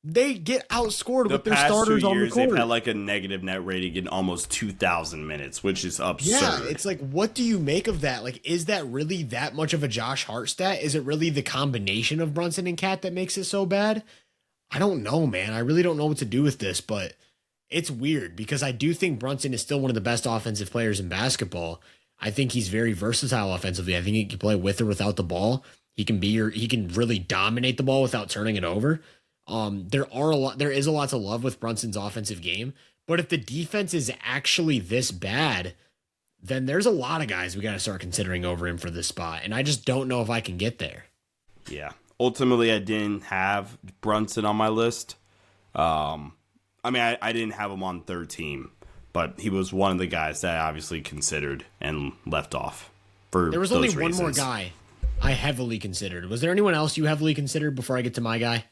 Speaker 1: They get outscored with their starters on the court. The past 2 years,
Speaker 2: they've had like a negative net rating in almost 2,000 minutes, which is absurd.
Speaker 1: Yeah, it's like, what do you make of that? Like, is that really that much of a Josh Hart stat? Is it really the combination of Brunson and Cat that makes it so bad? I don't know, man. I really don't know what to do with this, but it's weird because I do think Brunson is still one of the best offensive players in basketball. I think he's very versatile offensively. I think he can play with or without the ball. He can really dominate the ball without turning it over. There is a lot to love with Brunson's offensive game, but if the defense is actually this bad, then there's a lot of guys we got to start considering over him for this spot, and I just don't know if I can get there.
Speaker 2: Yeah. Ultimately, I didn't have Brunson on my list. I didn't have him on third team, but he was one of the guys that I obviously considered and left off for
Speaker 1: There was only one more guy I heavily considered. Was there anyone else you heavily considered before I get to my guy?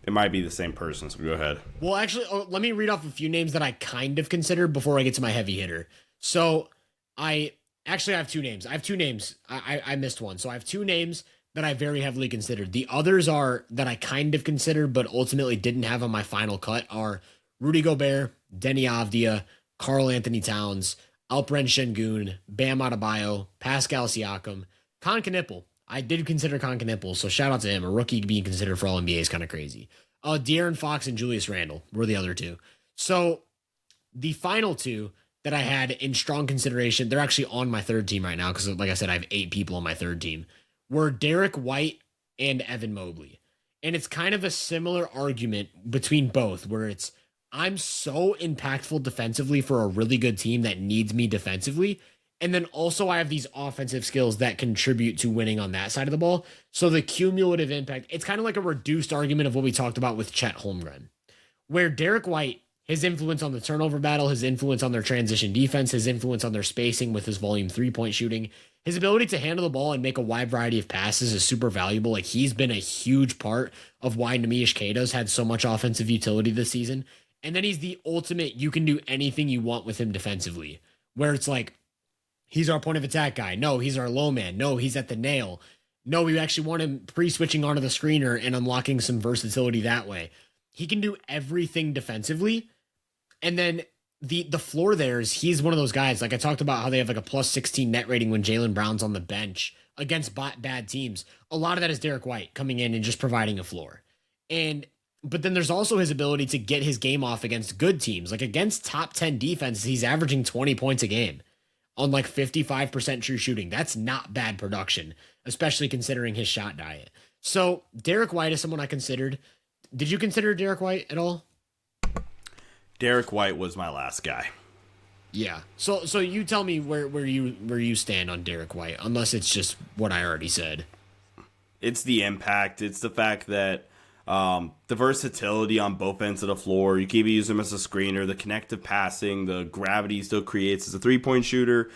Speaker 2: It might be the same person, so go ahead.
Speaker 1: Well, actually, let me read off a few names that I kind of considered before I get to my heavy hitter. So I have two names. I have two names. I missed one. So I have two names that I very heavily considered. The others are that I kind of considered, but ultimately didn't have on my final cut are Rudy Gobert, Denny Avdia, Karl Anthony Towns, Alperen Şengün, Bam Adebayo, Pascal Siakam, Kon Knippel. I did consider Kon Knippel, so shout out to him. A rookie being considered for all NBA is kind of crazy. De'Aaron Fox and Julius Randle were the other two. So the final two that I had in strong consideration, they're actually on my third team right now because, like I said, I have 8 people on my third team, were Derek White and Evan Mobley. And it's kind of a similar argument between both, where it's, I'm so impactful defensively for a really good team that needs me defensively. And then also I have these offensive skills that contribute to winning on that side of the ball. So the cumulative impact, it's kind of like a reduced argument of what we talked about with Chet Holmgren, where Derek White, his influence on the turnover battle, his influence on their transition defense, his influence on their spacing with his volume 3-point shooting, his ability to handle the ball and make a wide variety of passes is super valuable. Like, he's been a huge part of why Nemish Kato's had so much offensive utility this season. And then he's the ultimate, you can do anything you want with him defensively, where it's like, he's our point of attack guy. No, he's our low man. No, he's at the nail. No, we actually want him pre-switching onto the screener and unlocking some versatility that way. He can do everything defensively. And then the floor there is, he's one of those guys, like I talked about how they have like a +16 net rating when Jaylen Brown's on the bench against bad teams. A lot of that is Derek White coming in and just providing a floor. But then there's also his ability to get his game off against good teams. Like against top 10 defenses, he's averaging 20 points a game on like 55% true shooting. That's not bad production, especially considering his shot diet. So Derek White is someone I considered. Did you consider Derek White at all?
Speaker 2: Derek White was my last guy.
Speaker 1: Yeah. So you tell me where you stand on Derek White, unless it's just what I already said.
Speaker 2: It's the impact. It's the fact that the versatility on both ends of the floor. You can use him as a screener. The connective passing, the gravity he still creates as a 3-point shooter.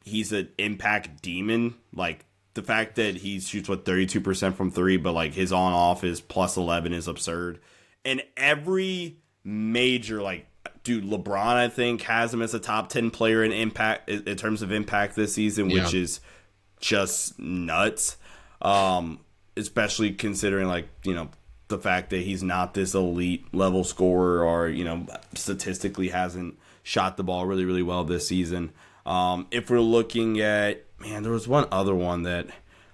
Speaker 2: He's an impact demon. Like the fact that he shoots 32% from 3, but like his on off is +11 is absurd. And every major, like, dude, LeBron, I think, has him as a top 10 player in impact in terms of impact this season, which is just nuts. Especially considering, like, you know, the fact that he's not this elite level scorer or, statistically hasn't shot the ball really, really well this season. If we're looking at, man, there was one other one that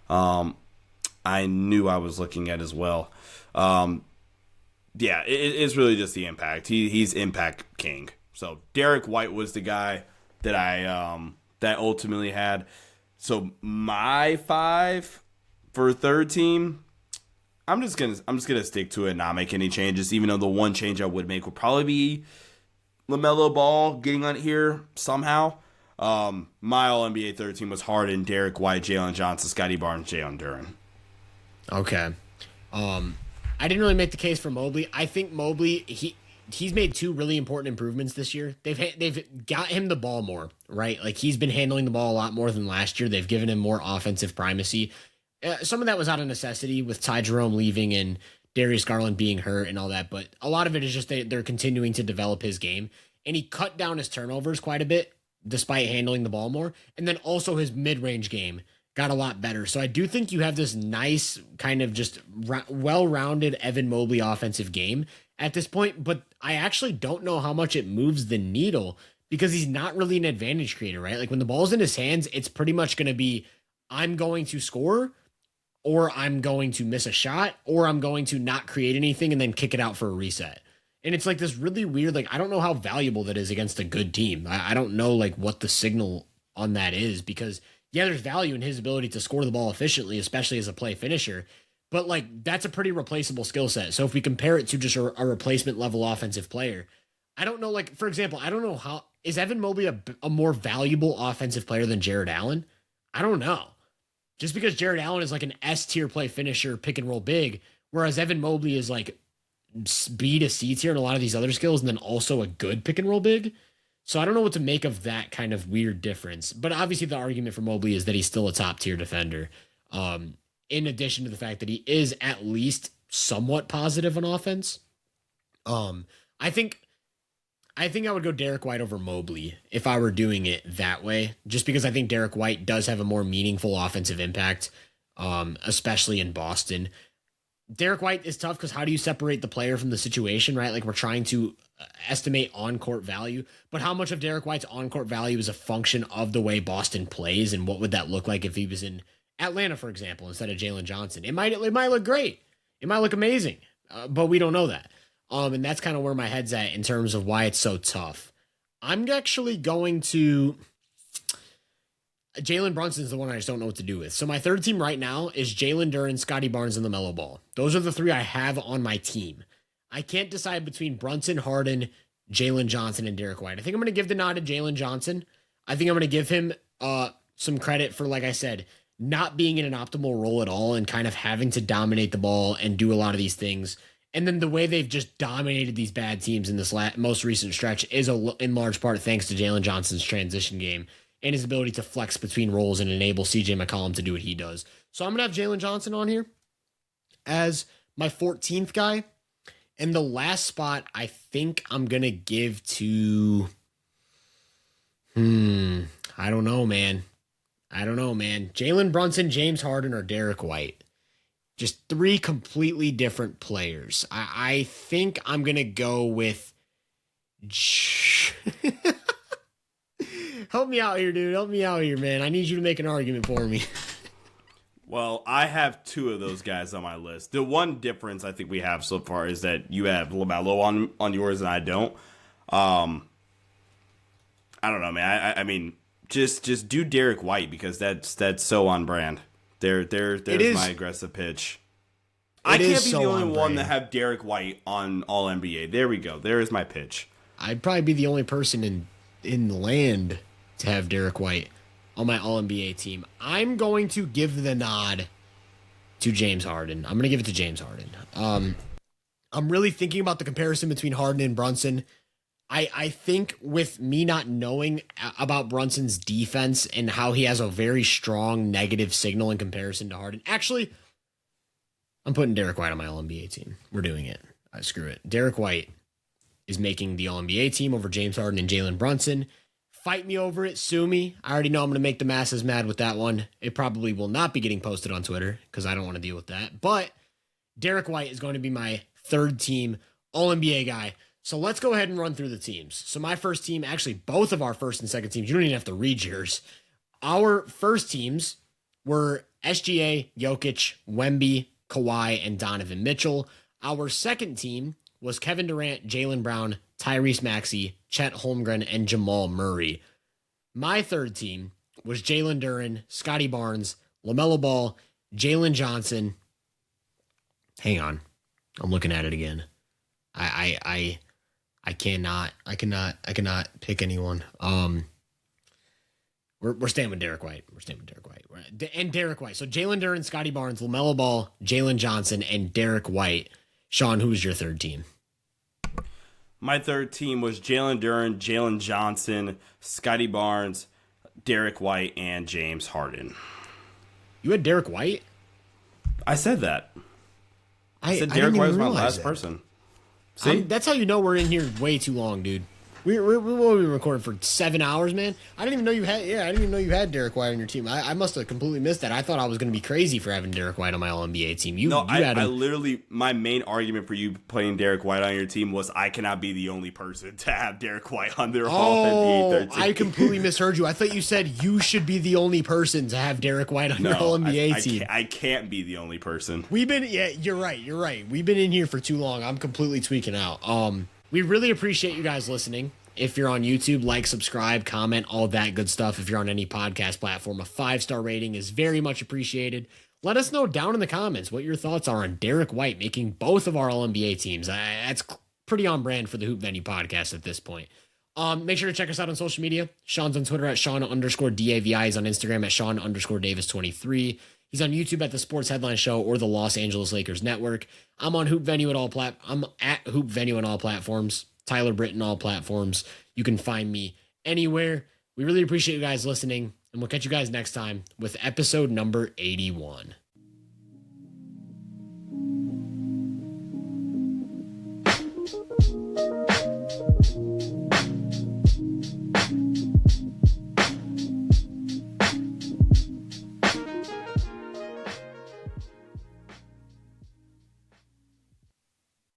Speaker 2: I knew I was looking at as well. It's really just the impact. He's impact king. So Derek White was the guy that I that ultimately had. So my 5 for third team, I'm just gonna stick to it, not make any changes. Even though the one change I would make would probably be LaMelo Ball getting on here somehow. My All NBA third team was Harden, Derek White, Jalen Johnson, Scottie Barnes, Jalen Durant.
Speaker 1: Okay. I didn't really make the case for Mobley. I think Mobley, he's made 2 really important improvements this year. They've got him the ball more, right? Like, he's been handling the ball a lot more than last year. They've given him more offensive primacy. Some of that was out of necessity with Ty Jerome leaving and Darius Garland being hurt and all that, but a lot of it is just they're continuing to develop his game. And he cut down his turnovers quite a bit despite handling the ball more. And then also his mid-range game got a lot better. So I do think you have this nice kind of just well-rounded Evan Mobley offensive game at this point, but I actually don't know how much it moves the needle because he's not really an advantage creator, right? Like, when the ball's in his hands, it's pretty much going to be, I'm going to score, or I'm going to miss a shot, or I'm going to not create anything and then kick it out for a reset. And it's like this really weird, like, I don't know how valuable that is against a good team. I don't know, like, what the signal on that is, because yeah, there's value in his ability to score the ball efficiently, especially as a play finisher. But, like, that's a pretty replaceable skill set. So if we compare it to just a replacement level offensive player, I don't know, like, for example, I don't know how, is Evan Mobley a more valuable offensive player than Jared Allen? I don't know. Just because Jared Allen is like an S tier play finisher, pick and roll big, whereas Evan Mobley is like B to C tier and a lot of these other skills, and then also a good pick and roll big. So I don't know what to make of that kind of weird difference. But obviously the argument for Mobley is that he's still a top tier defender. In addition to the fact that he is at least somewhat positive on offense. I think I would go Derek White over Mobley if I were doing it that way, just because I think Derek White does have a more meaningful offensive impact, especially in Boston. Derek White is tough because how do you separate the player from the situation, right? Like, we're trying to estimate on-court value, but how much of Derek White's on-court value is a function of the way Boston plays, and what would that look like if he was in Atlanta, for example, instead of Jalen Johnson? It might look great. It might look amazing, but we don't know that. And that's kind of where my head's at in terms of why it's so tough. I'm actually going to... Jalen Brunson's the one I just don't know what to do with. So my third team right now is Jalen Durant, Scottie Barnes, and LaMelo Ball. Those are the 3 I have on my team. I can't decide between Brunson, Harden, Jalen Johnson, and Derek White. I think I'm going to give the nod to Jalen Johnson. I think I'm going to give him some credit for, like I said, not being in an optimal role at all and kind of having to dominate the ball and do a lot of these things. And then the way they've just dominated these bad teams in this most recent stretch is in large part thanks to Jalen Johnson's transition game and his ability to flex between roles and enable CJ McCollum to do what he does. So I'm going to have Jalen Johnson on here as my 14th guy. And the last spot I think I'm going to give to... I don't know, man. Jalen Brunson, James Harden, or Derek White. Just 3 completely different players. I think I'm going to go with... Help me out here, dude. Help me out here, man. I need you to make an argument for me.
Speaker 2: Well, I have 2 of those guys on my list. The one difference I think we have so far is that you have LaMelo on yours and I don't. I don't know, man. I mean, just do Derek White because that's so on brand. There's my aggressive pitch. I can't be the only one that have Derek White on All NBA. There we go. There is my pitch.
Speaker 1: I'd probably be the only person in the land to have Derek White on my All-NBA team. I'm going to give the nod to James Harden. I'm going to give it to James Harden. I'm really thinking about the comparison between Harden and Brunson. I think with me not knowing about Brunson's defense and how he has a very strong negative signal in comparison to Harden. Actually, I'm putting Derek White on my All-NBA team. We're doing it. Screw it. Derek White is making the All-NBA team over James Harden and Jalen Brunson. Fight me over it. Sue me. I already know I'm going to make the masses mad with that one. It probably will not be getting posted on Twitter because I don't want to deal with that. But Derek White is going to be my third team All-NBA guy. So let's go ahead and run through the teams. So my first team, actually both of our first and second teams, you don't even have to read yours. Our first teams were SGA, Jokic, Wemby, Kawhi, and Donovan Mitchell. Our second team was Kevin Durant, Jaylen Brown, Tyrese Maxey, Chet Holmgren, and Jamal Murray. My third team was Jalen Duren, Scotty Barnes, LaMelo Ball, Jalen Johnson. Hang on. I'm looking at it again. I cannot pick anyone. We're staying with Derek White. And Derek White. So Jalen Duren, Scotty Barnes, LaMelo Ball, Jalen Johnson, and Derek White. Sean, who's your third team?
Speaker 2: My third team was Jalen Duren, Jalen Johnson, Scotty Barnes, Derek White, and James Harden.
Speaker 1: You had Derek White?
Speaker 2: I said that. I said Derek White was my last person. See?
Speaker 1: That's how you know we're in here way too long, dude. We've been recording for 7 hours, man. I didn't even know you had Derek White on your team. I must have completely missed that. I thought I was going to be crazy for having Derek White on my All-NBA team. I
Speaker 2: literally, my main argument for you playing Derek White on your team was I cannot be the only person to have Derek White on their All-NBA 13.
Speaker 1: I completely misheard you. I thought you said you should be the only person to have Derek White on your All-NBA team.
Speaker 2: I can't be the only person.
Speaker 1: You're right. We've been in here for too long. I'm completely tweaking out. We really appreciate you guys listening. If you're on YouTube, like, subscribe, comment, all that good stuff. If you're on any podcast platform, a 5-star rating is very much appreciated. Let us know down in the comments what your thoughts are on Derek White making both of our All-NBA teams. That's pretty on brand for the Hoop Venue podcast at this point. Make sure to check us out on social media. Sean's on Twitter at Sean_DAVI. He's on Instagram at Sean_Davis23. He's on YouTube at The Sports Headline Show or the Los Angeles Lakers Network. I'm on Hoop Venue I'm at Hoop Venue on all platforms. Tyler Britton, all platforms. You can find me anywhere. We really appreciate you guys listening, and we'll catch you guys next time with episode number 81.